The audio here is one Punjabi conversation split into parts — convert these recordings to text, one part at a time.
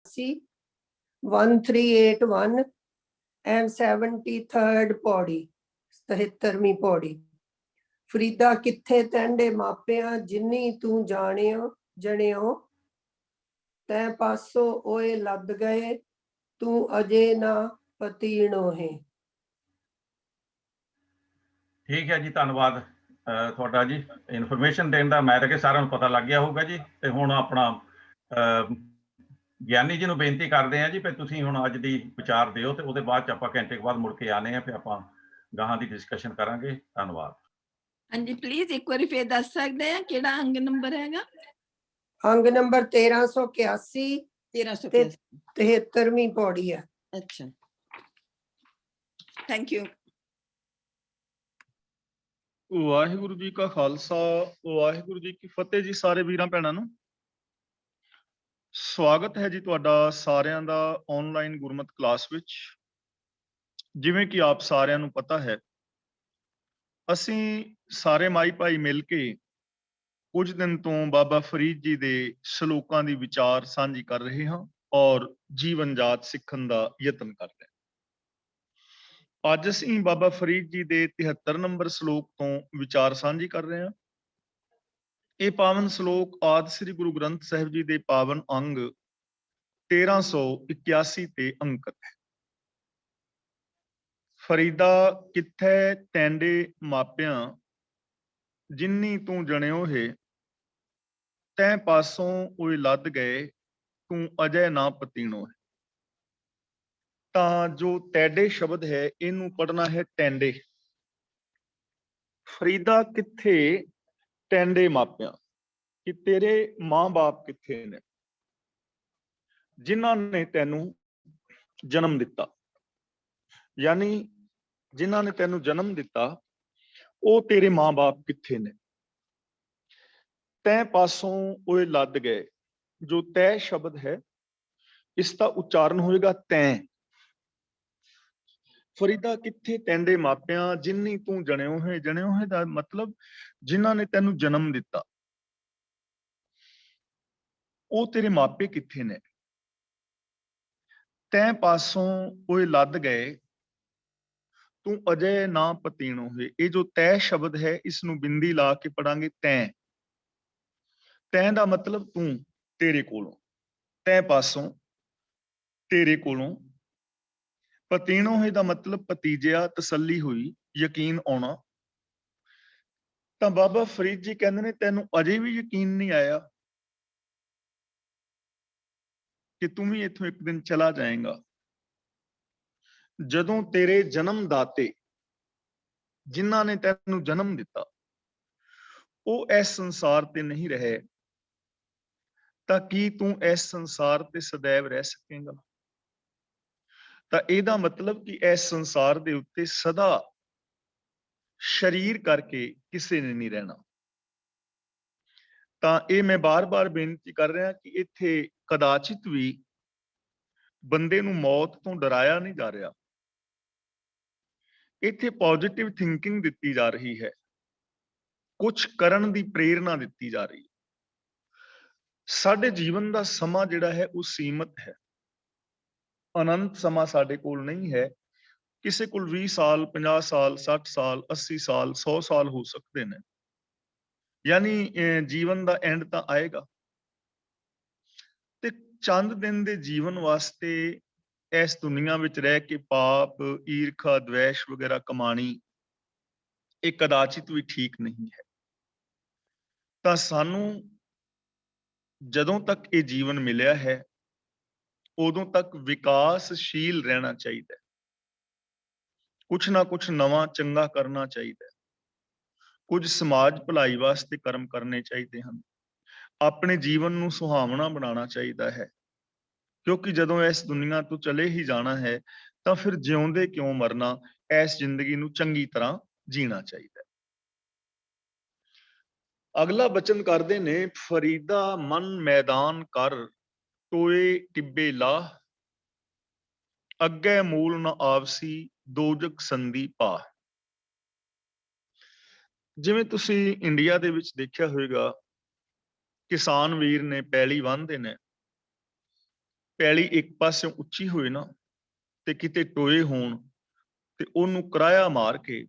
1381 and 73rd पौड़ी 77वीं पौड़ी। फरीदा किथे तैंडे मापिया जिन्नी तू जणियो तैं पासो ओए लद गए तू अजे ना पतीणो है। ठीक है जी, धन्यवाद ਤੁਹਾਡਾ ਜੀ। ਇਨਫੋਰਮੇਸ਼ਨ ਦੇਣ ਦਾ ਮੈਂ ਤਾਂ ਕਿ ਸਾਰਿਆਂ ਨੂੰ ਪਤਾ ਲੱਗ ਗਿਆ ਹੋਊਗਾ ਜੀ। ਤੇ ਹੁਣ ਆਪਣਾ ਗਿਆਨੀ ਜੀ ਨੂੰ ਬੇਨਤੀ ਕਰਦੇ ਹਾਂ ਜੀ ਫਿਰ ਤੁਸੀਂ ਹੁਣ ਅੱਜ ਦੀ ਵਿਚਾਰ ਦਿਓ ਤੇ ਉਹਦੇ ਬਾਅਦ ਚ ਆਪਾਂ ਘੰਟੇ ਬਾਅਦ ਮੁੜ ਕੇ ਆਨੇ ਆ, ਫਿਰ ਆਪਾਂ ਗਾਹਾਂ ਦੀ ਡਿਸਕਸ਼ਨ ਕਰਾਂਗੇ। ਧੰਨਵਾਦ। ਹਾਂਜੀ ਪਲੀਜ਼ ਇੱਕ ਵਾਰੀ ਫੇਰ ਦੱਸ ਸਕਦੇ ਆ ਕਿਹੜਾ ਅੰਗ ਨੰਬਰ ਹੈਗਾ? अंग नंबर 1381 73वीं पौड़ी है। अच्छा थैंक यू। ਵਾਹਿਗੁਰੂ ਜੀ ਕਾ ਖਾਲਸਾ ਵਾਹਿਗੁਰੂ ਜੀ ਕੀ ਫਤਿਹ ਜੀ। ਸਾਰੇ ਵੀਰਾਂ ਭੈਣਾਂ ਨੂੰ ਸਵਾਗਤ ਹੈ ਜੀ ਤੁਹਾਡਾ ਸਾਰਿਆਂ ਦਾ ਆਨਲਾਈਨ ਗੁਰਮਤਿ ਕਲਾਸ ਵਿੱਚ। ਜਿਵੇਂ ਕਿ ਆਪ ਸਾਰਿਆਂ ਨੂੰ ਪਤਾ ਹੈ, ਅਸੀਂ ਸਾਰੇ ਮਾਈ ਭਾਈ ਮਿਲ ਕੇ ਕੁਝ ਦਿਨ ਤੋਂ ਬਾਬਾ ਫਰੀਦ ਜੀ ਦੇ ਸ਼ਲੋਕਾਂ ਦੀ ਵਿਚਾਰ ਸਾਂਝੀ ਕਰ ਰਹੇ ਹਾਂ ਔਰ ਜੀਵਨ ਜਾਚ ਸਿੱਖਣ ਦਾ ਯਤਨ ਕਰ ਰਹੇ ਹਾਂ। ਅੱਜ ਅਸੀਂ ਬਾਬਾ ਫਰੀਦ ਜੀ ਦੇ 73 ਨੰਬਰ ਸ਼ਲੋਕ ਤੋਂ ਵਿਚਾਰ ਸਾਂਝੀ ਕਰ ਰਹੇ ਹਾਂ। ਇਹ ਪਾਵਨ ਸ਼ਲੋਕ ਆਦਿ ਸ੍ਰੀ ਗੁਰੂ ਗ੍ਰੰਥ ਸਾਹਿਬ ਜੀ ਦੇ ਪਾਵਨ ਅੰਗ 1381 ਤੇ ਅੰਕਿਤ ਹੈ। ਫਰੀਦਾ ਕਿੱਥੇ ਤੈਂਡੇ ਮਾਪਿਆਂ ਜਿੰਨੀ ਤੂੰ ਜਣਿਓ ਹੈ ਤੈਂ ਪਾਸੋਂ ਓਏ ਲੱਦ ਗਏ ਤੂੰ ਅਜੇ ਨਾ ਪਤੀਣੋ ਹੈ। ਤਾਂ ਜੋ ਤੈਡੇ ਸ਼ਬਦ ਹੈ ਇਹਨੂੰ ਪੜਨਾ ਹੈ ਟੈਂਡੇ। ਫਰੀਦਾ ਕਿੱਥੇ ਟੈਂਡੇ ਮਾਪਿਆਂ, ਕਿ ਤੇਰੇ ਮਾਂ-ਬਾਪ ਕਿੱਥੇ ਨੇ ਜਿਨ੍ਹਾਂ ਨੇ ਤੈਨੂੰ ਜਨਮ ਦਿੱਤਾ, ਯਾਨੀ ਜਿਨ੍ਹਾਂ ਨੇ ਤੈਨੂੰ ਜਨਮ ਦਿੱਤਾ ਉਹ ਤੇਰੇ ਮਾਂ-ਬਾਪ ਕਿੱਥੇ ਨੇ। ਤੈਂ ਪਾਸੋਂ ਓਏ ਲੱਦ ਗਏ, ਜੋ ਤੈ ਸ਼ਬਦ ਹੈ ਇਸ ਦਾ ਉਚਾਰਨ ਹੋਏਗਾ ਤੈਂ। ਫਰੀਦਾ ਕਿੱਥੇ ਤੈਂਡੇ ਮਾਪਿਆਂ ਜਿੰਨੀ ਤੂੰ ਜਣਿਓ ਹੈ। ਜਣਿਓ ਹੈ ਦਾ ਮਤਲਬ ਜਿਨ੍ਹਾਂ ਨੇ ਤੈਨੂੰ ਜਨਮ ਦਿੱਤਾ ਉਹ ਤੇਰੇ ਮਾਪੇ ਕਿੱਥੇ ਨੇ। ਤੈਂ ਪਾਸੋਂ ਓਏ ਲੱਦ ਗਏ ਤੂੰ ਅਜੇ ਨਾ ਪਤੀਣੋ ਹੈ। ਇਹ ਜੋ ਤੈ ਸ਼ਬਦ ਹੈ ਇਸ ਨੂੰ ਬਿੰਦੀ ਲਾ ਕੇ ਪੜਾਂਗੇ ਤੈਂ। ਤੈਂ ਦਾ ਮਤਲਬ ਤੂੰ, ਤੇਰੇ ਕੋਲੋਂ। ਤੈਂ ਪਾਸੋਂ ਤੇਰੇ ਕੋਲੋਂ। ਪਤੀਣੋ ਹੈ ਦਾ ਮਤਲਬ ਭਤੀਜਿਆ, ਤਸੱਲੀ ਹੋਈ, ਯਕੀਨ ਆਉਣਾ। ਤਾਂ ਬਾਬਾ ਫਰੀਦ ਜੀ ਕਹਿੰਦੇ ਨੇ ਤੈਨੂੰ ਅਜੇ ਵੀ ਯਕੀਨ ਨਹੀਂ ਆਇਆ ਕਿ ਤੂੰ ਵੀ ਇੱਥੋਂ ਇੱਕ ਦਿਨ ਚਲਾ ਜਾਏਗਾ। ਜਦੋਂ ਤੇਰੇ ਜਨਮ ਦਾਤੇ ਜਿਨ੍ਹਾਂ ਨੇ ਤੈਨੂੰ ਜਨਮ ਦਿੱਤਾ ਉਹ ਇਸ ਸੰਸਾਰ ਤੇ ਨਹੀਂ ਰਹੇ ਤਾਂ ਕੀ ਤੂੰ ਇਸ ਸੰਸਾਰ ਤੇ ਸदैव ਰਹਿ ਸਕੇਗਾ। ਤਾਂ ਇਹਦਾ ਮਤਲਬ ਕਿ ਇਸ ਸੰਸਾਰ ਦੇ ਉੱਤੇ ਸਦਾ ਸਰੀਰ ਕਰਕੇ ਕਿਸੇ ਨੇ ਨਹੀਂ ਰਹਿਣਾ। ਤਾਂ ਇਹ ਮੈਂ ਬਾਰ-ਬਾਰ ਬੇਨਤੀ ਕਰ ਰਿਹਾ ਕਿ ਇੱਥੇ ਕਦਾਚਿਤ ਵੀ ਬੰਦੇ ਨੂੰ ਮੌਤ ਤੋਂ ਡਰਾਇਆ ਨਹੀਂ ਜਾ ਰਿਹਾ। ਇੱਥੇ ਪੋਜ਼ਿਟਿਵ ਥਿੰਕਿੰਗ ਦਿੱਤੀ ਜਾ ਰਹੀ ਹੈ, ਕੁਝ ਕਰਨ ਦੀ ਪ੍ਰੇਰਣਾ ਦਿੱਤੀ ਜਾ ਰਹੀ ਹੈ। ਸਾਡੇ ਜੀਵਨ ਦਾ ਸਮਾਂ ਜਿਹੜਾ ਹੈ ਉਹ ਸੀਮਤ ਹੈ, ਅਨੰਤ ਸਮਾਂ ਸਾਡੇ ਕੋਲ ਨਹੀਂ ਹੈ। ਕਿਸੇ ਕੋਲ 20 ਸਾਲ, 50 ਸਾਲ, 60 ਸਾਲ, 80 ਸਾਲ, 100 ਸਾਲ ਹੋ ਸਕਦੇ ਨੇ। ਯਾਨੀ ਜੀਵਨ ਦਾ ਐਂਡ ਤਾਂ ਆਏਗਾ। ਤੇ ਚੰਦ ਦਿਨ ਦੇ ਜੀਵਨ ਵਾਸਤੇ ਇਸ ਦੁਨੀਆ ਵਿੱਚ ਰਹਿ ਕੇ ਪਾਪ, ਈਰਖਾ, ਦਵੇਸ਼ ਵਗੈਰਾ ਕਮਾਣੀ ਇਹ ਕਦਾਚਿਤ ਵੀ ਠੀਕ ਨਹੀਂ ਹੈ। ਤਾਂ ਸਾਨੂੰ ਜਦੋਂ ਤੱਕ ਇਹ ਜੀਵਨ ਮਿਲਿਆ ਹੈ ਉਦੋਂ ਤੱਕ ਵਿਕਾਸਸ਼ੀਲ ਰਹਿਣਾ ਚਾਹੀਦਾ ਹੈ। ਕੁਛ ਨਾ ਕੁਛ ਨਵਾਂ ਚੰਗਾ ਕਰਨਾ ਚਾਹੀਦਾ ਹੈ। ਕੁਝ ਸਮਾਜ ਭਲਾਈ ਵਾਸਤੇ ਕਰਮ ਕਰਨੇ ਚਾਹੀਦੇ ਹਨ। ਆਪਣੇ ਜੀਵਨ ਨੂੰ ਸੁਹਾਵਣਾ ਬਣਾਉਣਾ ਚਾਹੀਦਾ ਹੈ, ਕਿਉਂਕਿ ਜਦੋਂ ਇਸ ਦੁਨੀਆ ਤੋਂ ਚਲੇ ਹੀ ਜਾਣਾ ਹੈ ਤਾਂ ਫਿਰ ਜਿਉਂਦੇ ਕਿਉਂ ਮਰਨਾ। ਇਸ ਜ਼ਿੰਦਗੀ ਨੂੰ ਚੰਗੀ ਤਰ੍ਹਾਂ ਜੀਣਾ ਚਾਹੀਦਾ ਹੈ। ਅਗਲਾ ਬਚਨ ਕਰਦੇ ਨੇ ਫਰੀਦਾ ਮਨ ਮੈਦਾਨ ਕਰ ਟੋਏ ਟਿੱਬੇ ਲਾਹ ਅੱਗੇ ਮੂਲ ਨ ਆਵਸੀ ਦੋਜਕ ਸੰਧੀ ਪਾ। ਜਿਵੇਂ ਤੁਸੀਂ ਇੰਡੀਆ ਦੇ ਵਿੱਚ ਦੇਖਿਆ ਹੋਵੇਗਾ ਕਿਸਾਨ ਵੀਰ ਨੇ ਪੈਲੀ ਵਾਹੁੰਦੇ ਨੇ, ਪੈਲੀ ਇੱਕ ਪਾਸਿਓਂ ਉੱਚੀ ਹੋਏ ਨਾ ਤੇ ਕਿਤੇ ਟੋਏ ਹੋਣ ਤੇ ਉਹਨੂੰ ਕਿਰਾਇਆ ਮਾਰ ਕੇ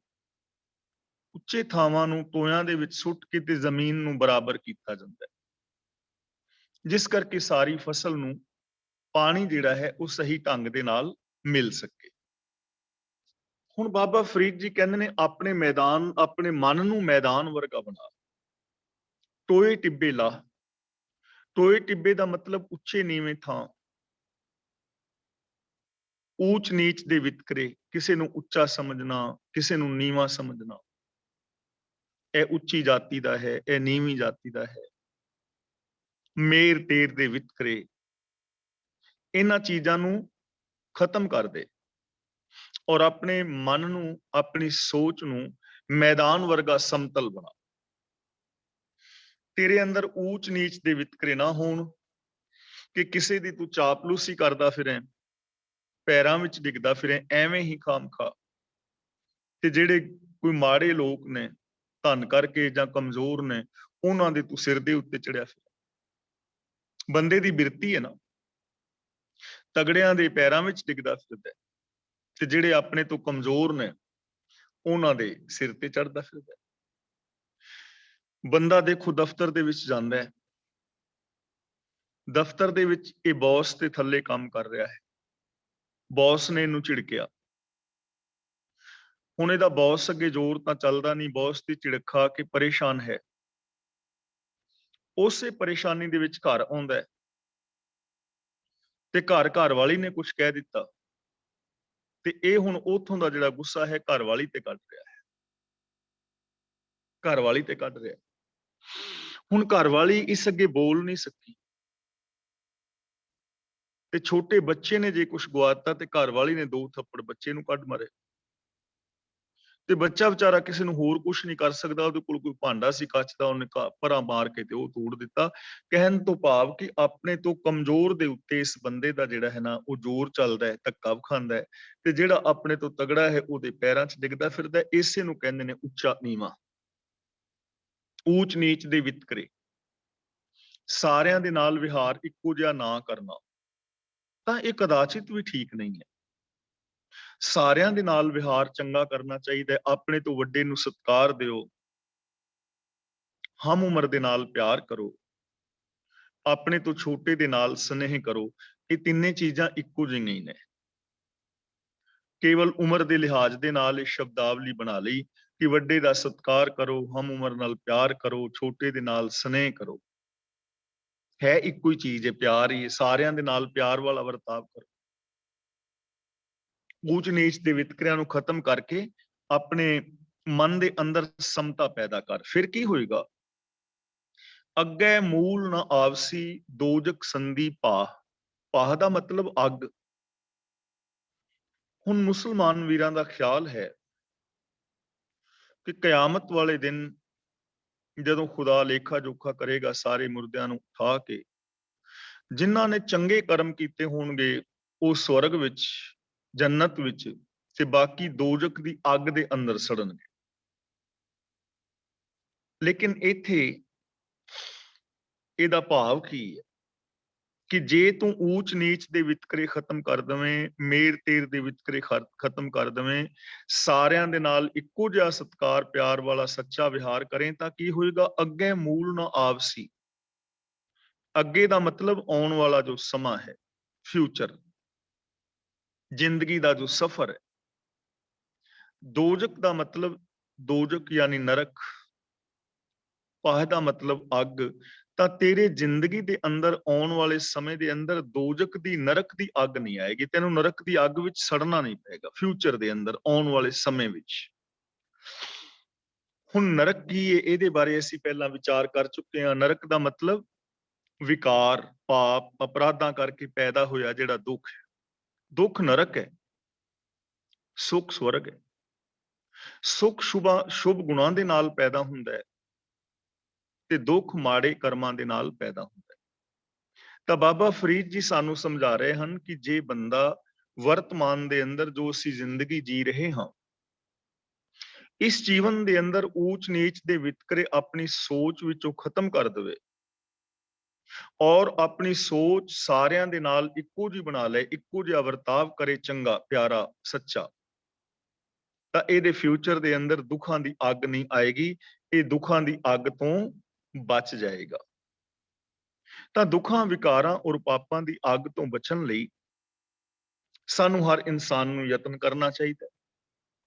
ਉੱਚੇ ਥਾਵਾਂ ਨੂੰ ਟੋਇਆਂ ਦੇ ਵਿੱਚ ਸੁੱਟ ਕੇ ਤੇ ਜ਼ਮੀਨ ਨੂੰ ਬਰਾਬਰ ਕੀਤਾ ਜਾਂਦਾ ਹੈ, ਜਿਸ ਕਰਕੇ ਸਾਰੀ ਫਸਲ ਨੂੰ ਪਾਣੀ ਜਿਹੜਾ ਹੈ ਉਹ ਸਹੀ ਢੰਗ ਦੇ ਨਾਲ ਮਿਲ ਸਕੇ। ਹੁਣ ਬਾਬਾ ਫਰੀਦ ਜੀ ਕਹਿੰਦੇ ਨੇ ਆਪਣੇ ਮੈਦਾਨ, ਆਪਣੇ ਮਨ ਨੂੰ ਮੈਦਾਨ ਵਰਗਾ ਬਣਾ, ਟੋਏ ਟਿੱਬੇ ਲਾ। ਟੋਏ ਟਿੱਬੇ ਦਾ ਮਤਲਬ ਉੱਚੇ ਨੀਵੇਂ ਥਾਂ, ਊਚ ਨੀਚ ਦੇ ਵਿਤਕਰੇ, ਕਿਸੇ ਨੂੰ ਉੱਚਾ ਸਮਝਣਾ, ਕਿਸੇ ਨੂੰ ਨੀਵਾਂ ਸਮਝਣਾ, ਇਹ ਉੱਚੀ ਜਾਤੀ ਦਾ ਹੈ, ਇਹ ਨੀਵੀਂ ਜਾਤੀ ਦਾ ਹੈ, ਮੇਰ ਤੇਰ ਦੇ ਵਿਤਕਰੇ, ਇਹਨਾਂ ਚੀਜ਼ਾਂ ਨੂੰ ਖਤਮ ਕਰ ਦੇ ਔਰ ਆਪਣੇ ਮਨ ਨੂੰ, ਆਪਣੀ ਸੋਚ ਨੂੰ ਮੈਦਾਨ ਵਰਗਾ ਸਮਤਲ ਬਣਾ। ਤੇਰੇ ਅੰਦਰ ਊਚ ਨੀਚ ਦੇ ਵਿਤਕਰੇ ਨਾ ਹੋਣ ਕਿ ਕਿਸੇ ਦੀ ਤੂੰ ਚਾਪਲੂਸੀ ਕਰਦਾ ਫਿਰੇ, ਪੈਰਾਂ ਵਿੱਚ ਡਿੱਗਦਾ ਫਿਰੇ ਐਵੇਂ ਹੀ ਖਾਮਖਾ। ਤੇ ਜਿਹੜੇ ਕੋਈ ਮਾੜੇ ਲੋਕ ਨੇ, ਧਨ ਕਰਕੇ ਜਾਂ ਕਮਜ਼ੋਰ ਨੇ, ਉਹਨਾਂ ਦੇ ਤੂੰ ਸਿਰ ਦੇ ਉੱਤੇ ਚੜਿਆ ਫਿਰ। ਬੰਦੇ ਦੀ ਬਿਰਤੀ ਹੈ ਨਾ, ਤਗੜਿਆਂ ਦੇ ਪੈਰਾਂ ਵਿੱਚ ਡਿੱਗਦਾ ਫਿਰਦਾ ਤੇ ਜਿਹੜੇ ਆਪਣੇ ਤੋਂ ਕਮਜ਼ੋਰ ਨੇ ਉਹਨਾਂ ਦੇ ਸਿਰ ਤੇ ਚੜਦਾ ਫਿਰਦਾ। ਬੰਦਾ ਦੇਖੋ ਦਫ਼ਤਰ ਦੇ ਵਿੱਚ ਜਾਂਦਾ ਹੈ, ਦਫ਼ਤਰ ਦੇ ਵਿੱਚ ਇਹ ਬੌਸ ਦੇ ਥੱਲੇ ਕੰਮ ਕਰ ਰਿਹਾ ਹੈ, ਬੌਸ ਨੇ ਇਹਨੂੰ ਝਿੜਕਿਆ, ਹੁਣ ਇਹਦਾ ਬੌਸ ਅੱਗੇ ਜ਼ੋਰ ਤਾਂ ਚੱਲਦਾ ਨਹੀਂ, ਬੌਸ ਦੀ ਝਿੜਕ ਖਾ ਕੇ ਪਰੇਸ਼ਾਨ ਹੈ। ਉਸੇ ਪਰੇਸ਼ਾਨੀ ਦੇ ਵਿੱਚ ਘਰ ਆਉਂਦਾ ਹੈ ਤੇ ਘਰ ਵਾਲੀ ਨੇ ਕੁਝ ਕਹਿ ਦਿੱਤਾ ਤੇ ਇਹ ਹੁਣ ਉਥੋਂ ਦਾ ਜਿਹੜਾ ਗੁੱਸਾ ਹੈ ਘਰ ਵਾਲੀ ਤੇ ਕੱਢ ਰਿਹਾ ਹੈ, ਘਰ ਵਾਲੀ ਤੇ ਕੱਢ ਰਿਹਾ। ਹੁਣ ਘਰ ਵਾਲੀ ਇਸ ਅੱਗੇ ਬੋਲ ਨਹੀਂ ਸਕੀ ਤੇ ਛੋਟੇ ਬੱਚੇ ਨੇ ਜੇ ਕੁਝ ਗਵਾਤਾ ਤੇ ਘਰ ਵਾਲੀ ਨੇ 2 ਥੱਪੜ ਬੱਚੇ ਨੂੰ ਕੱਢ ਮਾਰੇ ਤੇ ਬੱਚਾ ਵਿਚਾਰਾ ਕਿਸੇ ਨੂੰ ਹੋਰ ਕੁਝ ਨਹੀਂ ਕਰ ਸਕਦਾ। ਉਹਦੇ ਕੋਲ ਕੋਈ ਭਾਂਡਾ ਸੀ ਕੱਚ ਦਾ, ਉਹਨੇ ਪਰਾਂ ਮਾਰ ਕੇ ਤੇ ਉਹ ਤੋੜ ਦਿੱਤਾ। ਕਹਿਣ ਤੋਂ ਭਾਵ ਕਿ ਆਪਣੇ ਤੋਂ ਕਮਜ਼ੋਰ ਦੇ ਉੱਤੇ ਇਸ ਬੰਦੇ ਦਾ ਜਿਹੜਾ ਹੈ ਨਾ ਉਹ ਜ਼ੋਰ ਚੱਲਦਾ ਹੈ, ਧੱਕਾ ਖਾਂਦਾ ਹੈ ਤੇ ਜਿਹੜਾ ਆਪਣੇ ਤੋਂ ਤਗੜਾ ਹੈ ਉਹਦੇ ਪੈਰਾਂ 'ਚ ਡਿੱਗਦਾ ਫਿਰਦਾ। ਇਸੇ ਨੂੰ ਕਹਿੰਦੇ ਨੇ ਉੱਚਾ ਨੀਵਾਂ, ਊਚ ਨੀਚ ਦੇ ਵਿਤਕਰੇ। ਸਾਰਿਆਂ ਦੇ ਨਾਲ ਵਿਹਾਰ ਇੱਕੋ ਜਿਹਾ ਨਾ ਕਰਨਾ ਤਾਂ ਇਹ ਕਦਾਚਿਤ ਵੀ ਠੀਕ ਨਹੀਂ ਹੈ। ਸਾਰਿਆਂ ਦੇ ਨਾਲ ਵਿਹਾਰ ਚੰਗਾ ਕਰਨਾ ਚਾਹੀਦਾ ਹੈ। ਆਪਣੇ ਤੋਂ ਵੱਡੇ ਨੂੰ ਸਤਿਕਾਰ ਦਿਓ, ਹਮ ਉਮਰ ਦੇ ਨਾਲ ਪਿਆਰ ਕਰੋ, ਆਪਣੇ ਤੋਂ ਛੋਟੇ ਦੇ ਨਾਲ ਸਨੇਹ ਕਰੋ। ਇਹ ਤਿੰਨੇ ਚੀਜ਼ਾਂ ਇੱਕੋ ਜਿਹੀਆਂ ਹੀ ਨੇ। ਕੇਵਲ ਉਮਰ ਦੇ ਲਿਹਾਜ਼ ਦੇ ਨਾਲ ਇਹ ਸ਼ਬਦਾਵਲੀ ਬਣਾ ਲਈ ਕਿ ਵੱਡੇ ਦਾ ਸਤਿਕਾਰ ਕਰੋ, ਹਮ ਉਮਰ ਨਾਲ ਪਿਆਰ ਕਰੋ, ਛੋਟੇ ਦੇ ਨਾਲ ਸਨੇਹ ਕਰੋ। ਹੈ ਇੱਕੋ ਹੀ ਚੀਜ਼ ਹੈ, ਪਿਆਰ ਹੀ। ਸਾਰਿਆਂ ਦੇ ਨਾਲ ਪਿਆਰ ਵਾਲਾ ਵਰਤਾਵ ਕਰੋ। ਊਚ ਨੀਚ ਦੇ ਵਿਤਕਰਿਆਂ ਨੂੰ ਖਤਮ ਕਰਕੇ ਆਪਣੇ ਮਨ ਦੇ ਅੰਦਰ ਸਮਤਾ ਪੈਦਾ ਕਰ। ਫਿਰ ਕੀ ਹੋਏਗਾ? ਅੱਗੇ ਮੂਲ ਨਾ ਆਵਸੀ ਦੋਜਕ ਸੰਧੀ ਪਾਹ। ਪਾਹ ਦਾ ਮਤਲਬ ਅੱਗ। ਹੁਣ ਮੁਸਲਮਾਨ ਵੀਰਾਂ ਦਾ ਖਿਆਲ ਹੈ ਕਿ ਕਿਆਮਤ ਵਾਲੇ ਦਿਨ ਜਦੋਂ ਖੁਦਾ ਲੇਖਾ ਜੋਖਾ ਕਰੇਗਾ ਸਾਰੇ ਮੁਰਦਿਆਂ ਨੂੰ ਉਠਾ ਕੇ, ਜਿਨ੍ਹਾਂ ਨੇ ਚੰਗੇ ਕਰਮ ਕੀਤੇ ਹੋਣਗੇ ਉਹ ਸਵਰਗ ਵਿੱਚ, ਜੰਨਤ ਵਿੱਚ, ਤੇ ਬਾਕੀ ਦੋਜਕ ਦੀ ਅੱਗ ਦੇ ਅੰਦਰ ਸੜਨਗੇ। ਲੇਕਿਨ ਇੱਥੇ ਇਹਦਾ ਭਾਵ ਕੀ ਹੈ ਕਿ ਜੇ ਤੂੰ ਊਚ ਨੀਚ ਦੇ ਵਿਤਕਰੇ ਖਤਮ ਕਰ ਦਵੇਂ, ਮੇਰ ਤੇਰ ਦੇ ਵਿਤਕਰੇ ਖਤਮ ਕਰ ਦਵੇਂ, ਸਾਰਿਆਂ ਦੇ ਨਾਲ ਇੱਕੋ ਜਿਹਾ ਸਤਿਕਾਰ ਪਿਆਰ ਵਾਲਾ ਸੱਚਾ ਵਿਹਾਰ ਕਰੇ ਤਾਂ ਕੀ ਹੋਏਗਾ? ਅੱਗੇ ਮੂਲ ਨਾ ਆਵਸੀ। ਅੱਗੇ ਦਾ ਮਤਲਬ ਆਉਣ ਵਾਲਾ ਜੋ ਸਮਾਂ ਹੈ, ਫਿਊਚਰ, ਜ਼ਿੰਦਗੀ ਦਾ ਜੋ ਸਫ਼ਰ ਹੈ। ਦੋਜਕ ਦਾ ਮਤਲਬ ਦੋਜਕ ਯਾਨੀ ਨਰਕ, ਪਾਹ ਦਾ ਮਤਲਬ ਅੱਗ। ਤਾਂ ਤੇਰੇ ਜ਼ਿੰਦਗੀ ਦੇ ਅੰਦਰ ਆਉਣ ਵਾਲੇ ਸਮੇਂ ਦੇ ਅੰਦਰ ਦੋਜਕ ਦੀ, ਨਰਕ ਦੀ ਅੱਗ ਨਹੀਂ ਆਏਗੀ। ਤੈਨੂੰ ਨਰਕ ਦੀ ਅੱਗ ਵਿੱਚ ਸੜਨਾ ਨਹੀਂ ਪਏਗਾ ਫਿਊਚਰ ਦੇ ਅੰਦਰ, ਆਉਣ ਵਾਲੇ ਸਮੇਂ ਵਿੱਚ। ਹੁਣ ਨਰਕ ਕੀ ਹੈ ਇਹਦੇ ਬਾਰੇ ਅਸੀਂ ਪਹਿਲਾਂ ਵਿਚਾਰ ਕਰ ਚੁੱਕੇ ਹਾਂ। ਨਰਕ ਦਾ ਮਤਲਬ ਵਿਕਾਰ, ਪਾਪ, ਅਪਰਾਧਾਂ ਕਰਕੇ ਪੈਦਾ ਹੋਇਆ ਜਿਹੜਾ ਦੁੱਖ ਹੈ। ਦੁੱਖ ਨਰਕ ਹੈ, ਸੁੱਖ ਸਵਰਗ ਹੈ। ਸੁੱਖ ਸ਼ੁਭ ਗੁਣਾਂ ਦੇ ਨਾਲ ਪੈਦਾ ਹੁੰਦਾ ਹੈ ਤੇ ਦੁੱਖ ਮਾੜੇ ਕਰਮਾਂ ਦੇ ਨਾਲ ਪੈਦਾ ਹੁੰਦਾ ਹੈ। ਤਾਂ ਬਾਬਾ ਫਰੀਦ ਜੀ ਸਾਨੂੰ ਸਮਝਾ ਰਹੇ ਹਨ ਕਿ ਜੇ ਬੰਦਾ ਵਰਤਮਾਨ ਦੇ ਅੰਦਰ ਜੋ ਅਸੀਂ ਜ਼ਿੰਦਗੀ ਜੀ ਰਹੇ ਹਾਂ, ਇਸ ਜੀਵਨ ਦੇ ਅੰਦਰ ਊਚ ਨੀਚ ਦੇ ਵਿਤਕਰੇ ਆਪਣੀ ਸੋਚ ਵਿੱਚੋਂ ਖਤਮ ਕਰ ਦੇਵੇ ਔਰ ਆਪਣੀ ਸੋਚ ਸਾਰਿਆਂ ਦੇ ਨਾਲ ਇੱਕੋ ਜਿਹੀ ਬਣਾ ਲੈ, ਇੱਕੋ ਜਿਹਾ ਵਰਤਾਵ ਕਰੇ, ਚੰਗਾ, ਪਿਆਰਾ, ਸੱਚਾ, ਤਾਂ ਇਹਦੇ ਫਿਊਚਰ ਦੇ ਅੰਦਰ ਦੁੱਖਾਂ ਦੀ ਅੱਗ ਨਹੀਂ ਆਏਗੀ, ਇਹ ਦੁੱਖਾਂ ਦੀ ਅੱਗ ਤੋਂ ਬਚ ਜਾਏਗਾ। ਤਾਂ ਦੁੱਖਾਂ, ਵਿਕਾਰਾਂ ਔਰ ਪਾਪਾਂ ਦੀ ਅੱਗ ਤੋਂ ਬਚਣ ਲਈ ਸਾਨੂੰ ਹਰ ਇਨਸਾਨ ਨੂੰ ਯਤਨ ਕਰਨਾ ਚਾਹੀਦਾ,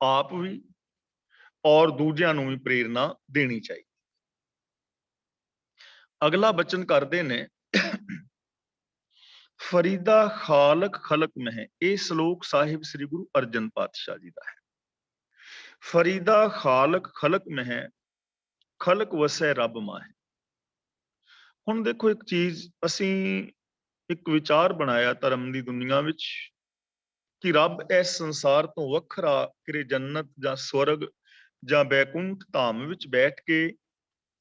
ਆਪ ਵੀ ਔਰ ਦੂਜਿਆਂ ਨੂੰ ਵੀ ਪ੍ਰੇਰਨਾ ਦੇਣੀ ਚਾਹੀਦੀ। ਅਗਲਾ ਬਚਨ ਕਰਦੇ ਨੇ, ਫਰੀਦਾ ਖਾਲਕ ਖਲਕ ਮਹਿ। ਇਹ ਸ਼ਲੋਕ ਸਾਹਿਬ ਸ੍ਰੀ ਗੁਰੂ ਅਰਜਨ ਪਾਤਸ਼ਾਹ ਜੀ ਦਾ ਹੈ। ਫਰੀਦਾ ਖਾਲਕ ਖਲਕ ਮਹਿ, ਖਲਕ ਵਸੈ ਰੱਬ ਮਾਹਿ। ਹੁਣ ਦੇਖੋ, ਇੱਕ ਚੀਜ਼ ਅਸੀਂ ਇੱਕ ਵਿਚਾਰ ਬਣਾਇਆ ਧਰਮ ਦੀ ਦੁਨੀਆ ਵਿੱਚ ਕਿ ਰੱਬ ਇਸ ਸੰਸਾਰ ਤੋਂ ਵੱਖਰਾ ਕਿਰੇ ਜੰਨਤ ਜਾਂ ਸਵਰਗ ਜਾਂ ਬੈਕੁੰਠ ਧਾਮ ਵਿੱਚ ਬੈਠ ਕੇ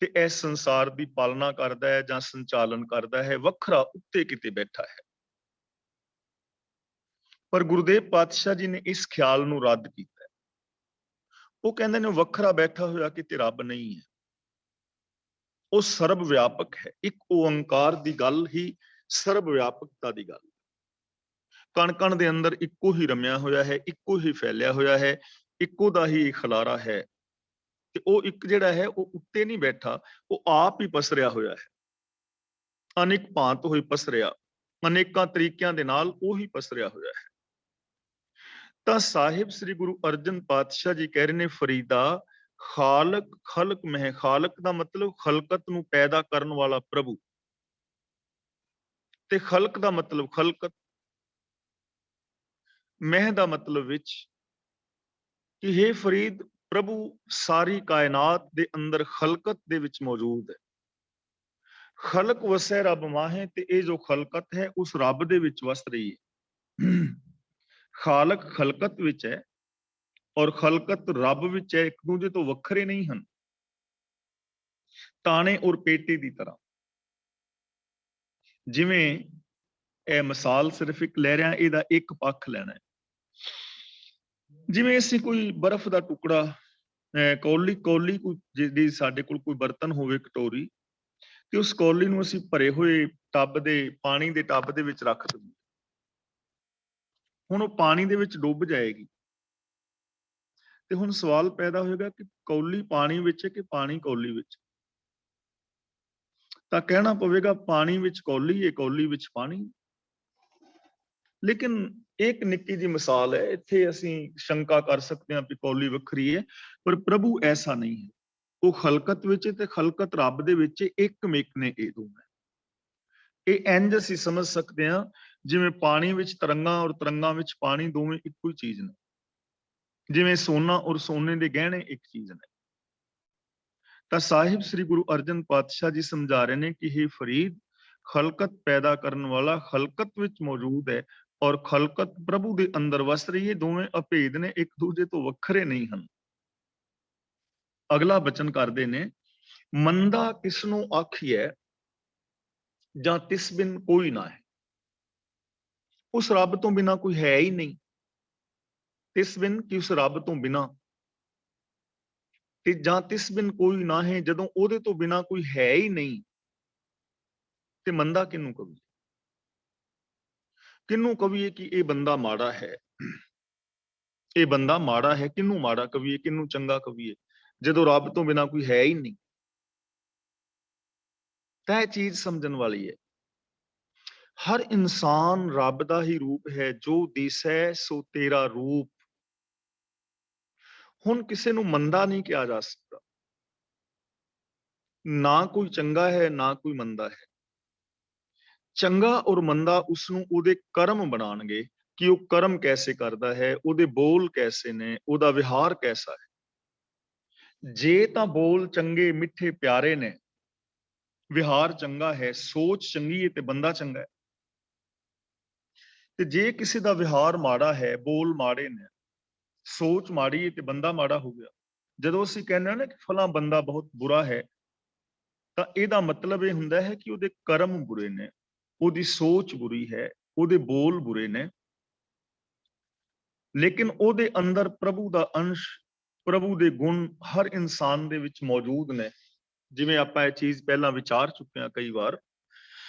ਤੇ ਇਸ ਸੰਸਾਰ ਦੀ ਪਾਲਣਾ ਕਰਦਾ ਹੈ ਜਾਂ ਸੰਚਾਲਨ ਕਰਦਾ ਹੈ, ਵੱਖਰਾ ਉੱਤੇ ਕਿਤੇ ਬੈਠਾ ਹੈ। ਪਰ ਗੁਰੂਦੇਵ ਪਾਤਸ਼ਾਹ ਜੀ ਨੇ ਇਸ ਖਿਆਲ ਨੂੰ ਰੱਦ ਕੀਤਾ। ਉਹ ਕਹਿੰਦੇ ਨੇ ਵੱਖਰਾ ਬੈਠਾ ਹੋਇਆ ਕਿਤੇ ਰੱਬ ਨਹੀਂ ਹੈ, ਉਹ ਸਰਬ ਵਿਆਪਕ ਹੈ। ਇੱਕ ਓੰਕਾਰ ਦੀ ਗੱਲ ਹੀ ਸਰਬ ਵਿਆਪਕਤਾ ਦੀ ਗੱਲ। ਕਣ ਕਣ ਦੇ ਅੰਦਰ ਇੱਕੋ ਹੀ ਰਮਿਆ ਹੋਇਆ ਹੈ, ਇੱਕੋ ਹੀ ਫੈਲਿਆ ਹੋਇਆ ਹੈ, ਇੱਕੋ ਦਾ ਹੀ ਖਲਾਰਾ ਹੈ। ਤੇ ਉਹ ਇੱਕ ਜਿਹੜਾ ਹੈ ਉਹ ਉੱਤੇ ਨਹੀਂ ਬੈਠਾ, ਉਹ ਆਪ ਹੀ ਪਸਰਿਆ ਹੋਇਆ ਹੈ। ਅਨੇਕ ਭਾਂਤ ਹੋਈ ਪਸਰਿਆ, ਅਨੇਕਾਂ ਤਰੀਕਿਆਂ ਦੇ ਨਾਲ ਉਹੀ ਪਸਰਿਆ ਹੋਇਆ ਹੈ। ਤਾਂ ਸਾਹਿਬ ਸ੍ਰੀ ਗੁਰੂ ਅਰਜਨ ਪਾਤਸ਼ਾਹ ਜੀ ਕਹਿ ਰਹੇ ਨੇ, ਫਰੀਦਾ ਖਾਲਕ ਖਲਕ ਮਹਿ। ਖਾਲਕ ਦਾ ਮਤਲਬ ਖਲਕਤ ਨੂੰ ਪੈਦਾ ਕਰਨ ਵਾਲਾ ਪ੍ਰਭੂ, ਤੇ ਖਲਕ ਦਾ ਮਤਲਬ ਖਲਕਤ। ਮਹਿ ਦਾ ਮਤਲਬ ਵਿੱਚ ਕਿ ਹੇ ਫਰੀਦ, ਪ੍ਰਭੂ ਸਾਰੀ ਕਾਇਨਾਤ ਦੇ ਅੰਦਰ ਖਲਕਤ ਦੇ ਵਿੱਚ ਮੌਜੂਦ ਹੈ। ਖਲਕ ਵਸੈ ਰੱਬ ਮਾਹੇ, ਤੇ ਇਹ ਜੋ ਖਲਕਤ ਹੈ ਉਸ ਰੱਬ ਦੇ ਵਿੱਚ ਵਸ ਰਹੀ ਹੈ। ਖਾਲਕ ਖਲਕਤ ਵਿੱਚ ਹੈ ਔਰ ਖਲਕਤ ਰੱਬ ਵਿੱਚ ਹੈ, ਇੱਕ ਦੂਜੇ ਤੋਂ ਵੱਖਰੇ ਨਹੀਂ ਹਨ। ਤਾਣੇ ਔਰ ਪੇਟੀ ਦੀ ਤਰ੍ਹਾਂ। ਜਿਵੇਂ ਇਹ ਮਿਸਾਲ ਸਿਰਫ ਇੱਕ ਲੈ ਰਿਹਾ, ਇਹਦਾ ਇੱਕ ਪੱਖ ਲੈਣਾ ਹੈ। ਜਿਵੇਂ ਅਸੀਂ ਕੋਈ ਬਰਫ਼ ਦਾ ਟੁਕੜਾ, ਕੌਲੀ ਕੋਈ ਜਿਹਦੀ ਸਾਡੇ ਕੋਲ ਕੋਈ ਬਰਤਨ ਹੋਵੇ, ਕਟੋਰੀ, ਤੇ ਉਸ ਕੌਲੀ ਨੂੰ ਅਸੀਂ ਭਰੇ ਹੋਏ ਟੱਬ ਦੇ, ਪਾਣੀ ਦੇ ਟੱਬ ਦੇ ਵਿੱਚ ਰੱਖ ਦਿੰਦੇ। ਹੁਣ ਉਹ ਪਾਣੀ ਦੇ ਵਿੱਚ ਡੁੱਬ ਜਾਏਗੀ ਤੇ ਹੁਣ ਸਵਾਲ ਪੈਦਾ ਹੋਏਗਾ ਕਿ ਕੌਲੀ ਪਾਣੀ ਵਿੱਚ ਹੈ ਕਿ ਪਾਣੀ ਕੌਲੀ ਵਿੱਚ। ਤਾਂ ਕਹਿਣਾ ਪਵੇਗਾ ਪਾਣੀ ਵਿੱਚ ਕੌਲੀ ਹੈ, ਕੌਲੀ ਵਿੱਚ ਪਾਣੀ। ਲੇਕਿਨ ਇੱਕ ਨਿੱਕੀ ਜਿਹੀ ਮਿਸਾਲ ਹੈ, ਇੱਥੇ ਅਸੀਂ ਸ਼ੰਕਾ ਕਰ ਸਕਦੇ ਹਾਂ ਕਿ ਕੌਲੀ ਵੱਖਰੀ ਹੈ, ਪਰ ਪ੍ਰਭੂ ਐਸਾ ਨਹੀਂ ਹੈ। ਉਹ ਖਲਕਤ ਵਿੱਚ ਤੇ ਖਲਕਤ ਰੱਬ ਦੇ ਵਿੱਚ ਇੱਕ ਮਿਕ ਨੇ ਇਹ ਦੋਵੇਂ। ਇਹ ਇੰਝ ਅਸੀਂ ਸਮਝ ਸਕਦੇ ਹਾਂ ਜਿਵੇਂ ਪਾਣੀ ਵਿੱਚ ਤਰੰਗਾਂ ਔਰ ਤਰੰਗਾਂ ਵਿੱਚ ਪਾਣੀ ਦੋਵੇਂ ਇੱਕੋ ਹੀ ਚੀਜ਼ ਨੇ। ਜਿਵੇਂ ਸੋਨਾ ਔਰ ਸੋਨੇ ਦੇ ਗਹਿਣੇ ਇੱਕ ਚੀਜ਼ ਨੇ। ਤਾਂ ਸਾਹਿਬ ਸ੍ਰੀ ਗੁਰੂ ਅਰਜਨ ਪਾਤਸ਼ਾਹ ਜੀ ਸਮਝਾ ਰਹੇ ਨੇ ਕਿ ਇਹ ਫਰੀਦ ਖਲਕਤ ਪੈਦਾ ਕਰਨ ਵਾਲਾ ਖਲਕਤ ਵਿੱਚ ਮੌਜੂਦ ਹੈ ਔਰ ਖਲਕਤ ਪ੍ਰਭੂ ਦੇ ਅੰਦਰ ਵਸ ਰਹੀ ਹੈ। ਦੋਵੇਂ ਅਭੇਦ ਨੇ, ਇੱਕ ਦੂਜੇ ਤੋਂ ਵੱਖਰੇ ਨਹੀਂ ਹਨ। ਅਗਲਾ ਬਚਨ ਕਰਦੇ ਨੇ, ਮੰਦਾ ਕਿਸਨੂੰ ਆਖੀਐ ਜਾਂ ਤਿਸ ਬਿਨ ਕੋਈ ਨਾ ਹੈ। ਉਸ ਰੱਬ ਤੋਂ ਬਿਨਾ ਕੋਈ ਹੈ ਹੀ ਨਹੀਂ। ਤਿਸ ਬਿਨ ਕਿ ਉਸ ਰੱਬ ਤੋਂ ਬਿਨਾ, ਤੇ ਜਾਂ ਤਿਸ ਬਿਨ ਕੋਈ ਨਾ ਹੈ, ਜਦੋਂ ਉਹਦੇ ਤੋਂ ਬਿਨਾ ਕੋਈ ਹੈ ਹੀ ਨਹੀਂ ਤੇ ਮੰਦਾ ਕਿਹਨੂੰ ਕਵੀਏ? ਕਿਹਨੂੰ ਕਵੀਏ ਕਿ ਇਹ ਬੰਦਾ ਮਾੜਾ ਹੈ? ਇਹ ਬੰਦਾ ਮਾੜਾ ਹੈ, ਕਿਹਨੂੰ ਮਾੜਾ ਕਵੀਏ, ਕਿਹਨੂੰ ਚੰਗਾ ਕਵੀਏ, ਜਦੋਂ ਰੱਬ ਤੋਂ ਬਿਨਾ ਕੋਈ ਹੈ ਹੀ ਨਹੀਂ। ਤਾਂ ਇਹ ਚੀਜ਼ ਸਮਝਣ ਵਾਲੀ ਹੈ। ਹਰ ਇਨਸਾਨ ਰੱਬ ਦਾ ਹੀ ਰੂਪ ਹੈ। ਜੋ ਦਿਸੈ ਸੋ ਤੇਰਾ ਰੂਪ। ਹੁਣ ਕਿਸੇ ਨੂੰ ਮੰਦਾ ਨਹੀਂ ਕਿਹਾ ਜਾ ਸਕਦਾ। ਨਾ ਕੋਈ ਚੰਗਾ ਹੈ, ਨਾ ਕੋਈ ਮੰਦਾ ਹੈ। ਚੰਗਾ ਔਰ ਮੰਦਾ ਉਸਨੂੰ ਉਹਦੇ ਕਰਮ ਬਣਾਉਣਗੇ ਕਿ ਉਹ ਕਰਮ ਕੈਸੇ ਕਰਦਾ ਹੈ, ਉਹਦੇ ਬੋਲ ਕੈਸੇ ਨੇ, ਉਹਦਾ ਵਿਹਾਰ ਕੈਸਾ ਹੈ। ਜੇ ਤਾਂ ਬੋਲ ਚੰਗੇ, ਮਿੱਠੇ, ਪਿਆਰੇ ਨੇ, ਵਿਹਾਰ ਚੰਗਾ ਹੈ, ਸੋਚ ਚੰਗੀ ਹੈ ਤੇ ਬੰਦਾ ਚੰਗਾ ਹੈ। ਤੇ ਜੇ ਕਿਸੇ ਦਾ ਵਿਹਾਰ ਮਾੜਾ ਹੈ, ਬੋਲ ਮਾੜੇ ਨੇ, ਸੋਚ ਮਾੜੀ ਹੈ ਤੇ ਬੰਦਾ ਮਾੜਾ ਹੋ ਗਿਆ। ਜਦੋਂ ਅਸੀਂ ਕਹਿੰਦੇ ਹਾਂ ਨਾ ਕਿ ਫਲਾਂ ਬੰਦਾ ਬਹੁਤ ਬੁਰਾ ਹੈ, ਤਾਂ ਇਹਦਾ ਮਤਲਬ ਇਹ ਹੁੰਦਾ ਹੈ ਕਿ ਉਹਦੇ ਕਰਮ ਬੁਰੇ ਨੇ, ਉਹਦੀ ਸੋਚ ਬੁਰੀ ਹੈ, ਉਹਦੇ ਬੋਲ ਬੁਰੇ ਨੇ, ਲੇਕਿਨ ਉਹਦੇ ਅੰਦਰ ਪ੍ਰਭੂ ਦਾ ਅੰਸ਼, ਪ੍ਰਭੂ ਦੇ ਗੁਣ ਹਰ ਇਨਸਾਨ ਦੇ ਵਿੱਚ ਮੌਜੂਦ ਨੇ। ਜਿਵੇਂ ਆਪਾਂ ਇਹ ਚੀਜ਼ ਪਹਿਲਾਂ ਵਿਚਾਰ ਚੁੱਕੇ ਹਾਂ ਕਈ ਵਾਰ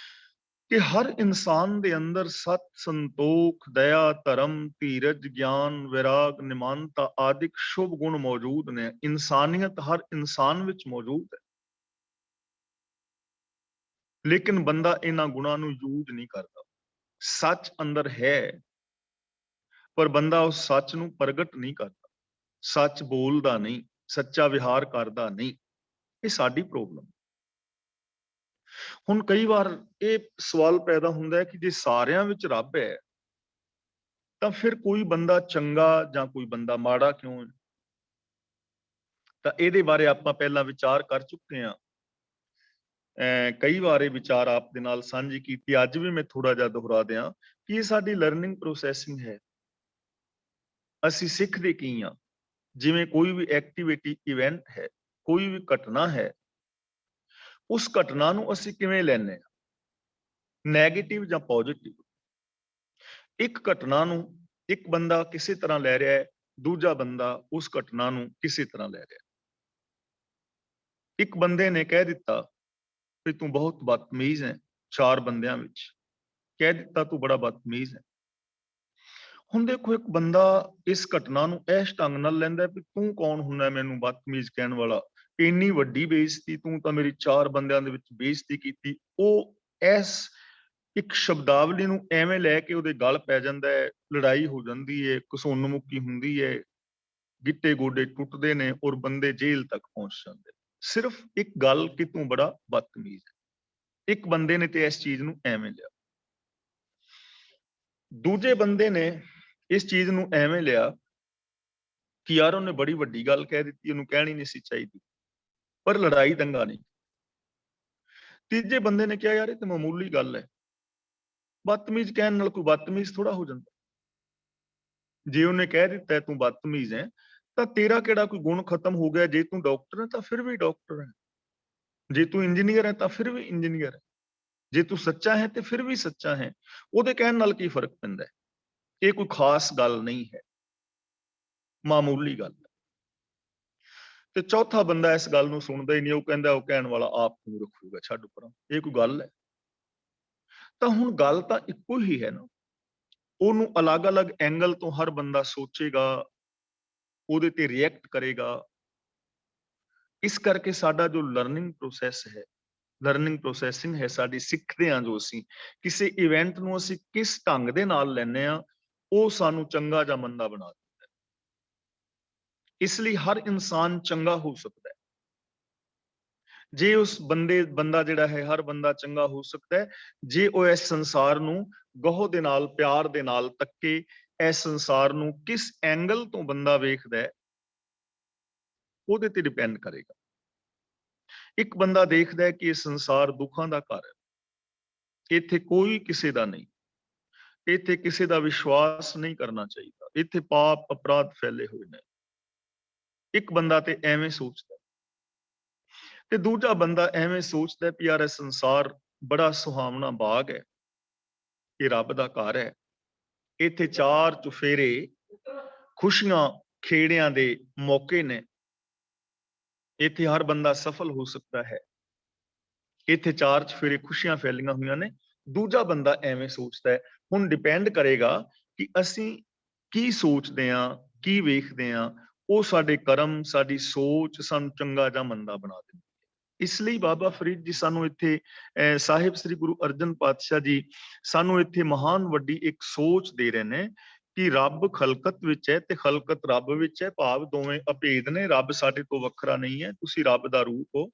ਕਿ ਹਰ ਇਨਸਾਨ ਦੇ ਅੰਦਰ ਸਤ, ਸੰਤੋਖ, ਦਇਆ, ਧਰਮ, ਧੀਰਜ, ਗਿਆਨ, ਵਿਰਾਗ, ਨਿਮਾਨਤਾ ਆਦਿਕ ਸ਼ੁਭ ਗੁਣ ਮੌਜੂਦ ਨੇ। ਇਨਸਾਨੀਅਤ ਹਰ ਇਨਸਾਨ ਵਿੱਚ ਮੌਜੂਦ ਹੈ, ਲੇਕਿਨ ਬੰਦਾ ਇਹਨਾਂ ਗੁਣਾਂ ਨੂੰ ਯੂਜ਼ ਨਹੀਂ ਕਰਦਾ। ਸੱਚ ਅੰਦਰ ਹੈ, ਪਰ ਬੰਦਾ ਉਸ ਸੱਚ ਨੂੰ ਪ੍ਰਗਟ ਨਹੀਂ ਕਰਦਾ, ਸੱਚ ਬੋਲਦਾ ਨਹੀਂ, ਸੱਚਾ ਵਿਹਾਰ ਕਰਦਾ ਨਹੀਂ। ਇਹ ਸਾਡੀ ਪ੍ਰੋਬਲਮ। ਹੁਣ ਕਈ ਵਾਰ ਇਹ ਸਵਾਲ ਪੈਦਾ ਹੁੰਦਾ ਹੈ ਕਿ ਜੇ ਸਾਰਿਆਂ ਵਿੱਚ ਰੱਬ ਹੈ ਤਾਂ ਫਿਰ ਕੋਈ ਬੰਦਾ ਚੰਗਾ ਜਾਂ ਕੋਈ ਬੰਦਾ ਮਾੜਾ ਕਿਉਂ ਹੈ? ਤਾਂ ਇਹਦੇ ਬਾਰੇ ਆਪਾਂ ਪਹਿਲਾਂ ਵਿਚਾਰ ਕਰ ਚੁੱਕੇ ਹਾਂ। ਕਈ ਵਾਰ ਇਹ ਵਿਚਾਰ ਆਪ ਦੇ ਨਾਲ ਸਾਂਝੀ ਕੀਤੀ, ਅੱਜ ਵੀ ਮੈਂ ਥੋੜਾ ਜਿਹਾ ਦੁਹਰਾ ਦਿਆਂ ਕਿ ਇਹ ਸਾਡੀ ਲਰਨਿੰਗ ਪ੍ਰੋਸੈਸਿੰਗ ਹੈ। ਅਸੀਂ ਸਿੱਖਦੇ ਕੀ ਹਾਂ? ਜਿਵੇਂ ਕੋਈ ਵੀ ਐਕਟੀਵਿਟੀ, ਇਵੈਂਟ ਹੈ, ਕੋਈ ਵੀ ਘਟਨਾ ਹੈ, ਉਸ ਘਟਨਾ ਨੂੰ ਅਸੀਂ ਕਿਵੇਂ ਲੈਂਦੇ ਹਾਂ, ਨੈਗੇਟਿਵ ਜਾਂ ਪੋਜ਼ਿਟਿਵ। ਇੱਕ ਘਟਨਾ ਨੂੰ ਇੱਕ ਬੰਦਾ ਕਿਸੇ ਤਰ੍ਹਾਂ ਲੈ ਰਿਹਾ ਹੈ, ਦੂਜਾ ਬੰਦਾ ਉਸ ਘਟਨਾ ਨੂੰ ਕਿਸੇ ਤਰ੍ਹਾਂ ਲੈ ਰਿਹਾ ਹੈ। ਇੱਕ ਬੰਦੇ ਨੇ ਕਹਿ ਦਿੱਤਾ ਵੀ ਤੂੰ ਬਹੁਤ ਬਦਤਮੀਜ਼ ਹੈ, 4 ਬੰਦਿਆਂ ਵਿੱਚ ਕਹਿ ਦਿੱਤਾ ਤੂੰ ਬੜਾ ਬਦਤਮੀਜ਼ ਹੈ। ਹੁਣ ਦੇਖੋ, ਇੱਕ ਬੰਦਾ ਇਸ ਘਟਨਾ ਨੂੰ ਇਸ ਢੰਗ ਨਾਲ ਲੈਂਦਾ ਵੀ ਤੂੰ ਕੌਣ ਹੁੰਦਾ ਮੈਨੂੰ ਬਦਤਮੀਜ਼ ਕਹਿਣ ਵਾਲਾ, ਇੰਨੀ ਵੱਡੀ ਬੇਇੱਜ਼ਤੀ, ਤੂੰ ਤਾਂ ਮੇਰੀ 4 ਬੰਦਿਆਂ ਦੇ ਵਿੱਚ ਬੇਇੱਜ਼ਤੀ ਕੀਤੀ। ਉਹ ਇਸ ਇੱਕ ਸ਼ਬਦਾਵਲੀ ਨੂੰ ਐਵੇਂ ਲੈ ਕੇ ਉਹਦੇ ਗਲ ਪੈ ਜਾਂਦਾ ਹੈ, ਲੜਾਈ ਹੋ ਜਾਂਦੀ ਹੈ, ਘਸੁੰਨ-ਮੁੱਕੀ ਹੁੰਦੀ ਹੈ, ਗਿੱਟੇ ਗੋਡੇ ਟੁੱਟਦੇ ਨੇ ਔਰ ਬੰਦੇ ਜੇਲ੍ਹ ਤੱਕ ਪਹੁੰਚ ਜਾਂਦੇ। ਸਿਰਫ ਇੱਕ ਗੱਲ ਕਿ ਤੂੰ ਬੜਾ ਬਦਤਮੀਜ਼ ਹੈ। ਇੱਕ ਬੰਦੇ ਨੇ ਤੇ ਇਸ ਚੀਜ਼ ਨੂੰ ਐਵੇਂ ਲਿਆ, ਦੂਜੇ ਬੰਦੇ ਨੇ ਇਸ ਚੀਜ਼ ਨੂੰ ਐਵੇਂ ਲਿਆ ਕਿ ਯਾਰ ਉਹਨੇ ਬੜੀ ਵੱਡੀ ਗੱਲ ਕਹਿ ਦਿੱਤੀ, ਉਹਨੂੰ ਕਹਿਣੀ ਨਹੀਂ ਸੀ ਚਾਹੀਦੀ, ਪਰ ਲੜਾਈ ਦੰਗਾ ਨਹੀਂ। ਤੀਜੇ ਬੰਦੇ ਨੇ ਕਿਹਾ ਯਾਰ ਇਹ ਤਾਂ ਮਾਮੂਲੀ ਗੱਲ ਹੈ, ਬਦਤਮੀਜ਼ ਕਹਿਣ ਨਾਲ ਕੋਈ ਬਦਤਮੀਜ਼ ਥੋੜਾ ਹੋ ਜਾਂਦਾ। ਜੇ ਉਹਨੇ ਕਹਿ ਦਿੱਤਾ ਤੂੰ ਬਦਤਮੀਜ਼ ਹੈ ਤਾਂ ਤੇਰਾ ਕਿਹੜਾ ਕੋਈ ਗੁਣ ਖਤਮ ਹੋ ਗਿਆ? ਜੇ ਤੂੰ ਡਾਕਟਰ ਹੈ ਤਾਂ ਫਿਰ ਵੀ ਡਾਕਟਰ ਹੈ, ਜੇ ਤੂੰ ਇੰਜੀਨੀਅਰ ਹੈ ਤਾਂ ਫਿਰ ਵੀ ਇੰਜੀਨੀਅਰ ਹੈ, ਜੇ ਤੂੰ ਸੱਚਾ ਹੈ ਤੇ ਫਿਰ ਵੀ ਸੱਚਾ ਹੈ। ਉਹਦੇ ਕਹਿਣ ਨਾਲ ਕੀ ਫਰਕ ਪੈਂਦਾ ਹੈ? ਇਹ ਕੋਈ ਖਾਸ ਗੱਲ ਨਹੀਂ ਹੈ, ਮਾਮੂਲੀ ਗੱਲ ਹੈ। ਤੇ ਚੌਥਾ ਬੰਦਾ ਇਸ ਗੱਲ ਨੂੰ ਸੁਣਦਾ ਹੀ ਨਹੀਂ, ਉਹ ਕਹਿੰਦਾ ਉਹ ਕਹਿਣ ਵਾਲਾ ਆਪ ਨੂੰ ਰੱਖੂਗਾ, ਛੱਡ ਪਰਾਂ, ਇਹ ਕੋਈ ਗੱਲ ਹੈ? ਤਾਂ ਹੁਣ ਗੱਲ ਤਾਂ ਇੱਕੋ ਹੀ ਹੈ ਨਾ, ਉਹਨੂੰ ਅਲੱਗ-ਅਲੱਗ ਐਂਗਲ ਤੋਂ ਹਰ ਬੰਦਾ ਸੋਚੇਗਾ, ਉਹਦੇ ਤੇ ਰਿਐਕਟ ਕਰੇਗਾ। ਇਸ ਕਰਕੇ ਸਾਡਾ ਜੋ ਲਰਨਿੰਗ ਪ੍ਰੋਸੈਸ ਹੈ, ਲਰਨਿੰਗ ਪ੍ਰੋਸੈਸਿੰਗ ਹੈ ਸਾਡੀ, ਸਿੱਖਦੇ ਹਾਂ ਜੋ ਅਸੀਂ ਕਿਸੇ ਇਵੈਂਟ ਨੂੰ ਅਸੀਂ ਕਿਸ ਢੰਗ ਦੇ ਨਾਲ ਲੈਂਦੇ ਹਾਂ, ਉਹ ਸਾਨੂੰ ਚੰਗਾ ਜਾਂ ਮੰਦਾ ਬਣਾ ਦਿੰਦਾ ਹੈ। ਇਸ ਲਈ ਹਰ ਇਨਸਾਨ ਚੰਗਾ ਹੋ ਸਕਦਾ ਹੈ, ਜੇ ਉਸ ਬੰਦਾ ਜਿਹੜਾ ਹੈ, ਹਰ ਬੰਦਾ ਚੰਗਾ ਹੋ ਸਕਦਾ ਹੈ ਜੇ ਉਹ ਇਸ ਸੰਸਾਰ ਨੂੰ ਗਹੁ ਦੇ ਨਾਲ, ਪਿਆਰ ਦੇ ਨਾਲ ਤੱਕੇ। ਇਸ ਸੰਸਾਰ ਨੂੰ ਕਿਸ ਐਂਗਲ ਤੋਂ ਬੰਦਾ ਵੇਖਦਾ ਹੈ ਉਹਦੇ ਤੇ ਡਿਪੈਂਡ ਕਰੇਗਾ। ਇੱਕ ਬੰਦਾ ਦੇਖਦਾ ਹੈ ਕਿ ਇਹ ਸੰਸਾਰ ਦੁੱਖਾਂ ਦਾ ਘਰ ਹੈ, ਇੱਥੇ ਕੋਈ ਕਿਸੇ ਦਾ ਨਹੀਂ, ਇੱਥੇ ਕਿਸੇ ਦਾ ਵਿਸ਼ਵਾਸ ਨਹੀਂ ਕਰਨਾ ਚਾਹੀਦਾ, ਇੱਥੇ ਪਾਪ ਅਪਰਾਧ ਫੈਲੇ ਹੋਏ ਨੇ। ਇੱਕ ਬੰਦਾ ਤੇ ਐਵੇਂ ਸੋਚਦਾ, ਤੇ ਦੂਜਾ ਬੰਦਾ ਐਵੇਂ ਸੋਚਦਾ ਵੀ ਯਾਰ ਇਹ ਸੰਸਾਰ ਬੜਾ ਸੁਹਾਵਣਾ ਬਾਗ ਹੈ, ਇਹ ਰੱਬ ਦਾ ਘਰ ਹੈ, ਇੱਥੇ 4 ਚੁਫੇਰੇ ਖੁਸ਼ੀਆਂ ਖੇੜਿਆਂ ਦੇ ਮੌਕੇ ਨੇ, ਇੱਥੇ ਹਰ ਬੰਦਾ ਸਫਲ ਹੋ ਸਕਦਾ ਹੈ, ਇੱਥੇ 4 ਚੁਫੇਰੇ ਖੁਸ਼ੀਆਂ ਫੈਲੀਆਂ ਹੋਈਆਂ ਨੇ। ਦੂਜਾ ਬੰਦਾ ਐਵੇਂ ਸੋਚਦਾ ਹੈ। ਹੁਣ ਡਿਪੈਂਡ ਕਰੇਗਾ ਕਿ ਅਸੀਂ ਕੀ ਸੋਚਦੇ ਹਾਂ, ਕੀ ਵੇਖਦੇ ਹਾਂ, ਉਹ ਸਾਡੇ ਕਰਮ, ਸਾਡੀ ਸੋਚ ਸਾਨੂੰ ਚੰਗਾ ਜਾਂ ਮੰਦਾ ਬਣਾ ਦਿੰਦੀ ਹੈ। ਇਸ ਲਈ ਬਾਬਾ ਫਰੀਦ ਜੀ ਸਾਨੂੰ ਇੱਥੇ ਸਾਹਿਬ ਸ੍ਰੀ ਗੁਰੂ ਅਰਜਨ ਪਾਤਸ਼ਾਹ ਜੀ ਸਾਨੂੰ ਇੱਥੇ ਮਹਾਨ ਵੱਡੀ ਇੱਕ ਸੋਚ ਦੇ ਰਹੇ ਨੇ ਕਿ ਰੱਬ ਖਲਕਤ ਵਿੱਚ ਹੈ ਤੇ ਖਲਕਤ ਰੱਬ ਵਿੱਚ ਹੈ, ਭਾਵ ਦੋਵੇਂ ਅਭੇਦ ਨੇ, ਰੱਬ ਸਾਡੇ ਤੋਂ ਵੱਖਰਾ ਨਹੀਂ ਹੈ, ਤੁਸੀਂ ਰੱਬ ਦਾ ਰੂਪ ਹੋ।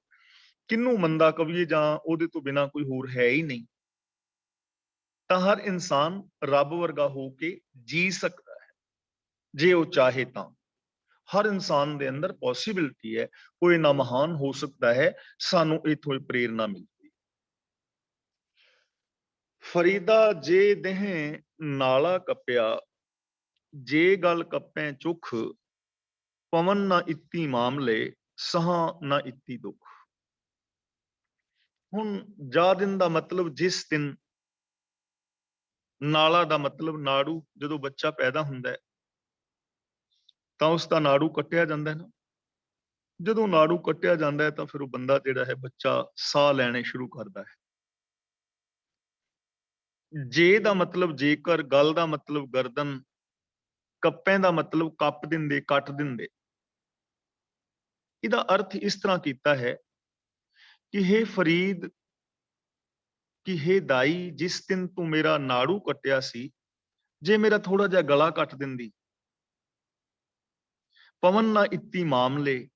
ਕਿਹਨੂੰ ਮੰਦਾ ਕਹੀਏ ਜਾਂ ਉਹਦੇ ਤੋਂ ਬਿਨਾਂ ਕੋਈ ਹੋਰ ਹੈ ਹੀ ਨਹੀਂ। ਤਾਂ ਹਰ ਇਨਸਾਨ ਰੱਬ ਵਰਗਾ ਹੋ ਕੇ ਜੀ ਸਕਦਾ ਹੈ ਜੇ ਉਹ ਚਾਹੇ ਤਾਂ। ਹਰ ਇਨਸਾਨ ਦੇ ਅੰਦਰ ਪੋਸੀਬਿਲਿਟੀ ਹੈ, ਉਹ ਇੰਨਾ ਮਹਾਨ ਹੋ ਸਕਦਾ ਹੈ, ਸਾਨੂੰ ਇਥੋਂ ਪ੍ਰੇਰਨਾ ਮਿਲਦੀ। ਫਰੀਦਾ ਜੇ ਦੇਹ ਨਾਲਾ ਕੱਪਿਆ, ਜੇ ਗੱਲ ਕੱਪੈ ਚੁੱਖ, ਪਵਨ ਨਾ ਇਤੀ ਮਾਮਲੇ, ਸਹਾਂ ਨਾ ਇਤੀ ਦੁੱਖ। ਹੁਣ ਜਾ ਦਿਨ ਦਾ ਮਤਲਬ ਜਿਸ ਦਿਨ, ਨਾਲਾ ਦਾ ਮਤਲਬ ਨਾੜੂ, ਜਦੋਂ ਬੱਚਾ ਪੈਦਾ ਹੁੰਦਾ ਹੈ ਤਾਂ ਉਸ ਦਾ ਨਾੜੂ ਕੱਟਿਆ ਜਾਂਦਾ ਹੈ ਨਾ। ਜਦੋਂ ਨਾੜੂ ਕੱਟਿਆ ਜਾਂਦਾ ਹੈ ਤਾਂ ਫਿਰ ਉਹ ਬੰਦਾ ਜਿਹੜਾ ਹੈ, ਬੱਚਾ ਸਾਹ ਲੈਣੇ ਸ਼ੁਰੂ ਕਰਦਾ ਹੈ। ਜੇ ਦਾ ਮਤਲਬ ਜੇਕਰ, ਗੱਲ ਦਾ ਮਤਲਬ ਗਰਦਨ, ਕੱਪੇ ਦਾ ਮਤਲਬ ਕੱਪ ਦਿੰਦੇ, ਕੱਟ ਦਿੰਦੇ। ਇਹਦਾ ਅਰਥ ਇਸ ਤਰ੍ਹਾਂ ਕੀਤਾ ਹੈ ਕਿ ਹੇ ਫਰੀਦ, ਕਿ ਹੇ ਦਾਈ, ਜਿਸ ਦਿਨ ਤੂੰ ਮੇਰਾ ਨਾੜੂ ਕੱਟਿਆ ਸੀ, ਜੇ ਮੇਰਾ ਥੋੜਾ ਜਿਹਾ ਗਲਾ ਕੱਟ ਦਿੰਦੀ, ਪਵਨ ਨਾ ਇਤੀ ਮਾਮਲੇ,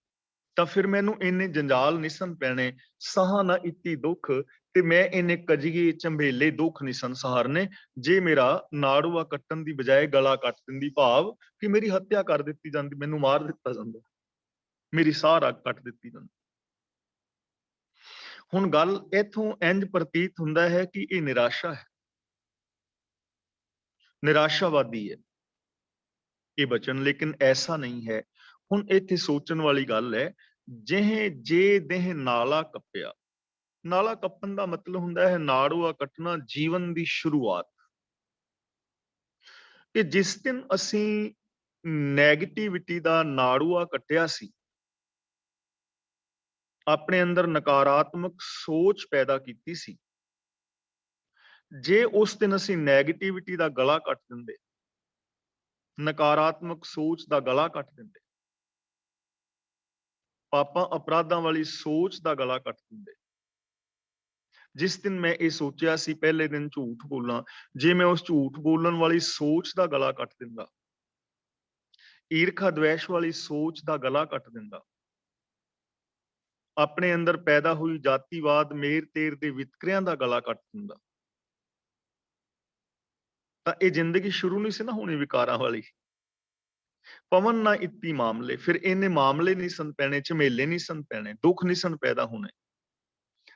ਤਾਂ ਫਿਰ ਮੈਨੂੰ ਇੰਨੇ ਜੰਜਾਲ ਨਹੀਂ ਸਨ ਪੈਣੇ। ਸਾਹਾਂ ਨਾ ਇਤੀ ਦੁੱਖ, ਤੇ ਮੈਂ ਇੰਨੇ ਕਜੀਏ ਝੰਬੇਲੇ ਦੁੱਖ ਨਹੀਂ ਸਨ ਸਹਾਰਨੇ, ਜੇ ਮੇਰਾ ਨਾੜੂਆ ਕੱਟਣ ਦੀ ਬਜਾਏ ਗਲਾ ਕੱਟ ਦਿੰਦੀ। ਭਾਵ ਕਿ ਮੇਰੀ ਹੱਤਿਆ ਕਰ ਦਿੱਤੀ ਜਾਂਦੀ, ਮੈਨੂੰ ਮਾਰ ਦਿੱਤਾ ਜਾਂਦਾ, ਮੇਰੀ ਸਾਹ ਰੱਗ ਕੱਟ ਦਿੱਤੀ ਜਾਂਦੀ। ਹੁਣ ਗੱਲ ਇੱਥੋਂ ਇੰਜ ਪ੍ਰਤੀਤ ਹੁੰਦਾ ਹੈ ਕਿ ਇਹ ਨਿਰਾਸ਼ਾ ਹੈ, ਨਿਰਾਸ਼ਾਵਾਦੀ ਹੈ ਇਹ ਬਚਨ, ਲੇਕਿਨ ਐਸਾ ਨਹੀਂ ਹੈ। ਹੁਣ ਇੱਥੇ ਸੋਚਣ ਵਾਲੀ ਗੱਲ ਹੈ, ਜੇ ਦੇਹ ਨਾਲਾ ਕੱਪਿਆ। ਨਾਲਾ ਕੱਪਣ ਦਾ ਮਤਲਬ ਹੁੰਦਾ ਹੈ ਨਾੜੂਆ ਕੱਟਣਾ, ਜੀਵਨ ਦੀ ਸ਼ੁਰੂਆਤ। ਕਿ ਜਿਸ ਦਿਨ ਅਸੀਂ ਨੈਗੇਟਿਵਿਟੀ ਦਾ ਨਾੜੂਆ ਕੱਟਿਆ ਸੀ, ਆਪਣੇ ਅੰਦਰ ਨਕਾਰਾਤਮਕ ਸੋਚ ਪੈਦਾ ਕੀਤੀ ਸੀ, ਜੇ ਉਸ ਦਿਨ ਅਸੀਂ ਨੈਗੇਟਿਵਿਟੀ ਦਾ ਗਲਾ ਕੱਟ ਦਿੰਦੇ, ਨਕਾਰਾਤਮਕ ਸੋਚ ਦਾ ਗਲਾ ਕੱਟ ਦਿੰਦੇ, ਪਾਪਾਂ ਅਪਰਾਧਾਂ ਵਾਲੀ ਸੋਚ ਦਾ ਗਲਾ ਕੱਟ ਦਿੰਦੇ। ਜਿਸ ਦਿਨ ਮੈਂ ਇਹ ਸੋਚਿਆ ਸੀ ਪਹਿਲੇ ਦਿਨ ਝੂਠ ਬੋਲਾਂ, ਜੇ ਮੈਂ ਉਸ ਝੂਠ ਬੋਲਣ ਵਾਲੀ ਸੋਚ ਦਾ ਗਲਾ ਕੱਟ ਦਿੰਦਾ, ਈਰਖਾ ਦਵੇਸ਼ ਵਾਲੀ ਸੋਚ ਦਾ ਗਲਾ ਕੱਟ ਦਿੰਦਾ, ਆਪਣੇ ਅੰਦਰ ਪੈਦਾ ਹੋਈ ਜਾਤੀਵਾਦ, ਮੇਰ ਤੇਰ ਦੇ ਵਿਤਕਰਿਆਂ ਦਾ ਗਲਾ ਕੱਟ ਦਿੰਦਾ, ਤਾਂ ਇਹ ਜ਼ਿੰਦਗੀ ਸ਼ੁਰੂ ਨਹੀਂ ਸੀ ਨਾ ਹੋਣੀ ਵਿਕਾਰਾਂ ਵਾਲੀ। ਪਵਨ ਨਾ ਇਤੀ ਮਾਮਲੇ, ਫਿਰ ਇਹਨੇ ਮਾਮਲੇ ਨਹੀਂ ਸਨ ਪੈਣੇ, ਝਮੇਲੇ ਨਹੀਂ ਸਨ ਪੈਣੇ, ਦੁੱਖ ਨਹੀਂ ਸਨ ਪੈਦਾ ਹੋਣੇ।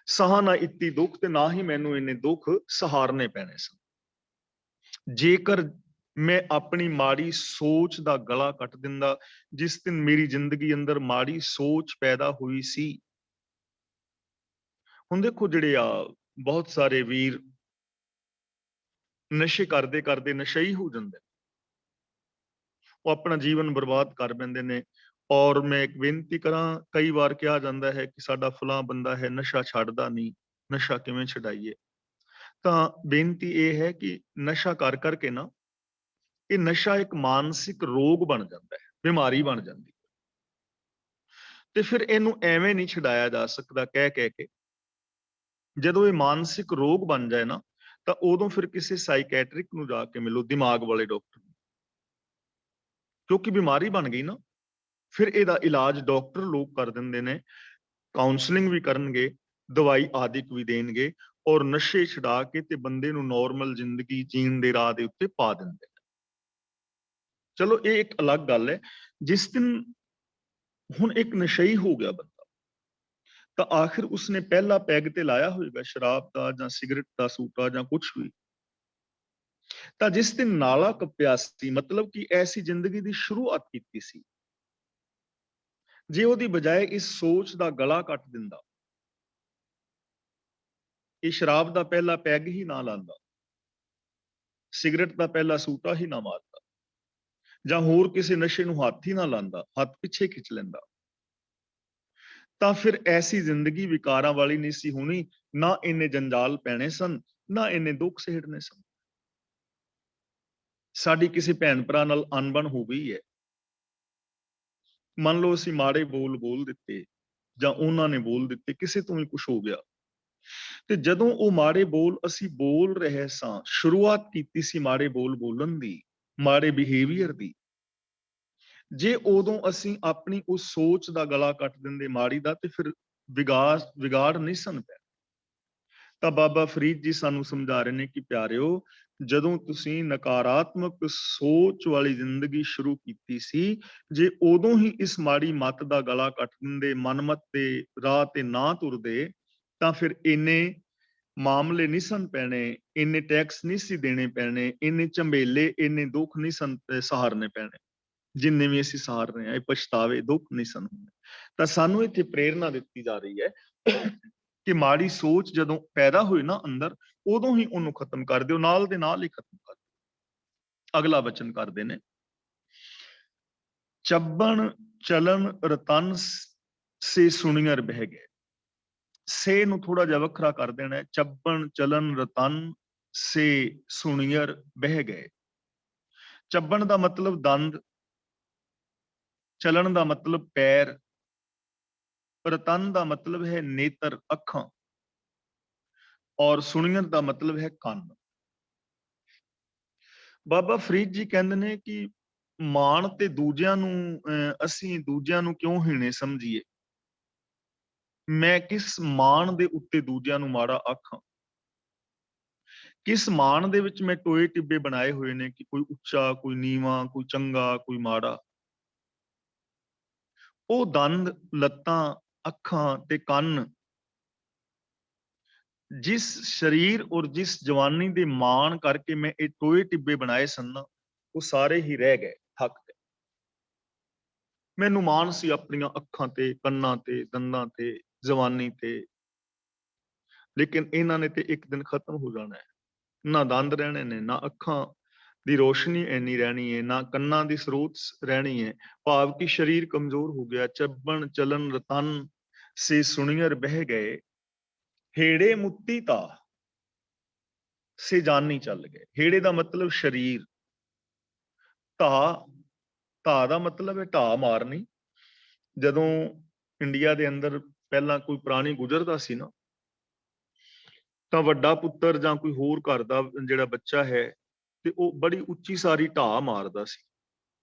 ਸਾਹ ਨਾ ਇਤੀ ਦੁੱਖ, ਤੇ ਨਾ ਹੀ ਮੈਨੂੰ ਇਹਨੇ ਦੁੱਖ ਸਹਾਰਨੇ ਪੈਣੇ ਸਨ। ਜੇਕਰ ਮੈਂ ਆਪਣੀ ਮਾੜੀ ਸੋਚ ਦਾ ਗਲਾ ਕੱਟ ਦਿੰਦਾ, ਜਿਸ ਦਿਨ ਮੇਰੀ ਜ਼ਿੰਦਗੀ ਅੰਦਰ ਮਾੜੀ ਸੋਚ ਪੈਦਾ ਹੋਈ ਸੀ। ਹੁਣ ਦੇਖੋ, ਜਿਹੜੇ ਆ ਬਹੁਤ ਸਾਰੇ ਵੀਰ ਨਸ਼ੇ ਕਰਦੇ ਕਰਦੇ ਨਸ਼ਈ ਹੋ ਜਾਂਦੇ, ਉਹ ਆਪਣਾ ਜੀਵਨ ਬਰਬਾਦ ਕਰ ਦਿੰਦੇ ਨੇ। ਔਰ ਮੈਂ ਇੱਕ ਬੇਨਤੀ ਕਰਾਂ, ਕਈ ਵਾਰ ਕਿਹਾ ਜਾਂਦਾ ਹੈ ਕਿ ਸਾਡਾ ਫਲਾਂ ਬੰਦਾ ਹੈ, ਨਸ਼ਾ ਛੱਡਦਾ ਨਹੀਂ, ਨਸ਼ਾ ਕਿਵੇਂ ਛਡਾਈਏ? ਤਾਂ ਬੇਨਤੀ ਇਹ ਹੈ ਕਿ ਨਸ਼ਾ ਕਰ ਕਰਕੇ ਨਾ, ਇਹ ਨਸ਼ਾ ਇੱਕ ਮਾਨਸਿਕ ਰੋਗ ਬਣ ਜਾਂਦਾ ਹੈ, ਬਿਮਾਰੀ ਬਣ ਜਾਂਦੀ ਹੈ, ਤੇ ਫਿਰ ਇਹਨੂੰ ਐਵੇਂ ਨਹੀਂ ਛਡਾਇਆ ਜਾ ਸਕਦਾ ਕਹਿ ਕੇ। ਜਦੋਂ ਇਹ ਮਾਨਸਿਕ ਰੋਗ ਬਣ ਜਾਏ ਨਾ, ਤਾਂ ਉਦੋਂ ਫਿਰ ਕਿਸੇ ਸਾਈਕੈਟ੍ਰਿਕ ਨੂੰ ਜਾ ਕੇ ਮਿਲੋ, ਦਿਮਾਗ ਵਾਲੇ ਡਾਕਟਰ ਨੂੰ, ਕਿਉਂਕਿ ਬਿਮਾਰੀ ਬਣ ਗਈ ਨਾ। ਫਿਰ ਇਹਦਾ ਇਲਾਜ ਡਾਕਟਰ ਲੋਕ ਕਰ ਦਿੰਦੇ ਨੇ, ਕਾਉਂਸਲਿੰਗ ਵੀ ਕਰਨਗੇ, ਦਵਾਈ ਆਦਿਕ ਵੀ ਦੇਣਗੇ, ਔਰ ਨਸ਼ੇ ਛਡਾ ਕੇ ਤੇ ਬੰਦੇ ਨੂੰ ਨੋਰਮਲ ਜ਼ਿੰਦਗੀ ਜੀਣ ਦੇ ਰਾਹ ਦੇ ਉੱਤੇ ਪਾ ਦਿੰਦੇ ਨੇ। ਚਲੋ, ਇਹ ਇੱਕ ਅਲੱਗ ਗੱਲ ਹੈ। ਜਿਸ ਦਿਨ ਹੁਣ ਇੱਕ ਨਸ਼ਈ ਹੋ ਗਿਆ ਬੰਦਾ, ਤਾਂ ਆਖਿਰ ਉਸਨੇ ਪਹਿਲਾ ਪੈਗ ਤੇ ਲਾਇਆ ਹੋਏਗਾ ਸ਼ਰਾਬ ਦਾ ਜਾਂ ਸਿਗਰਟ ਦਾ ਸੂਟਾ ਜਾਂ ਕੁਛ ਵੀ। ਤਾਂ ਜਿਸ ਦਿਨ ਨਾਲਾ ਕੱਪਿਆ ਸੀ, ਮਤਲਬ ਕਿ ਐਸੀ ਜ਼ਿੰਦਗੀ ਦੀ ਸ਼ੁਰੂਆਤ ਕੀਤੀ ਸੀ, ਜੇ ਉਹਦੀ ਬਜਾਏ ਇਸ ਸੋਚ ਦਾ ਗਲਾ ਕੱਟ ਦਿੰਦਾ, ਇਹ ਸ਼ਰਾਬ ਦਾ ਪਹਿਲਾ ਪੈਗ ਹੀ ਨਾ ਲਾਂਦਾ, ਸਿਗਰਟ ਦਾ ਪਹਿਲਾ ਸੂਟਾ ਹੀ ਨਾ ਮਾਰਦਾ, ਜਾਂ ਹੋਰ ਕਿਸੇ ਨਸ਼ੇ ਨੂੰ ਹੱਥ ਹੀ ਨਾ ਲਾਂਦਾ, ਹੱਥ ਪਿੱਛੇ ਖਿੱਚ ਲੈਂਦਾ, ਤਾਂ ਫਿਰ ਐਸੀ ਜ਼ਿੰਦਗੀ ਵਿਕਾਰਾਂ ਵਾਲੀ ਨਹੀਂ ਸੀ ਹੋਣੀ। ਨਾ ਇੰਨੇ ਜੰਜਾਲ ਪੈਣੇ ਸਨ, ਨਾ ਇੰਨੇ ਦੁੱਖ ਸਹਿੜਨੇ ਸਨ। ਸਾਡੀ ਕਿਸੇ ਭੈਣ ਭਰਾ ਨਾਲ ਅਣਬਣ ਹੋ ਗਈ ਹੈ, ਮੰਨ ਲਓ ਅਸੀਂ ਮਾੜੇ ਬੋਲ ਦਿੱਤੇ, ਜਾਂ ਉਹਨਾਂ ਨੇ ਬੋਲ ਦਿੱਤੇ, ਕਿਸੇ ਤੋਂ ਵੀ ਕੁਝ ਹੋ ਗਿਆ, ਤੇ ਜਦੋਂ ਉਹ ਮਾੜੇ ਬੋਲ ਅਸੀਂ ਬੋਲ ਰਹੇ ਸਾਂ, ਸ਼ੁਰੂਆਤ ਕੀਤੀ ਸੀ ਮਾੜੇ ਬੋਲ ਬੋਲਣ ਦੀ, ਮਾੜੇ ਬਿਹੇਵੀਅਰ ਦੀ, ਜੇ ਉਦੋਂ ਅਸੀਂ ਆਪਣੀ ਉਸ ਸੋਚ ਦਾ ਗਲਾ ਕੱਟ ਦਿੰਦੇ ਮਾੜੀ ਦਾ, ਤੇ ਫਿਰ ਵਿਗਾੜ ਨਹੀਂ ਸਨ ਪਿਆ। ਤਾਂ ਬਾਬਾ ਫਰੀਦ ਜੀ ਸਾਨੂੰ ਸਮਝਾ ਰਹੇ ਨੇ ਕਿ ਪਿਆਰਿਓ, ਜਦੋਂ ਤੁਸੀਂ ਨਕਾਰਾਤਮਕ ਸੋਚ ਵਾਲੀ ਜ਼ਿੰਦਗੀ ਸ਼ੁਰੂ ਕੀਤੀ ਸੀ, ਜੇ ਉਦੋਂ ਹੀ ਇਸ ਮਾੜੀ ਮੱਤ ਦਾ ਗਲਾ ਕੱਟ ਦਿੰਦੇ, ਮਨਮਤ ਦੇ ਰਾਹ ਤੇ ਨਾ ਤੁਰਦੇ, ਤਾਂ ਫਿਰ ਇੰਨੇ ਮਾਮਲੇ ਨਹੀਂ ਸਨ ਪੈਣੇ, ਇੰਨੇ ਟੈਕਸ ਨਹੀਂ ਸੀ ਦੇਣੇ ਪੈਣੇ, ਇੰਨੇ ਝੰਬੇਲੇ, ਇੰਨੇ ਦੁੱਖ ਨਹੀਂ ਸਨ ਸਹਾਰਨੇ ਪੈਣੇ, ਜਿੰਨੇ ਵੀ ਅਸੀਂ ਸਹਾਰ ਰਹੇ ਹਾਂ। ਇਹ ਪਛਤਾਵੇ, ਦੁੱਖ ਨਹੀਂ ਸਨ ਹੁੰਦੇ। ਤਾਂ ਸਾਨੂੰ ਇੱਥੇ ਪ੍ਰੇਰਨਾ ਦਿੱਤੀ ਜਾ ਰਹੀ ਹੈ ਕਿ ਮਾੜੀ ਸੋਚ ਜਦੋਂ ਪੈਦਾ ਹੋਈ ਨਾ ਅੰਦਰ, ਉਦੋਂ ਹੀ ਉਹਨੂੰ ਖਤਮ ਕਰ ਦਿਓ, ਨਾਲ ਦੇ ਨਾਲ ਹੀ ਖਤਮ ਕਰ ਦਿਓ। ਅਗਲਾ ਵਚਨ ਕਰਦੇ ਨੇ, ਚੱਬਣ ਚਲਨ ਰਤਨ ਸੇ ਸੁਣੀਅਰ ਬਹਿ ਗਏ। ਸੇ ਨੂੰ ਥੋੜਾ ਜਿਹਾ ਵੱਖਰਾ ਕਰ ਦੇਣਾ ਹੈ। ਚੱਬਣ ਚਲਨ ਰਤਨ से सुनियर बह गए। ਚੱਬਣ ਦਾ ਮਤਲਬ ਦੰਦ, ਚਲਣ ਦਾ ਮਤਲਬ ਪੈਰ, ਰਤਨ ਦਾ ਮਤਲਬ ਹੈ ਨੇਤਰ, ਅੱਖਾਂ, ਔਰ ਸੁਣੀਅਰ ਦਾ ਮਤਲਬ ਹੈ ਕੰਨ। ਬਾਬਾ ਫਰੀਦ ਜੀ ਕਹਿੰਦੇ ਨੇ ਕਿ ਮਾਣ ਤੇ ਦੂਜਿਆਂ ਨੂੰ ਅਸੀਂ ਦੂਜਿਆਂ ਨੂੰ ਕਿਉਂ ਹੀਣੇ ਸਮਝੀਏ। ਮੈਂ ਕਿਸ ਮਾਣ ਦੇ ਉੱਤੇ ਦੂਜਿਆਂ ਨੂੰ ਮਾੜਾ ਆਖਾਂ, ਕਿਸ ਮਾਣ ਦੇ ਵਿੱਚ ਮੈਂ ਟੋਏ ਟਿੱਬੇ ਬਣਾਏ ਹੋਏ ਨੇ ਕਿ ਕੋਈ ਉੱਚਾ, ਕੋਈ ਨੀਵਾਂ, ਕੋਈ ਚੰਗਾ, ਕੋਈ ਮਾੜਾ। ਉਹ ਦੰਦ, ਲੱਤਾਂ, ਅੱਖਾਂ ਤੇ ਕੰਨ ਜਿਸ ਸਰੀਰ ਔਰ ਜਿਸ ਜਵਾਨੀ ਦੇ ਮਾਣ ਕਰਕੇ ਮੈਂ ਇਹ ਟੋਏ ਟਿੱਬੇ ਬਣਾਏ ਸਨ ਨਾ, ਉਹ ਸਾਰੇ ਹੀ ਰਹਿ ਗਏ, ਥੱਕ ਗਏ। ਮੈਨੂੰ ਮਾਣ ਸੀ ਆਪਣੀਆਂ ਅੱਖਾਂ ਤੇ, ਕੰਨਾਂ ਤੇ, ਦੰਦਾਂ ਤੇ, ਜਵਾਨੀ ਤੇ, ਲੇਕਿਨ ਇਹਨਾਂ ਨੇ ਤੇ ਇੱਕ ਦਿਨ ਖਤਮ ਹੋ ਜਾਣਾ ਹੈ। ਨਾ ਦੰਦ ਰਹਿਣੇ ਨੇ, ਨਾ ਅੱਖਾਂ ਦੀ ਰੋਸ਼ਨੀ ਇੰਨੀ ਰਹਿਣੀ ਹੈ, ਨਾ ਕੰਨਾਂ ਦੀ ਸਰੋਤ ਰਹਿਣੀ ਹੈ। ਭਾਵ ਕਿ ਸਰੀਰ ਕਮਜ਼ੋਰ ਹੋ ਗਿਆ। ਚੱਬਣ ਚਲਨ ਰਤਨ ਸੇ ਸੁਣੀਅਰ ਬਹਿ ਗਏ, ਹੇੜੇ ਮੁੱਤੀ ਤਾ ਸੇ ਜਾਨੀ ਚੱਲ ਗਏ। ਹੇੜੇ ਦਾ ਮਤਲਬ ਸਰੀਰ, ਧਾ ਦਾ ਮਤਲਬ ਹੈ ਢਾਹ ਮਾਰਨੀ। ਜਦੋਂ ਇੰਡੀਆ ਦੇ ਅੰਦਰ ਪਹਿਲਾਂ ਕੋਈ ਪ੍ਰਾਣੀ ਗੁਜ਼ਰਦਾ ਸੀ ਨਾ, ਤਾਂ ਵੱਡਾ ਪੁੱਤਰ ਜਾਂ ਕੋਈ ਹੋਰ ਘਰ ਦਾ ਜਿਹੜਾ ਬੱਚਾ ਹੈ ਤੇ ਉਹ ਬੜੀ ਉੱਚੀ ਸਾਰੀ ਢਾਹ ਮਾਰਦਾ ਸੀ,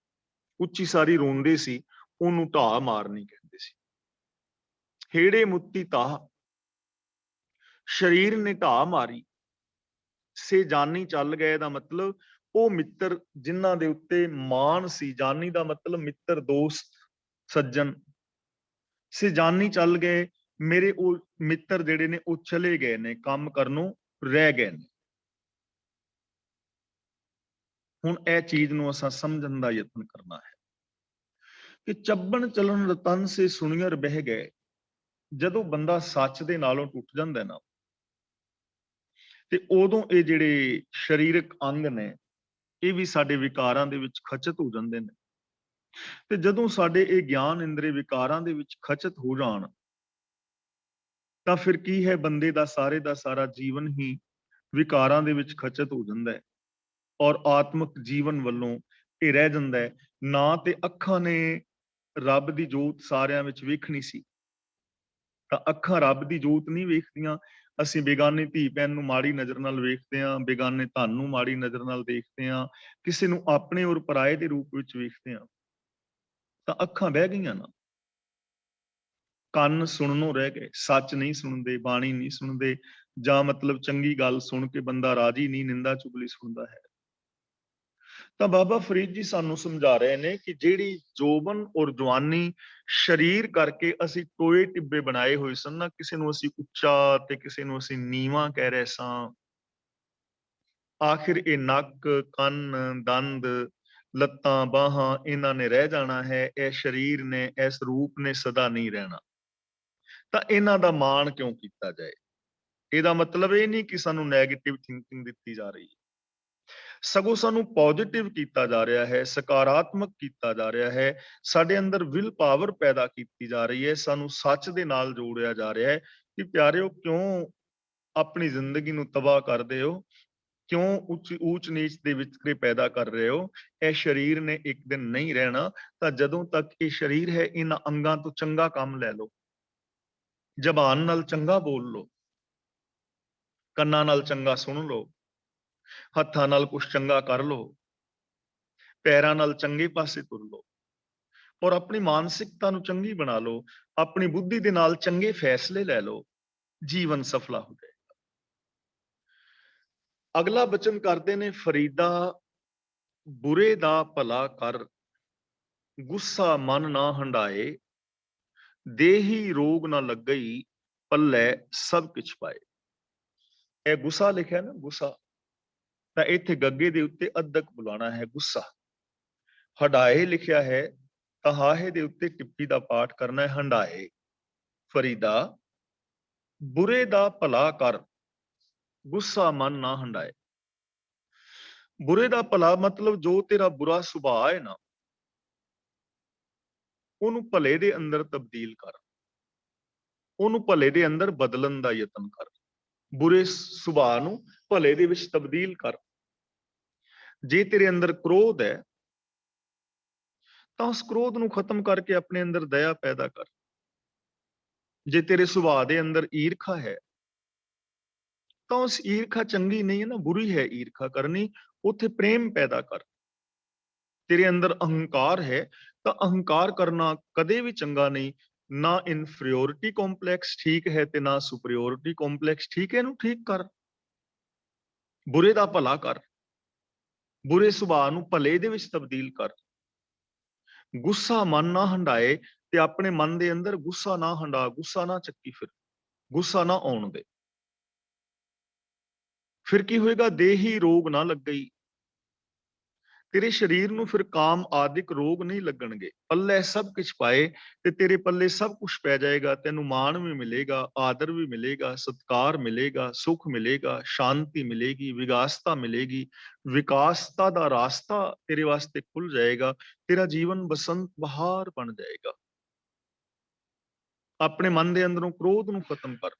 ਉੱਚੀ ਸਾਰੀ ਰੋਂਦੇ ਸੀ, ਉਹਨੂੰ ਢਾਹ ਮਾਰਨੀ ਕਹਿੰਦੇ ਸੀ। ਹੇੜੇ ਮੁੱਤੀ ਤਾਹ, ਸਰੀਰ ਨੇ ਢਾਹ ਮਾਰੀ। ਸੇ ਜਾਨੀ ਚੱਲ ਗਏ ਦਾ ਮਤਲਬ ਉਹ ਮਿੱਤਰ ਜਿਨ੍ਹਾਂ ਦੇ ਉੱਤੇ ਮਾਣ ਸੀ, ਜਾਨੀ ਦਾ ਮਤਲਬ ਮਿੱਤਰ, ਦੋਸਤ, ਸੱਜਣ। ਸੇ ਜਾਨੀ ਚੱਲ ਗਏ, ਮੇਰੇ ਉਹ ਮਿੱਤਰ ਜਿਹੜੇ ਨੇ ਉਹ ਚਲੇ ਗਏ ਨੇ, ਕੰਮ ਕਰਨੋਂ ਰਹਿ ਗਏ ਨੇ। ਹੁਣ ਇਹ ਚੀਜ਼ ਨੂੰ ਅਸਾਂ ਸਮਝਣ ਦਾ ਯਤਨ ਕਰਨਾ ਹੈ ਕਿ ਚੱਬਣ ਚਲਣ ਰਤਨ ਸੇ ਸੁਣੀਅਰ ਬਹਿ ਗਏ। ਜਦੋਂ ਬੰਦਾ ਸੱਚ ਦੇ ਨਾਲੋਂ ਟੁੱਟ ਜਾਂਦਾ ਨਾ, ਤੇ ਉਦੋਂ ਇਹ ਜਿਹੜੇ ਸਰੀਰਕ ਅੰਗ ਨੇ ਇਹ ਵੀ ਸਾਡੇ ਵਿਕਾਰਾਂ ਦੇ ਵਿੱਚ ਖਚਤ ਹੋ ਜਾਂਦੇ ਨੇ। ਤੇ ਜਦੋਂ ਸਾਡੇ ਇਹ ਗਿਆਨ ਇੰਦਰੀ ਵਿਕਾਰਾਂ ਦੇ ਵਿੱਚ ਖਚਤ ਹੋ ਜਾਣ, ਤਾਂ ਫਿਰ ਕੀ ਹੈ, ਬੰਦੇ ਦਾ ਸਾਰਾ ਜੀਵਨ ਹੀ ਵਿਕਾਰਾਂ ਦੇ ਵਿੱਚ ਖਚਤ ਹੋ ਜਾਂਦਾ ਹੈ ਔਰ ਆਤਮਿਕ ਜੀਵਨ ਵੱਲੋਂ ਇਹ ਰਹਿ ਜਾਂਦਾ ਹੈ। ਨਾ ਤੇ ਅੱਖਾਂ ਨੇ ਰੱਬ ਦੀ ਜੋਤ ਸਾਰਿਆਂ ਵਿੱਚ ਵੇਖਣੀ ਸੀ, ਤਾਂ ਅੱਖਾਂ ਰੱਬ ਦੀ ਜੋਤ ਨਹੀਂ ਵੇਖਦੀਆਂ। ਅਸੀਂ ਬੇਗਾਨੇ ਧੀ ਭੈਣ ਨੂੰ ਮਾੜੀ ਨਜ਼ਰ ਨਾਲ ਵੇਖਦੇ ਹਾਂ, ਬੇਗਾਨੇ ਧਨ ਨੂੰ ਮਾੜੀ ਨਜ਼ਰ ਨਾਲ ਦੇਖਦੇ ਹਾਂ, ਕਿਸੇ ਨੂੰ ਆਪਣੇ ਔਰ ਪਰਾਏ ਦੇ ਰੂਪ ਵਿੱਚ ਵੇਖਦੇ ਹਾਂ। ਤਾਂ ਅੱਖਾਂ ਬਹਿ ਗਈਆਂ ਨਾ, ਕੰਨ ਸੁਣਨੋਂ ਰਹਿ ਗਏ, ਸੱਚ ਨਹੀਂ ਸੁਣਦੇ, ਬਾਣੀ ਨਹੀਂ ਸੁਣਦੇ, ਜਾਂ ਮਤਲਬ ਚੰਗੀ ਗੱਲ ਸੁਣ ਕੇ ਬੰਦਾ ਰਾਜੀ ਨਹੀਂ, ਨਿੰਦਾ ਚੁਗਲੀ ਸੁਣਦਾ ਹੈ। ਤਾਂ ਬਾਬਾ ਫਰੀਦ ਜੀ ਸਾਨੂੰ ਸਮਝਾ ਰਹੇ ਨੇ ਕਿ ਜਿਹੜੀ ਜੋਬਨ ਔਰ ਜਵਾਨੀ ਸਰੀਰ ਕਰਕੇ ਅਸੀਂ ਟੋਏ ਟਿੱਬੇ ਬਣਾਏ ਹੋਏ ਸਨ ਨਾ, ਕਿਸੇ ਨੂੰ ਅਸੀਂ ਉੱਚਾ ਤੇ ਕਿਸੇ ਨੂੰ ਅਸੀਂ ਨੀਵਾਂ ਕਹਿ ਰਹੇ ਸਾਂ, ਆਖਿਰ ਇਹ ਨੱਕ, ਕੰਨ, ਦੰਦ, ਲੱਤਾਂ, ਬਾਹਾਂ ਇਹਨਾਂ ਨੇ ਰਹਿ ਜਾਣਾ ਹੈ। ਇਹ ਸਰੀਰ ਨੇ, ਇਸ ਰੂਪ ਨੇ ਸਦਾ ਨਹੀਂ ਰਹਿਣਾ। ਤਾਂ ਇਹਨਾਂ ਦਾ ਮਾਣ ਕਿਉਂ ਕੀਤਾ ਜਾਏ? ਇਹਦਾ ਮਤਲਬ ਇਹ ਨਹੀਂ ਕਿ ਸਾਨੂੰ ਨੈਗੇਟਿਵ ਥਿੰਕਿੰਗ ਦਿੱਤੀ ਜਾ ਰਹੀ ਹੈ, ਸਗੋਂ ਸਾਨੂੰ ਪੋਜ਼ਿਟਿਵ ਕੀਤਾ ਜਾ ਰਿਹਾ ਹੈ, ਸਕਾਰਾਤਮਕ ਕੀਤਾ ਜਾ ਰਿਹਾ ਹੈ। ਸਾਡੇ ਅੰਦਰ ਵਿਲ ਪਾਵਰ ਪੈਦਾ ਕੀਤੀ ਜਾ ਰਹੀ ਹੈ, ਸਾਨੂੰ ਸੱਚ ਦੇ ਨਾਲ ਜੋੜਿਆ ਜਾ ਰਿਹਾ ਹੈ ਕਿ ਪਿਆਰਿਓ, ਕਿਉਂ ਆਪਣੀ ਜ਼ਿੰਦਗੀ ਨੂੰ ਤਬਾਹ ਕਰਦੇ ਹੋ? ਕਿਉਂ ਊਚ ਨੀਚ ਦੇ ਵਿਤਕਰੇ ਪੈਦਾ ਕਰ ਰਹੇ ਹੋ? ਇਹ ਸਰੀਰ ਨੇ ਇੱਕ ਦਿਨ ਨਹੀਂ ਰਹਿਣਾ। ਤਾਂ ਜਦੋਂ ਤੱਕ ਇਹ ਸਰੀਰ ਹੈ, ਇਹਨਾਂ ਅੰਗਾਂ ਤੋਂ ਚੰਗਾ ਕੰਮ ਲੈ ਲਓ, ਜ਼ਬਾਨ ਨਾਲ ਚੰਗਾ ਬੋਲ ਲਓ, ਕੰਨਾਂ ਨਾਲ ਚੰਗਾ ਸੁਣ ਲਓ, ਹੱਥਾਂ ਨਾਲ ਕੁਛ ਚੰਗਾ ਕਰ ਲਓ, ਪੈਰਾਂ ਨਾਲ ਚੰਗੇ ਪਾਸੇ ਤੁਰ ਲਓ, ਔਰ ਆਪਣੀ ਮਾਨਸਿਕਤਾ ਨੂੰ ਚੰਗੀ ਬਣਾ ਲਓ, ਆਪਣੀ ਬੁੱਧੀ ਦੇ ਨਾਲ ਚੰਗੇ ਫੈਸਲੇ ਲੈ ਲਓ, ਜੀਵਨ ਸਫਲਾ ਹੋ ਜਾਏਗਾ। ਅਗਲਾ ਬਚਨ ਕਰਦੇ ਨੇ ਫਰੀਦਾ, ਬੁਰੇ ਦਾ ਭਲਾ ਕਰ, ਗੁੱਸਾ ਮਨ ਨਾ ਹੰਡਾਏ, ਦੇਹੀ ਰੋਗ ਨਾ ਲੱਗਈ, ਪੱਲੇ ਸਭ ਕੁਛ ਪਾਏ। ਇਹ ਗੁੱਸਾ ਲਿਖਿਆ ਨਾ, ਗੁੱਸਾ, ਤਾਂ ਇੱਥੇ ਗੱਗੇ ਦੇ ਉੱਤੇ ਅੱਧਕ ਬੁਲਾਣਾ ਹੈ, ਗੁੱਸਾ। ਹੰਡਾਏ ਲਿਖਿਆ ਹੈ ਤਾਂ ਹਾਹੇ ਦੇ ਉੱਤੇ ਟਿੱਪੀ ਦਾ ਪਾਠ ਕਰਨਾ ਹੈ, ਹੰਡਾਏ। ਫਰੀਦਾ, ਬੁਰੇ ਦਾ ਭਲਾ ਕਰ, ਗੁੱਸਾ ਮਨ ਨਾ ਹੰਡਾਏ। ਬੁਰੇ ਦਾ ਭਲਾ ਮਤਲਬ ਜੋ ਤੇਰਾ ਬੁਰਾ ਸੁਭਾਅ ਹੈ ਨਾ, ਉਹਨੂੰ ਭਲੇ ਦੇ ਅੰਦਰ ਤਬਦੀਲ ਕਰ, ਉਹਨੂੰ ਭਲੇ ਦੇ ਅੰਦਰ ਬਦਲਣ ਦਾ ਯਤਨ ਕਰ। ਬੁਰੇ ਸੁਭਾਅ ਨੂੰ ਭਲੇ ਦੇ ਵਿੱਚ ਤਬਦੀਲ ਕਰ। ਜੇ ਤੇਰੇ ਅੰਦਰ ਕ੍ਰੋਧ ਹੈ ਤਾਂ ਉਸ ਕ੍ਰੋਧ ਨੂੰ ਖਤਮ ਕਰਕੇ ਆਪਣੇ ਅੰਦਰ ਦਇਆ ਪੈਦਾ ਕਰ। ਜੇ ਤੇਰੇ ਸੁਭਾਅ ਦੇ ਅੰਦਰ ਈਰਖਾ ਹੈ ਤਾਂ ਉਸ ਈਰਖਾ ਚੰਗੀ ਨਹੀਂ ਹੈ ਨਾ, ਬੁਰੀ ਹੈ ਈਰਖਾ ਕਰਨੀ, ਉੱਥੇ ਪ੍ਰੇਮ ਪੈਦਾ ਕਰ। ਤੇਰੇ ਅੰਦਰ ਅਹੰਕਾਰ ਹੈ ਤਾਂ ਅਹੰਕਾਰ ਕਰਨਾ ਕਦੇ ਵੀ ਚੰਗਾ ਨਹੀਂ। ਨਾ ਇਨਫੀਰੀਓਰਿਟੀ ਕੰਪਲੈਕਸ ਠੀਕ ਹੈ ਤੇ ਨਾ ਸੁਪਰੀਓਰਿਟੀ ਕੰਪਲੈਕਸ ਠੀਕ ਹੈ। ਇਹਨੂੰ ਠੀਕ ਕਰ, ਬੁਰੇ ਦਾ ਭਲਾ ਕਰ, ਬੁਰੇ ਸੁਭਾਅ ਨੂੰ ਭਲੇ ਦੇ ਵਿੱਚ ਤਬਦੀਲ ਕਰ। ਗੁੱਸਾ ਮਨ ਨਾ ਹੰਡਾਏ ਤੇ ਆਪਣੇ ਮਨ ਦੇ ਅੰਦਰ ਗੁੱਸਾ ਨਾ ਹੰਡਾ, ਗੁੱਸਾ ਨਾ ਚੱਕੀ ਫਿਰ, ਗੁੱਸਾ ਨਾ ਆਉਣ ਦੇ। ਫਿਰ ਕੀ ਹੋਏਗਾ? ਦੇਹੀ ਰੋਗ ਨਾ ਲੱਗਈ, ਤੇਰੇ ਸਰੀਰ ਨੂੰ ਫਿਰ ਕਾਮ ਆਦਿਕ ਰੋਗ ਨਹੀਂ ਲੱਗਣਗੇ। ਪੱਲੇ ਸਭ ਕੁਝ ਪਾਏ ਤੇ ਤੇਰੇ ਪੱਲੇ ਸਭ ਕੁਝ ਪੈ ਜਾਏਗਾ। ਤੈਨੂੰ ਮਾਣ ਵੀ ਮਿਲੇਗਾ, ਆਦਰ ਵੀ ਮਿਲੇਗਾ, ਸਤਿਕਾਰ ਮਿਲੇਗਾ, ਸੁਖ ਮਿਲੇਗਾ, ਸ਼ਾਂਤੀ ਮਿਲੇਗੀ, ਵਿਗਾਸਤਾ ਮਿਲੇਗੀ। ਵਿਕਾਸਤਾ ਦਾ ਰਾਸਤਾ ਤੇਰੇ ਵਾਸਤੇ ਖੁੱਲ ਜਾਏਗਾ। ਤੇਰਾ ਜੀਵਨ ਬਸੰਤ ਬਹਾਰ ਬਣ ਜਾਏਗਾ। ਆਪਣੇ ਮਨ ਦੇ ਅੰਦਰੋਂ ਕ੍ਰੋਧ ਨੂੰ ਖਤਮ ਕਰ,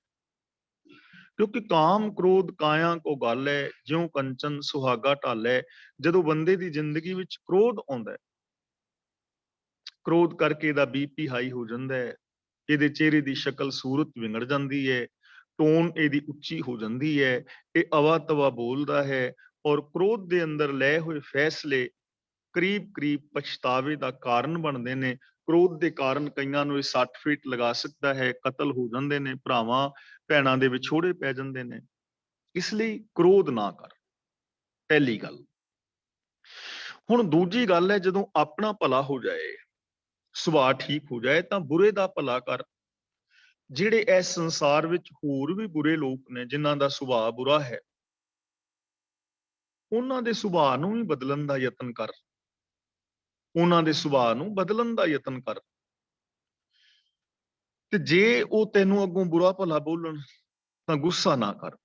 ਕਿਉਂਕਿ ਕਾਮ ਕ੍ਰੋਧ ਕਾਇਆ ਕੋ ਗਾਲੈ, ਜਿਉ ਕੰਚਨ ਸੁਹਾਗਾ ਢਾਲੈ। ਜਦੋਂ ਬੰਦੇ ਦੀ ਜ਼ਿੰਦਗੀ ਵਿੱਚ ਕ੍ਰੋਧ ਆਉਂਦਾ ਹੈ, ਕ੍ਰੋਧ ਕਰਕੇ ਇਹਦਾ ਬੀਪੀ ਹਾਈ ਹੋ ਜਾਂਦਾ ਹੈ, ਇਹਦੇ ਚਿਹਰੇ ਦੀ ਸ਼ਕਲ ਸੂਰਤ ਵਿਗੜ ਜਾਂਦੀ ਹੈ, ਟੋਨ ਇਹਦੀ ਉੱਚੀ ਹੋ ਜਾਂਦੀ ਹੈ, ਇਹ ਅਵਾ ਤਵਾ ਬੋਲਦਾ ਹੈ। ਔਰ ਕ੍ਰੋਧ ਦੇ ਅੰਦਰ ਲਏ ਹੋਏ ਫੈਸਲੇ ਕਰੀਬ ਕਰੀਬ ਪਛਤਾਵੇ ਦਾ ਕਾਰਨ ਬਣਦੇ ਨੇ। ਕ੍ਰੋਧ ਦੇ ਕਾਰਨ ਕਈਆਂ ਨੂੰ ਇਹ ਸੱਟ ਫੇਟ ਲਗਾ ਸਕਦਾ ਹੈ, ਕਤਲ ਹੋ ਜਾਂਦੇ ਨੇ, ਭਰਾਵਾਂ ਭੈਣਾਂ ਦੇ ਵਿਛੋੜੇ ਪੈ ਜਾਂਦੇ ਨੇ। ਇਸ ਲਈ ਕ੍ਰੋਧ ਨਾ ਕਰ, ਪਹਿਲੀ ਗੱਲ। ਹੁਣ ਦੂਜੀ ਗੱਲ ਹੈ, ਜਦੋਂ ਆਪਣਾ ਭਲਾ ਹੋ ਜਾਏ, ਸੁਭਾਅ ਠੀਕ ਹੋ ਜਾਏ, ਤਾਂ ਬੁਰੇ ਦਾ ਭਲਾ ਕਰ। ਜਿਹੜੇ ਇਸ ਸੰਸਾਰ ਵਿੱਚ ਹੋਰ ਵੀ ਬੁਰੇ ਲੋਕ ਨੇ, ਜਿਨ੍ਹਾਂ ਦਾ ਸੁਭਾਅ ਬੁਰਾ ਹੈ, ਉਹਨਾਂ ਦੇ ਸੁਭਾਅ ਨੂੰ ਵੀ ਬਦਲਣ ਦਾ ਯਤਨ ਕਰ, ਉਹਨਾਂ ਦੇ ਸੁਭਾਅ ਨੂੰ ਬਦਲਣ ਦਾ ਯਤਨ ਕਰ। ਤੇ ਜੇ ਉਹ ਤੈਨੂੰ ਅੱਗੋਂ ਬੁਰਾ ਭਲਾ ਬੋਲਣ ਤਾਂ ਗੁੱਸਾ ਨਾ ਕਰ,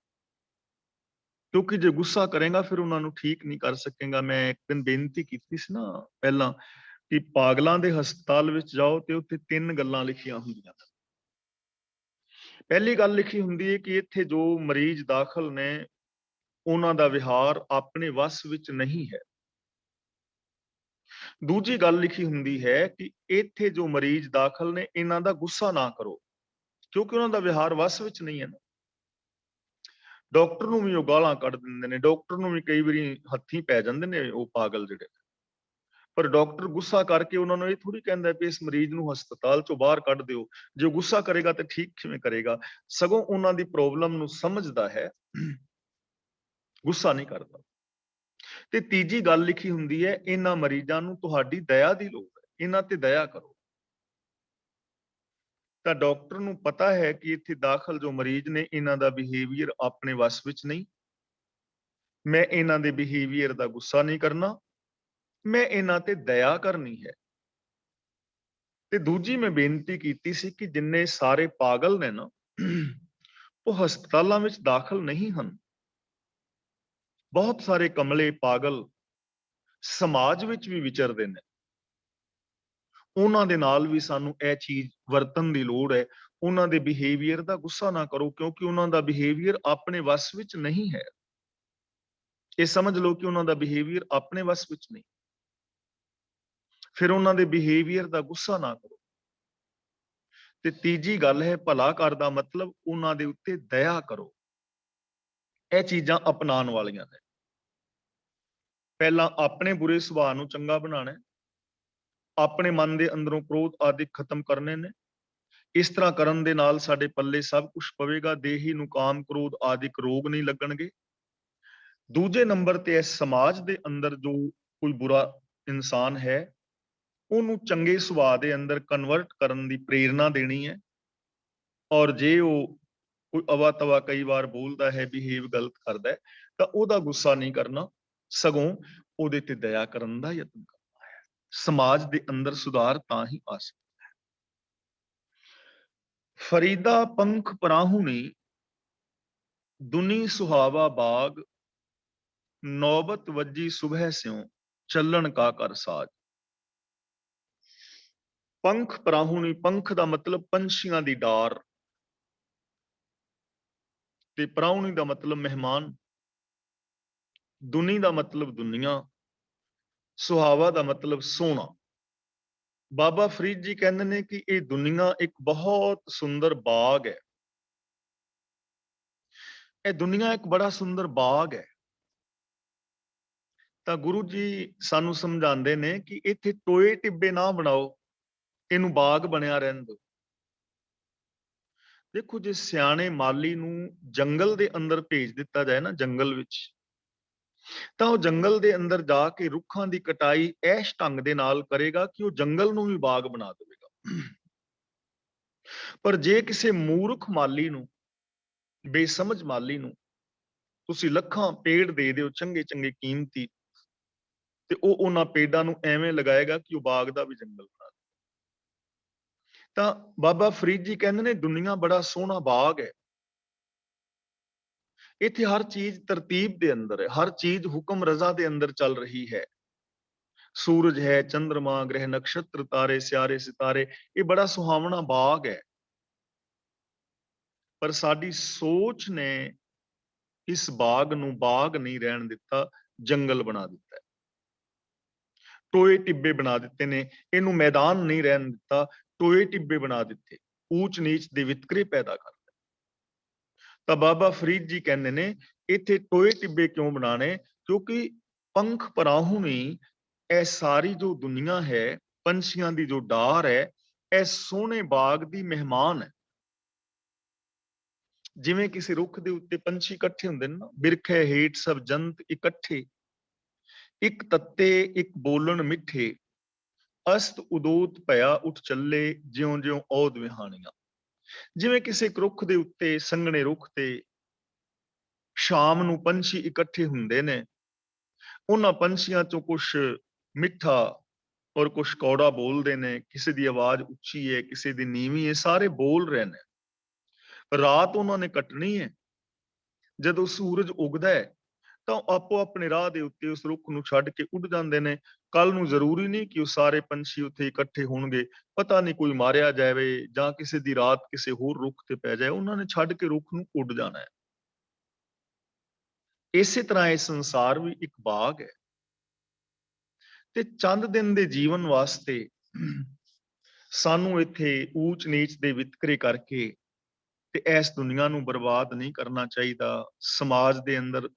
ਕਿਉਂਕਿ ਜੇ ਗੁੱਸਾ ਕਰੇਗਾ ਫਿਰ ਉਹਨਾਂ ਨੂੰ ਠੀਕ ਨਹੀਂ ਕਰ ਸਕੇਗਾ। ਮੈਂ ਇੱਕ ਦਿਨ ਬੇਨਤੀ ਕੀਤੀ ਸੀ ਨਾ ਪਹਿਲਾਂ ਕਿ ਪਾਗਲਾਂ ਦੇ ਹਸਪਤਾਲ ਵਿੱਚ ਜਾਓ ਤੇ ਉੱਥੇ 3 ਗੱਲਾਂ ਲਿਖੀਆਂ ਹੁੰਦੀਆਂ। ਪਹਿਲੀ ਗੱਲ ਲਿਖੀ ਹੁੰਦੀ ਹੈ ਕਿ ਇੱਥੇ ਜੋ ਮਰੀਜ਼ ਦਾਖਲ ਨੇ ਉਹਨਾਂ ਦਾ ਵਿਹਾਰ ਆਪਣੇ ਵੱਸ ਵਿੱਚ ਨਹੀਂ ਹੈ। ਦੂਜੀ ਗੱਲ ਲਿਖੀ ਹੁੰਦੀ ਹੈ ਕਿ ਇੱਥੇ ਜੋ ਮਰੀਜ਼ ਦਾਖਲ ਨੇ ਇਹਨਾਂ ਦਾ ਗੁੱਸਾ ਨਾ ਕਰੋ, ਕਿਉਂਕਿ ਉਹਨਾਂ ਦਾ ਵਿਹਾਰ ਵੱਸ ਵਿੱਚ ਨਹੀਂ ਹੈ ਨਾ। ਡਾਕਟਰ ਨੂੰ ਵੀ ਉਹ ਗਾਲਾਂ ਕੱਢ ਦਿੰਦੇ ਨੇ, ਡਾਕਟਰ ਨੂੰ ਵੀ ਕਈ ਵਾਰੀ ਹੱਥੀਂ ਪੈ ਜਾਂਦੇ ਨੇ ਉਹ ਪਾਗਲ ਜਿਹੜੇ। ਪਰ ਡਾਕਟਰ ਗੁੱਸਾ ਕਰਕੇ ਉਹਨਾਂ ਨੂੰ ਇਹ ਥੋੜੀ ਕਹਿੰਦਾ ਵੀ ਇਸ ਮਰੀਜ਼ ਨੂੰ ਹਸਪਤਾਲ ਚੋਂ ਬਾਹਰ ਕੱਢ ਦਿਓ। ਜੇ ਗੁੱਸਾ ਕਰੇਗਾ ਤੇ ਠੀਕ ਕਿਵੇਂ ਕਰੇਗਾ? ਸਗੋਂ ਉਹਨਾਂ ਦੀ ਪ੍ਰੋਬਲਮ ਨੂੰ ਸਮਝਦਾ ਹੈ, ਗੁੱਸਾ ਨਹੀਂ ਕਰਦਾ। ਤੇ ਤੀਜੀ ਗੱਲ ਲਿਖੀ ਹੁੰਦੀ ਹੈ, ਇਹਨਾਂ ਮਰੀਜ਼ਾਂ ਨੂੰ ਤੁਹਾਡੀ ਦਇਆ ਦੀ ਲੋੜ ਹੈ, ਇਹਨਾਂ ਤੇ ਦਇਆ ਕਰੋ। ਤਾਂ ਡਾਕਟਰ ਨੂੰ ਪਤਾ ਹੈ ਕਿ ਇੱਥੇ ਦਾਖਲ ਜੋ ਮਰੀਜ਼ ਨੇ ਇਹਨਾਂ ਦਾ ਬਿਹੇਵੀਅਰ ਆਪਣੇ ਵੱਸ ਵਿੱਚ ਨਹੀਂ। ਮੈਂ ਇਹਨਾਂ ਦੇ ਬਿਹੇਵੀਅਰ ਦਾ ਗੁੱਸਾ ਨਹੀਂ ਕਰਨਾ, ਮੈਂ ਇਹਨਾਂ ਤੇ ਦਇਆ ਕਰਨੀ ਹੈ। ਤੇ ਦੂਜੀ ਮੈਂ ਬੇਨਤੀ ਕੀਤੀ ਸੀ ਕਿ ਜਿੰਨੇ ਸਾਰੇ ਪਾਗਲ ਨੇ ਨਾ, ਉਹ ਹਸਪਤਾਲਾਂ ਵਿੱਚ ਦਾਖਲ ਨਹੀਂ ਹਨ। ਬਹੁਤ ਸਾਰੇ ਕਮਲੇ ਪਾਗਲ ਸਮਾਜ ਵਿੱਚ ਵੀ ਵਿਚਰਦੇ ਨੇ। ਉਹਨਾਂ ਦੇ ਨਾਲ ਵੀ ਸਾਨੂੰ ਇਹ ਚੀਜ਼ ਵਰਤਣ ਦੀ ਲੋੜ ਹੈ। ਉਹਨਾਂ ਦੇ ਬਿਹੇਵੀਅਰ ਦਾ ਗੁੱਸਾ ਨਾ ਕਰੋ, ਕਿਉਂਕਿ ਉਹਨਾਂ ਦਾ ਬਿਹੇਵੀਅਰ ਆਪਣੇ ਵੱਸ ਵਿੱਚ ਨਹੀਂ ਹੈ। ਇਹ ਸਮਝ ਲਓ ਕਿ ਉਹਨਾਂ ਦਾ ਬਿਹੇਵੀਅਰ ਆਪਣੇ ਵੱਸ ਵਿੱਚ ਨਹੀਂ। ਫਿਰ ਉਹਨਾਂ ਦੇ ਬਿਹੇਵੀਅਰ ਦਾ ਗੁੱਸਾ ਨਾ ਕਰੋ। ਤੇ ਤੀਜੀ ਗੱਲ ਹੈ, ਭਲਾ ਕਰ ਦਾ ਮਤਲਬ ਉਹਨਾਂ ਦੇ ਉੱਤੇ ਦਇਆ ਕਰੋ। ਇਹ ਚੀਜ਼ਾਂ ਅਪਣਾਉਣ ਵਾਲੀਆਂ ਨੇ। ਪਹਿਲਾਂ ਆਪਣੇ ਬੁਰੇ ਸੁਭਾਅ ਨੂੰ ਚੰਗਾ ਬਣਾਉਣਾ, ਆਪਣੇ ਮਨ ਦੇ ਅੰਦਰੋਂ ਕ੍ਰੋਧ ਆਦਿ ਖਤਮ ਕਰਨੇ ਨੇ। ਇਸ ਤਰ੍ਹਾਂ ਕਰਨ ਦੇ ਨਾਲ ਸਾਡੇ ਪੱਲੇ ਸਭ ਕੁਝ ਪਵੇਗਾ। ਦੇਹੀ ਨੂੰ ਕਾਮ ਕ੍ਰੋਧ ਆਦਿਕ ਰੋਗ ਨਹੀਂ ਲੱਗਣਗੇ। ਦੂਜੇ ਨੰਬਰ ਤੇ ਇਸ ਸਮਾਜ ਦੇ ਅੰਦਰ ਜੋ ਕੋਈ ਬੁਰਾ ਇਨਸਾਨ ਹੈ, ਉਹਨੂੰ ਚੰਗੇ ਸੁਭਾਅ ਦੇ ਅੰਦਰ ਕਨਵਰਟ ਕਰਨ ਦੀ ਪ੍ਰੇਰਣਾ ਦੇਣੀ ਹੈ। ਔਰ ਜੇ ਉਹ ਕੋਈ ਅਵਾ ਤਵਾ ਕਈ ਵਾਰ ਬੋਲਦਾ ਹੈ, ਬਿਹੇਵ ਗਲਤ ਕਰਦਾ ਹੈ, ਤਾਂ ਉਹਦਾ ਗੁੱਸਾ ਨਹੀਂ ਕਰਨਾ, ਸਗੋਂ ਉਹਦੇ ਤੇ ਦਇਆ ਕਰਨ ਦਾ ਯਤਨ ਕਰਨਾ ਹੈ। ਸਮਾਜ ਦੇ ਅੰਦਰ ਸੁਧਾਰ ਤਾਂ ਹੀ ਆ ਸਕਦਾ ਹੈ। ਫਰੀਦਾ ਪੰਖ ਪਰਾਹੁਣੀ, ਦੁਨੀ ਸੁਹਾਵਾ ਬਾਗ, ਨੌਬਤ ਵੱਜੀ ਸੁਬਹ ਸਿਉ, ਚੱਲਣ ਕਾ ਕਰ ਸਾਜ। ਪੰਖ ਪਰਾਹੁਣੀ, ਪੰਖ ਦਾ ਮਤਲਬ ਪੰਛੀਆਂ ਦੀ ਡਾਰ, ਤੇ ਪਰਾਹੁਣੀ ਦਾ ਮਤਲਬ ਮਹਿਮਾਨ। ਦੁਨੀ ਦਾ ਮਤਲਬ ਦੁਨੀਆ, ਸੁਹਾਵਾ ਦਾ ਮਤਲਬ ਸੋਹਣਾ। ਬਾਬਾ ਫਰੀਦ ਜੀ ਕਹਿੰਦੇ ਨੇ ਕਿ ਇਹ ਦੁਨੀਆ ਇੱਕ ਬਹੁਤ ਸੁੰਦਰ ਬਾਗ ਹੈ। ਇਹ ਦੁਨੀਆ ਇੱਕ ਬੜਾ ਸੁੰਦਰ ਬਾਗ ਹੈ। ਤਾਂ ਗੁਰੂ ਜੀ ਸਾਨੂੰ ਸਮਝਾਉਂਦੇ ਨੇ ਕਿ ਇੱਥੇ ਟੋਏ ਟਿੱਬੇ ਨਾ ਬਣਾਓ, ਇਹਨੂੰ ਬਾਗ ਬਣਿਆ ਰਹਿਣ ਦਿਓ। ਦੇਖੋ, ਜੇ ਸਿਆਣੇ ਮਾਲੀ ਨੂੰ ਜੰਗਲ ਦੇ ਅੰਦਰ ਭੇਜ ਦਿੱਤਾ ਜਾਏ ਨਾ, ਜੰਗਲ ਵਿੱਚ, ਤਾਂ ਉਹ ਜੰਗਲ ਦੇ ਅੰਦਰ ਜਾ ਕੇ ਰੁੱਖਾਂ ਦੀ ਕਟਾਈ ਐਸ਼ ਢੰਗ ਦੇ ਨਾਲ ਕਰੇਗਾ ਕਿ ਉਹ ਜੰਗਲ ਨੂੰ ਵੀ ਬਾਗ ਬਣਾ ਦੇਵੇਗਾ। ਪਰ ਜੇ ਕਿਸੇ ਮੂਰਖ ਮਾਲੀ ਨੂੰ, ਬੇਸਮਝ ਮਾਲੀ ਨੂੰ ਤੁਸੀਂ ਲੱਖਾਂ ਪੇੜ ਦੇ ਦਿਓ, ਚੰਗੇ ਚੰਗੇ ਕੀਮਤੀ, ਤੇ ਉਹ ਉਹਨਾਂ ਪੇੜਾਂ ਨੂੰ ਐਵੇਂ ਲਗਾਏਗਾ ਕਿ ਉਹ ਬਾਗ ਦਾ ਵੀ ਜੰਗਲ ਬਣਾ ਦੇ। ਤਾਂ ਬਾਬਾ ਫਰੀਦ ਜੀ ਕਹਿੰਦੇ ਨੇ ਦੁਨੀਆ ਬੜਾ ਸੋਹਣਾ ਬਾਗ ਹੈ। ਇੱਥੇ ਹਰ ਚੀਜ਼ ਤਰਤੀਬ ਦੇ ਅੰਦਰ ਹੈ, ਹਰ ਚੀਜ਼ ਹੁਕਮ ਰਜ਼ਾ ਦੇ ਅੰਦਰ ਚੱਲ ਰਹੀ ਹੈ। ਸੂਰਜ ਹੈ, ਚੰਦਰਮਾ, ਗ੍ਰਹਿ, ਨਕਸ਼ਤਰ, ਤਾਰੇ, ਸਿਆਰੇ, ਸਿਤਾਰੇ, ਇਹ ਬੜਾ ਸੁਹਾਵਣਾ ਬਾਗ ਹੈ। ਪਰ ਸਾਡੀ ਸੋਚ ਨੇ ਇਸ ਬਾਗ ਨੂੰ ਬਾਗ ਨਹੀਂ ਰਹਿਣ ਦਿੱਤਾ, ਜੰਗਲ ਬਣਾ ਦਿੱਤਾ ਹੈ। ਟੋਏ ਟਿੱਬੇ ਬਣਾ ਦਿੱਤੇ ਨੇ, ਇਹਨੂੰ ਮੈਦਾਨ ਨਹੀਂ ਰਹਿਣ ਦਿੱਤਾ, ਟੋਏ ਟਿੱਬੇ ਬਣਾ ਦਿੱਤੇ, ਊਚ ਨੀਚ ਦੇ ਵਿਤਕਰੇ ਪੈਦਾ ਕਰ ਦਿੱਤੇ। ਤਾਂ ਬਾਬਾ ਫਰੀਦ ਜੀ ਕਹਿੰਦੇ ਨੇ ਇੱਥੇ ਟੋਏ ਟਿੱਬੇ ਕਿਉਂ ਬਣਾਣੇ? ਕਿਉਂਕਿ ਪੰਖ ਪਰਾਹੁਣੀ ਇਹ ਸਾਰੀ ਜੋ ਦੁਨੀਆ ਹੈ, ਪੰਛੀਆਂ ਦੀ ਜੋ ਡਾਰ ਹੈ, ਇਹ ਸੋਹਣੇ ਬਾਗ ਦੀ ਮਹਿਮਾਨ ਹੈ। ਜਿਵੇਂ ਕਿਸੇ ਰੁੱਖ ਦੇ ਉੱਤੇ ਪੰਛੀ ਇਕੱਠੇ ਹੁੰਦੇ ਨੇ ਨਾ, ਬਿਰਖੇ ਹੇਠ ਸਭ ਜੰਤ ਇਕੱਠੇ, ਇੱਕ ਤੱਤੇ ਇੱਕ ਬੋਲਣ ਮਿੱਠੇ, ਅਸਤ ਉਦੋਤ ਭਇਆ ਉੱਠ ਚੱਲੇ, ਜਿਉਂ ਜਿਉਂ ਔਦ ਵਿਹਾਣੀਆਂ। ਜਿਵੇਂ ਕਿਸੇ ਰੁੱਖ ਦੇ ਉੱਤੇ, ਸੰਘਣੇ ਰੁੱਖ ਤੇ ਸ਼ਾਮ ਨੂੰ ਪੰਛੀ ਇਕੱਠੇ ਹੁੰਦੇ ਨੇ, ਉਹਨਾਂ ਪੰਛੀਆਂ ਚੋਂ ਕੁਛ ਮਿੱਠਾ ਔਰ ਕੁਛ ਕੌੜਾ ਬੋਲਦੇ ਨੇ, ਕਿਸੇ ਦੀ ਆਵਾਜ਼ ਉੱਚੀ ਹੈ, ਕਿਸੇ ਦੀ ਨੀਵੀਂ ਹੈ, ਸਾਰੇ ਬੋਲ ਰਹੇ ਨੇ। ਰਾਤ ਉਹਨਾਂ ਨੇ ਕੱਟਣੀ ਹੈ। ਜਦੋਂ ਸੂਰਜ ਉਗਦਾ ਹੈ ਤਾਂ ਆਪੋ ਆਪਣੇ ਰਾਹ ਦੇ ਉੱਤੇ ਉਸ ਰੁੱਖ ਨੂੰ ਛੱਡ ਕੇ ਉੱਡ ਜਾਂਦੇ ਨੇ। ਕੱਲ ਨੂੰ ਜ਼ਰੂਰੀ ਨਹੀਂ ਕਿ ਉਹ ਸਾਰੇ ਪੰਛੀ ਉੱਥੇ ਇਕੱਠੇ ਹੋਣਗੇ, ਪਤਾ ਨਹੀਂ ਕੋਈ ਮਾਰਿਆ ਜਾਵੇ ਜਾਂ ਕਿਸੇ ਦੀ ਰਾਤ ਕਿਸੇ ਹੋਰ ਰੁੱਖ ਤੇ ਪੈ ਜਾਏ, ਉਹਨਾਂ ਨੇ ਛੱਡ ਕੇ ਰੁੱਖ ਨੂੰ ਉੱਡ ਜਾਣਾ ਹੈ। ਇਸੇ ਤਰ੍ਹਾਂ ਇਹ ਸੰਸਾਰ ਵੀ ਇੱਕ ਬਾਗ ਹੈ ਤੇ ਚੰਦ ਦਿਨ ਦੇ ਜੀਵਨ ਵਾਸਤੇ ਸਾਨੂੰ ਇੱਥੇ ਊਚ ਨੀਚ ਦੇ ਵਿਤਕਰੇ ਕਰਕੇ ਤੇ ਇਸ ਦੁਨੀਆ ਨੂੰ ਬਰਬਾਦ ਨਹੀਂ ਕਰਨਾ ਚਾਹੀਦਾ। ਸਮਾਜ ਦੇ ਅੰਦਰ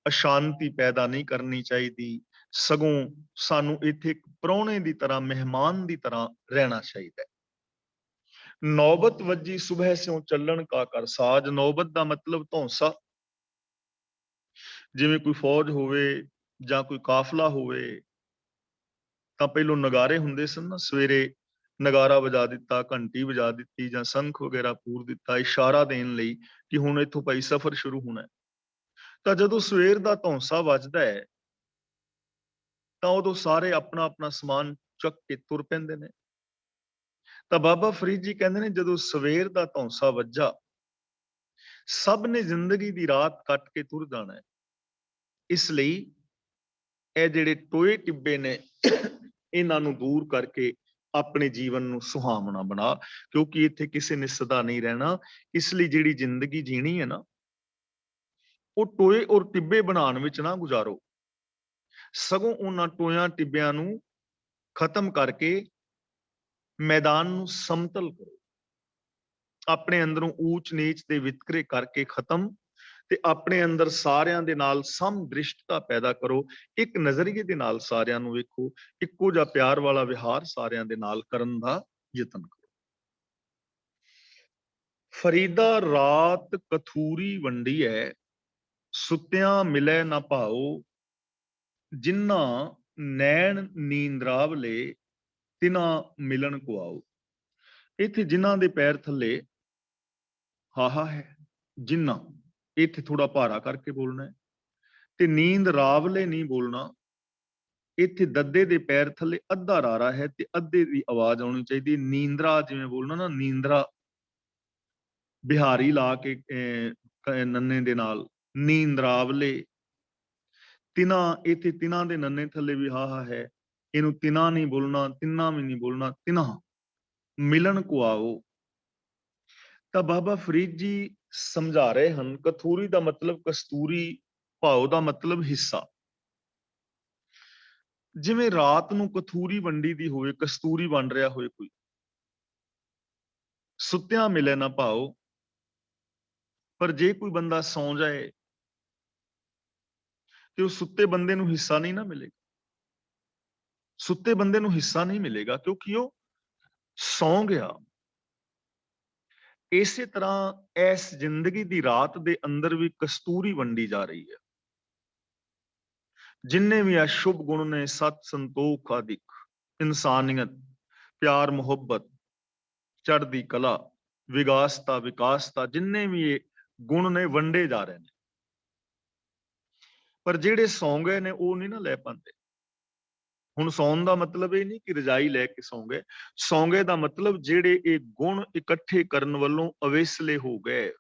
ਅਸ਼ਾਂਤੀ ਪੈਦਾ ਨਹੀਂ ਕਰਨੀ ਚਾਹੀਦੀ, ਸਗੋਂ ਸਾਨੂੰ ਇੱਥੇ ਇੱਕ ਪ੍ਰਾਹੁਣੇ ਦੀ ਤਰ੍ਹਾਂ, ਮਹਿਮਾਨ ਦੀ ਤਰ੍ਹਾਂ ਰਹਿਣਾ ਚਾਹੀਦਾ ਹੈ। ਨੌਬਤ ਵੱਜੀ ਸੁਬਹ ਸਿਉ ਚੱਲਣ ਕਾ ਕਰ ਸਾਜ। ਨੌਬਤ ਦਾ ਮਤਲਬ ਧੌਂਸਾ। ਜਿਵੇਂ ਕੋਈ ਫੌਜ ਹੋਵੇ ਜਾਂ ਕੋਈ ਕਾਫਲਾ ਹੋਵੇ ਤਾਂ ਪਹਿਲੋਂ ਨਗਾਰੇ ਹੁੰਦੇ ਸਨ ਨਾ, ਸਵੇਰੇ ਨਗਾਰਾ ਵਜਾ ਦਿੱਤਾ, ਘੰਟੀ ਵਜਾ ਦਿੱਤੀ ਜਾਂ ਸੰਖ ਵਗੈਰਾ ਪੂਰ ਦਿੱਤਾ, ਇਸ਼ਾਰਾ ਦੇਣ ਲਈ ਕਿ ਹੁਣ ਇੱਥੋਂ ਭਾਈ ਸਫ਼ਰ ਸ਼ੁਰੂ ਹੋਣਾ ਹੈ। ਤਾਂ ਜਦੋਂ ਸਵੇਰ ਦਾ ਧੌਂਸਾ ਵੱਜਦਾ ਹੈ ਤਾਂ ਉਦੋਂ ਸਾਰੇ ਆਪਣਾ ਆਪਣਾ ਸਮਾਨ ਚੁੱਕ ਕੇ ਤੁਰ ਪੈਂਦੇ ਨੇ। ਤਾਂ ਬਾਬਾ ਫਰੀਦ ਜੀ ਕਹਿੰਦੇ ਨੇ ਜਦੋਂ ਸਵੇਰ ਦਾ ਧੌਂਸਾ ਵੱਜਾ, ਸਭ ਨੇ ਜ਼ਿੰਦਗੀ ਦੀ ਰਾਤ ਕੱਟ ਕੇ ਤੁਰ ਜਾਣਾ ਹੈ। ਇਸ ਲਈ ਇਹ ਜਿਹੜੇ ਟੋਏ ਟਿੱਬੇ ਨੇ, ਇਹਨਾਂ ਨੂੰ ਦੂਰ ਕਰਕੇ ਆਪਣੇ ਜੀਵਨ ਨੂੰ ਸੁਹਾਵਣਾ ਬਣਾ, ਕਿਉਂਕਿ ਇੱਥੇ ਕਿਸੇ ਨੇ ਸਦਾ ਨਹੀਂ ਰਹਿਣਾ। ਇਸ ਲਈ ਜਿਹੜੀ ਜ਼ਿੰਦਗੀ ਜੀਣੀ ਹੈ ਨਾ, ਉਹ ਟੋਏ ਔਰ ਟਿੱਬੇ ਬਣਾਉਣ ਵਿੱਚ ਨਾ ਗੁਜ਼ਾਰੋ, ਸਗੋਂ ਉਹਨਾਂ ਟੋਇਆਂ ਟਿੱਬਿਆਂ ਨੂੰ ਖਤਮ ਕਰਕੇ ਮੈਦਾਨ ਨੂੰ ਸਮਤਲ ਕਰੋ। ਆਪਣੇ ਅੰਦਰੋਂ ਊਚ ਨੀਚ ਦੇ ਵਿਤਕਰੇ ਕਰਕੇ ਖਤਮ, ਤੇ ਆਪਣੇ ਅੰਦਰ ਸਾਰਿਆਂ ਦੇ ਨਾਲ ਸਮਦ੍ਰਿਸ਼ਟਤਾ ਪੈਦਾ ਕਰੋ। ਇੱਕ ਨਜ਼ਰੀਏ ਦੇ ਨਾਲ ਸਾਰਿਆਂ ਨੂੰ ਵੇਖੋ, ਇੱਕੋ ਜਿਹਾ ਪਿਆਰ ਵਾਲਾ ਵਿਹਾਰ ਸਾਰਿਆਂ ਦੇ ਨਾਲ ਕਰਨ ਦਾ ਯਤਨ ਕਰੋ। ਫਰੀਦਾ ਰਾਤ ਕਥੂਰੀ ਵੰਡੀ ਹੈ, ਸੁੱਤਿਆਂ ਮਿਲੇ ਨਾ ਭਾਓ, ਜਿਨ੍ਹਾਂ ਨੈਣ ਨੀਂਦਰਾਵਲੇ ਤਿਨਾਂ ਮਿਲਣ ਕੋ ਆਓ। ਇੱਥੇ ਜਿਨ੍ਹਾਂ ਦੇ ਪੈਰ ਥੱਲੇ ਹਾਹਾ ਹੈ, ਜਿਨ੍ਹਾਂ, ਇੱਥੇ ਥੋੜਾ ਭਾਰਾ ਕਰਕੇ ਬੋਲਣਾ ਹੈ, ਤੇ ਨੀਂਦ ਰਾਵਲੇ ਨਹੀਂ ਬੋਲਣਾ। ਇੱਥੇ ਦੱਦੇ ਦੇ ਪੈਰ ਥੱਲੇ ਅੱਧਾ ਰਾਰਾ ਹੈ ਤੇ ਅੱਧੇ ਦੀ ਆਵਾਜ਼ ਆਉਣੀ ਚਾਹੀਦੀ। ਨੀਂਦਰਾ ਜਿਵੇਂ ਬੋਲਣਾ ਨਾ, ਨੀਂਦਰਾ ਬਿਹਾਰੀ ਲਾ ਕੇ ਨੰਨੇ ਦੇ ਨਾਲ, ਨੀਂਦਰਾਵਲੇ। ਤਿਨਾਂ, ਇੱਥੇ ਤਿਨਾਂ ਦੇ ਨੰਨੇ ਥੱਲੇ ਵੀ ਹਾਹਾ ਹੈ, ਇਹਨੂੰ ਤਿਨਾਂ ਨਹੀਂ ਬੋਲਣਾ, ਤਿੰਨਾਂ ਵੀ ਨਹੀਂ ਬੋਲਣਾ, ਤਿਨਾਂ ਮਿਲਣ ਕੋ ਆਓ। ਤਾਂ ਬਾਬਾ ਫਰੀਦ ਜੀ ਸਮਝਾ ਰਹੇ ਹਨ, ਕਥੂਰੀ ਦਾ ਮਤਲਬ ਕਸਤੂਰੀ, ਭਾਉ ਦਾ ਮਤਲਬ ਹਿੱਸਾ। ਜਿਵੇਂ ਰਾਤ ਨੂੰ ਕਥੂਰੀ ਵੰਡੀ ਦੀ ਹੋਵੇ, ਕਸਤੂਰੀ ਬਣ ਰਿਹਾ ਹੋਏ ਕੋਈ, ਸੁੱਤਿਆਂ ਮਿਲੇ ਨਾ ਭਾਓ। ਪਰ ਜੇ ਕੋਈ ਬੰਦਾ ਸੌਂ ਜਾਏ ਤੇ ਉਹ ਸੁੱਤੇ ਬੰਦੇ ਨੂੰ ਹਿੱਸਾ ਨਹੀਂ ਨਾ ਮਿਲੇਗਾ। ਸੁੱਤੇ ਬੰਦੇ ਨੂੰ ਹਿੱਸਾ ਨਹੀਂ ਮਿਲੇਗਾ ਕਿਉਂਕਿ ਉਹ ਸੌਂ ਗਿਆ। ਇਸੇ ਤਰ੍ਹਾਂ ਇਸ ਜ਼ਿੰਦਗੀ ਦੀ ਰਾਤ ਦੇ ਅੰਦਰ ਵੀ ਕਸਤੂਰੀ ਵੰਡੀ ਜਾ ਰਹੀ ਹੈ। ਜਿੰਨੇ ਵੀ ਅਸ਼ੁਭ ਗੁਣ ਨੇ, ਸਤ ਸੰਤੋਖ ਆਦਿਕ, ਇਨਸਾਨੀਅਤ, ਪਿਆਰ ਮੁਹੱਬਤ, ਚੜ੍ਹਦੀ ਕਲਾ, ਵਿਗਾਸਤਾ, ਵਿਕਾਸਤਾ, ਜਿੰਨੇ ਵੀ ਇਹ ਗੁਣ ਨੇ ਵੰਡੇ ਜਾ ਰਹੇ ਨੇ। ਪਰ ਜਿਹੜੇ ਸੌਂ ਗਏ ਨੇ ਉਹ ਨਹੀਂ ਨਾ ਲੈ ਪਾਉਂਦੇ। ਹੁਣ ਸੌਣ ਦਾ ਮਤਲਬ ਇਹ ਨਹੀਂ ਕਿ ਰਜਾਈ ਲੈ ਕੇ ਸੌਂ ਗਏ। ਸੌਂ ਗਏ ਦਾ ਮਤਲਬ ਜਿਹੜੇ ਇਹ ਗੁਣ ਇਕੱਠੇ ਕਰਨ ਵੱਲੋਂ ਅਵੇਸਲੇ ਹੋ ਗਏ।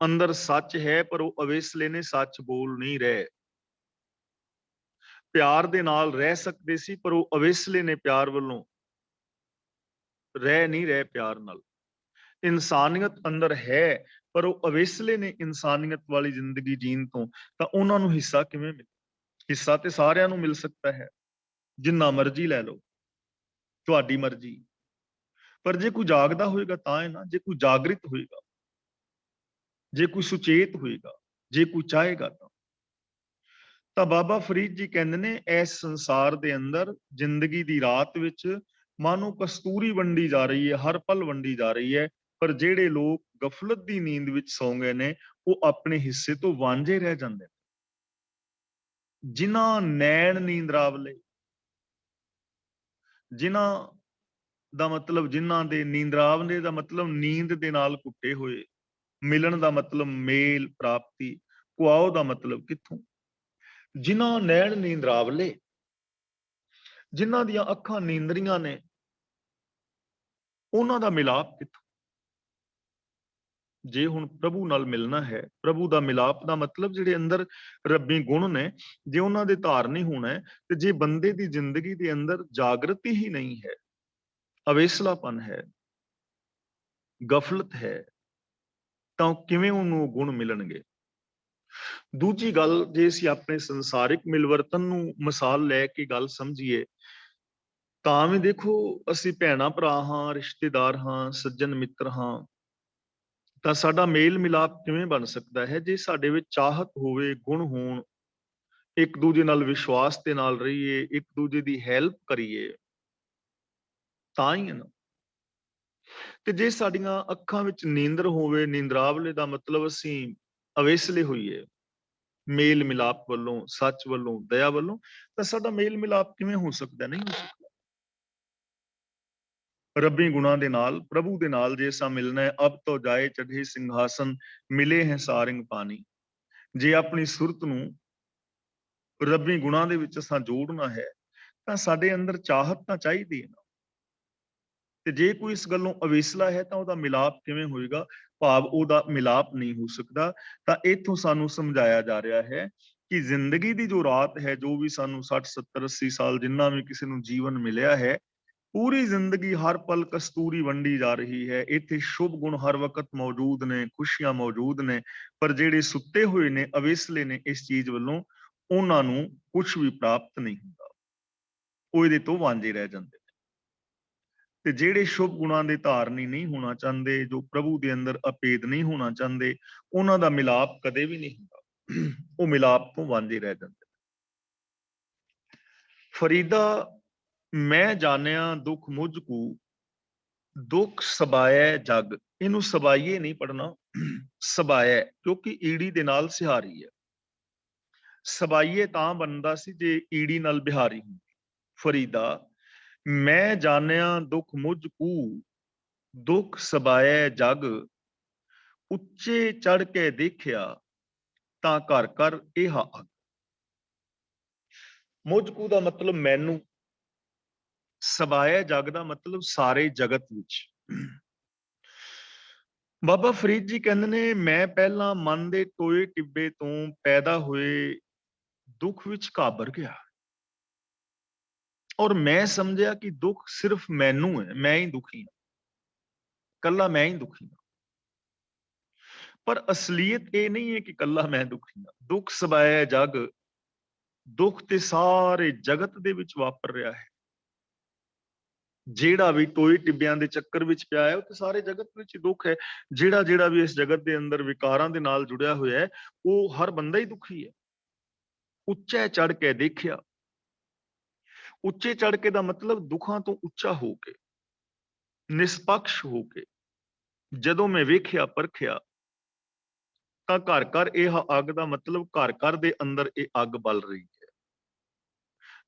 ਅੰਦਰ ਸੱਚ ਹੈ ਪਰ ਉਹ ਅਵੇਸਲੇ ਨੇ, ਸੱਚ ਬੋਲ ਨਹੀਂ ਰਹੇ। ਪਿਆਰ ਦੇ ਨਾਲ ਰਹਿ ਸਕਦੇ ਸੀ ਪਰ ਉਹ ਅਵੇਸਲੇ ਨੇ, ਪਿਆਰ ਵੱਲੋਂ ਰਹਿ ਨਹੀਂ ਰਹੇ ਪਿਆਰ ਨਾਲ। ਇਨਸਾਨੀਅਤ ਅੰਦਰ ਹੈ ਪਰ ਉਹ ਅਵੇਸਲੇ ਨੇ ਇਨਸਾਨੀਅਤ ਵਾਲੀ ਜ਼ਿੰਦਗੀ ਜੀਣ ਤੋਂ, ਤਾਂ ਉਹਨਾਂ ਨੂੰ ਹਿੱਸਾ ਕਿਵੇਂ ਮਿਲੇ? ਹਿੱਸਾ ਤੇ ਸਾਰਿਆਂ ਨੂੰ ਮਿਲ ਸਕਦਾ ਹੈ, ਜਿੰਨਾ ਮਰਜ਼ੀ ਲੈ ਲਓ, ਤੁਹਾਡੀ ਮਰਜ਼ੀ। ਪਰ ਜੇ ਕੋਈ ਜਾਗਦਾ ਹੋਏਗਾ ਤਾਂ ਹੈ ਨਾ, ਜੇ ਕੋਈ ਜਾਗਰਿਤ ਹੋਏਗਾ, ਜੇ ਕੋਈ ਸੁਚੇਤ ਹੋਏਗਾ, ਜੇ ਕੋਈ ਚਾਹੇਗਾ ਤਾਂ ਬਾਬਾ ਫਰੀਦ ਜੀ ਕਹਿੰਦੇ ਨੇ ਇਸ ਸੰਸਾਰ ਦੇ ਅੰਦਰ ਜ਼ਿੰਦਗੀ ਦੀ ਰਾਤ ਵਿੱਚ ਮਾਨੋ ਕਸਤੂਰੀ ਵੰਡੀ ਜਾ ਰਹੀ ਹੈ, ਹਰ ਪਲ ਵੰਡੀ ਜਾ ਰਹੀ ਹੈ। ਪਰ ਜਿਹੜੇ ਲੋਕ ਗਫਲਤ ਦੀ ਨੀਂਦ ਵਿੱਚ ਸੌਂ ਗਏ ਨੇ ਉਹ ਆਪਣੇ ਹਿੱਸੇ ਤੋਂ ਵਾਂਝੇ ਰਹਿ ਜਾਂਦੇ ਨੇ। ਜਿਨ੍ਹਾਂ ਨੈਣ ਨੀਂਦਰਾਵਲੇ, ਜਿਨ੍ਹਾਂ ਦਾ ਮਤਲਬ, ਜਿਨ੍ਹਾਂ ਦੇ ਨੀਂਦਰਾਵਲੇ ਦਾ ਮਤਲਬ ਨੀਂਦ ਦੇ ਨਾਲ ਕੁੱਟੇ ਹੋਏ, ਮਿਲਣ ਦਾ ਮਤਲਬ ਮੇਲ ਪ੍ਰਾਪਤੀ, ਕੁਆਓ ਦਾ ਮਤਲਬ ਕਿੱਥੋਂ। ਜਿਨ੍ਹਾਂ ਨੈਣ ਨੀਂਦਰਾਵਲੇ, ਜਿਨ੍ਹਾਂ ਦੀਆਂ ਅੱਖਾਂ ਨੀਂਦਰੀਆਂ ਨੇ, ਉਹਨਾਂ ਦਾ ਮਿਲਾਪ ਕਿੱਥੋਂ। ਜੇ ਹੁਣ ਪ੍ਰਭੂ ਨਾਲ ਮਿਲਣਾ ਹੈ, ਪ੍ਰਭੂ ਦਾ ਮਿਲਾਪ ਦਾ ਮਤਲਬ ਜਿਹੜੇ ਅੰਦਰ ਰੱਬੀ ਗੁਣ ਨੇ, ਜੇ ਉਹਨਾਂ ਦੇ ਧਾਰਨੀ ਹੋਣਾ ਹੈ, ਤੇ ਜੇ ਬੰਦੇ ਦੀ ਜ਼ਿੰਦਗੀ ਦੇ ਅੰਦਰ ਜਾਗਰਤੀ ਹੀ ਨਹੀਂ ਹੈ, ਅਵੇਸਲਾਪਨ ਹੈ, ਗਫਲਤ ਹੈ, ਤਾਂ ਕਿਵੇਂ ਉਹਨੂੰ ਗੁਣ ਮਿਲਣਗੇ। ਦੂਜੀ ਗੱਲ, ਜੇ ਅਸੀਂ ਆਪਣੇ ਸੰਸਾਰਿਕ ਮਿਲਵਰਤਨ ਨੂੰ ਮਿਸਾਲ ਲੈ ਕੇ ਗੱਲ ਸਮਝੀਏ ਤਾਂ ਵੀ ਦੇਖੋ, ਅਸੀਂ ਭੈਣਾਂ ਭਰਾ ਹਾਂ, ਰਿਸ਼ਤੇਦਾਰ ਹਾਂ, ਸੱਜਣ ਮਿੱਤਰ ਹਾਂ, ਤਾਂ ਸਾਡਾ ਮੇਲ ਮਿਲਾਪ ਕਿਵੇਂ ਬਣ ਸਕਦਾ ਹੈ? ਜੇ ਸਾਡੇ ਵਿੱਚ ਚਾਹਤ ਹੋਵੇ, ਗੁਣ ਹੋਣ, ਇੱਕ ਦੂਜੇ ਨਾਲ ਵਿਸ਼ਵਾਸ ਦੇ ਨਾਲ ਰਹੀਏ, ਇੱਕ ਦੂਜੇ ਦੀ ਹੈਲਪ ਕਰੀਏ, ਤਾਂ ਹੀ ਹੈ ਨਾ। ਤੇ ਜੇ ਸਾਡੀਆਂ ਅੱਖਾਂ ਵਿੱਚ ਨੀਂਦਰ ਹੋਵੇ, ਨੀਂਦਰਾਵਲੇ ਦਾ ਮਤਲਬ ਅਸੀਂ ਅਵੇਸਲੇ ਹੋਈਏ ਮੇਲ ਮਿਲਾਪ ਵੱਲੋਂ, ਸੱਚ ਵੱਲੋਂ, ਦਇਆ ਵੱਲੋਂ, ਤਾਂ ਸਾਡਾ ਮੇਲ ਮਿਲਾਪ ਕਿਵੇਂ ਹੋ ਸਕਦਾ? ਨਹੀਂ ਹੋ ਸਕਦਾ। ਰੱਬੀ ਗੁਣਾਂ ਦੇ ਨਾਲ, ਪ੍ਰਭੂ ਦੇ ਨਾਲ ਜੇ ਅਸਾਂ ਮਿਲਣਾ ਹੈ, ਅਬ ਤੋਂ ਜਾਏ ਚੜ੍ਹੇ ਸਿੰਘਾਸਨ, ਮਿਲੇ ਹੈ ਸਾਰਿੰਗ ਪਾਣੀ। ਜੇ ਆਪਣੀ ਸੁਰਤ ਨੂੰ ਰੱਬੀ ਗੁਣਾਂ ਦੇ ਵਿੱਚ ਅਸਾਂ ਜੋੜਨਾ ਹੈ ਤਾਂ ਸਾਡੇ ਅੰਦਰ ਚਾਹਤ ਤਾਂ ਚਾਹੀਦੀ ਹੈ ਨਾ। ਤੇ ਜੇ ਕੋਈ ਇਸ ਗੱਲੋਂ ਅਵੇਸਲਾ ਹੈ ਤਾਂ ਉਹਦਾ ਮਿਲਾਪ ਕਿਵੇਂ ਹੋਏਗਾ? ਭਾਵ ਉਹਦਾ ਮਿਲਾਪ ਨਹੀਂ ਹੋ ਸਕਦਾ। ਤਾਂ ਇੱਥੋਂ ਸਾਨੂੰ ਸਮਝਾਇਆ ਜਾ ਰਿਹਾ ਹੈ ਕਿ ਜ਼ਿੰਦਗੀ ਦੀ ਜੋ ਰਾਤ ਹੈ, ਜੋ ਵੀ ਸਾਨੂੰ 60, 70, 80 ਸਾਲ ਜਿੰਨਾ ਵੀ ਕਿਸੇ ਨੂੰ ਜੀਵਨ ਮਿਲਿਆ ਹੈ, ਪੂਰੀ ਜ਼ਿੰਦਗੀ ਹਰ ਪਲ ਕਸਤੂਰੀ ਵੰਡੀ ਜਾ ਰਹੀ ਹੈ। ਇੱਥੇ ਸ਼ੁਭ ਗੁਣ ਹਰ ਵਕਤ ਮੌਜੂਦ ਨੇ, ਖੁਸ਼ੀਆਂ ਮੌਜੂਦ ਨੇ, ਪਰ ਜਿਹੜੇ ਸੁੱਤੇ ਹੋਏ ਨੇ, ਅਵੇਸਲੇ ਨੇ ਇਸ ਚੀਜ਼ ਵੱਲੋਂ, ਉਹਨਾਂ ਨੂੰ ਕੁਝ ਵੀ ਪ੍ਰਾਪਤ ਨਹੀਂ ਹੁੰਦਾ, ਉਹ ਇਹਦੇ ਤੋਂ ਵਾਂਝੇ ਰਹਿ ਜਾਂਦੇ ਨੇ। ਤੇ ਜਿਹੜੇ ਸ਼ੁਭ ਗੁਣਾਂ ਦੇ ਧਾਰਨੀ ਨਹੀਂ ਹੋਣਾ ਚਾਹੁੰਦੇ, ਜੋ ਪ੍ਰਭੂ ਦੇ ਅੰਦਰ ਅਪੇਦ ਨਹੀਂ ਹੋਣਾ ਚਾਹੁੰਦੇ, ਉਹਨਾਂ ਦਾ ਮਿਲਾਪ ਕਦੇ ਵੀ ਨਹੀਂ ਹੁੰਦਾ, ਉਹ ਮਿਲਾਪ ਤੋਂ ਵਾਂਝੇ ਰਹਿ ਜਾਂਦੇ। ਫਰੀਦਾ, ਮੈਂ ਜਾਣਿਆ ਦੁੱਖ ਮੁਝ ਕੂ, ਦੁੱਖ ਸਬਾਇਐ ਜਗ। ਇਹਨੂੰ ਸਬਾਈਏ ਨਹੀਂ ਪੜਨਾ, ਸਬਾਇਐ, ਕਿਉਂਕਿ ਈੜੀ ਦੇ ਨਾਲ ਸਿਹਾਰੀ ਹੈ। ਸਬਾਈਏ ਤਾਂ ਬਣਦਾ ਸੀ ਜੇ ਈੜੀ ਨਾਲ ਬਿਹਾਰੀ ਹੁੰਦੀ। ਫਰੀਦਾ, ਮੈਂ ਜਾਣਿਆ ਦੁੱਖ ਮੁਝ ਕੂ, ਦੁੱਖ ਸਬਾਇਐ ਜਗ, ਉੱਚੇ ਚੜ ਕੇ ਦੇਖਿਆ ਤਾਂ ਘਰ ਘਰ ਇਹ ਅੱਗ। ਮੁਝ ਕੂ ਦਾ ਮਤਲਬ ਮੈਨੂੰ, ਸਬਾਇਐ ਜਗ ਦਾ ਮਤਲਬ ਸਾਰੇ ਜਗਤ ਵਿੱਚ। ਬਾਬਾ ਫਰੀਦ ਜੀ ਕਹਿੰਦੇ ਨੇ, ਮੈਂ ਪਹਿਲਾਂ ਮਨ ਦੇ ਟੋਏ ਟਿੱਬੇ ਤੋਂ ਪੈਦਾ ਹੋਏ ਦੁੱਖ ਵਿੱਚ ਘਾਬਰ ਗਿਆ ਔਰ ਮੈਂ ਸਮਝਿਆ ਕਿ ਦੁੱਖ ਸਿਰਫ ਮੈਨੂੰ ਹੈ, ਮੈਂ ਹੀ ਦੁਖੀ ਹਾਂ, ਕੱਲਾ ਮੈਂ ਹੀ ਦੁਖੀ ਹਾਂ। ਪਰ ਅਸਲੀਅਤ ਇਹ ਨਹੀਂ ਹੈ ਕਿ ਕੱਲਾ ਮੈਂ ਦੁਖੀ ਹਾਂ। ਦੁੱਖ ਸਬਾਇਐ ਜਗ, ਦੁੱਖ ਤੇ ਸਾਰੇ ਜਗਤ ਦੇ ਵਿੱਚ ਵਾਪਰ ਰਿਹਾ ਹੈ। ਜਿਹੜਾ ਵੀ ਟੋਏ ਟਿੱਬਿਆਂ ਦੇ ਚੱਕਰ ਵਿੱਚ ਪਿਆ ਹੈ, ਉਹ ਤੇ ਸਾਰੇ ਜਗਤ ਵਿੱਚ ਦੁੱਖ ਹੈ। ਜਿਹੜਾ ਵੀ ਇਸ ਜਗਤ ਦੇ ਅੰਦਰ ਵਿਕਾਰਾਂ ਦੇ ਨਾਲ ਜੁੜਿਆ ਹੋਇਆ ਹੈ, ਉਹ ਹਰ ਬੰਦਾ ਹੀ ਦੁਖੀ ਹੈ। ਉੱਚੇ ਚੜ ਕੇ ਦੇਖਿਆ, ਉੱਚੇ ਚੜ ਕੇ ਦਾ ਮਤਲਬ ਦੁੱਖਾਂ ਤੋਂ ਉੱਚਾ ਹੋ ਕੇ, ਨਿਸਪਕਸ਼ ਹੋ ਕੇ ਜਦੋਂ ਮੈਂ ਵੇਖਿਆ ਪਰਖਿਆ, ਤਾਂ ਘਰ ਘਰ ਇਹ ਅੱਗ ਦਾ ਮਤਲਬ ਘਰ ਘਰ ਦੇ ਅੰਦਰ ਇਹ ਅੱਗ ਬਲ ਰਹੀ ਹੈ।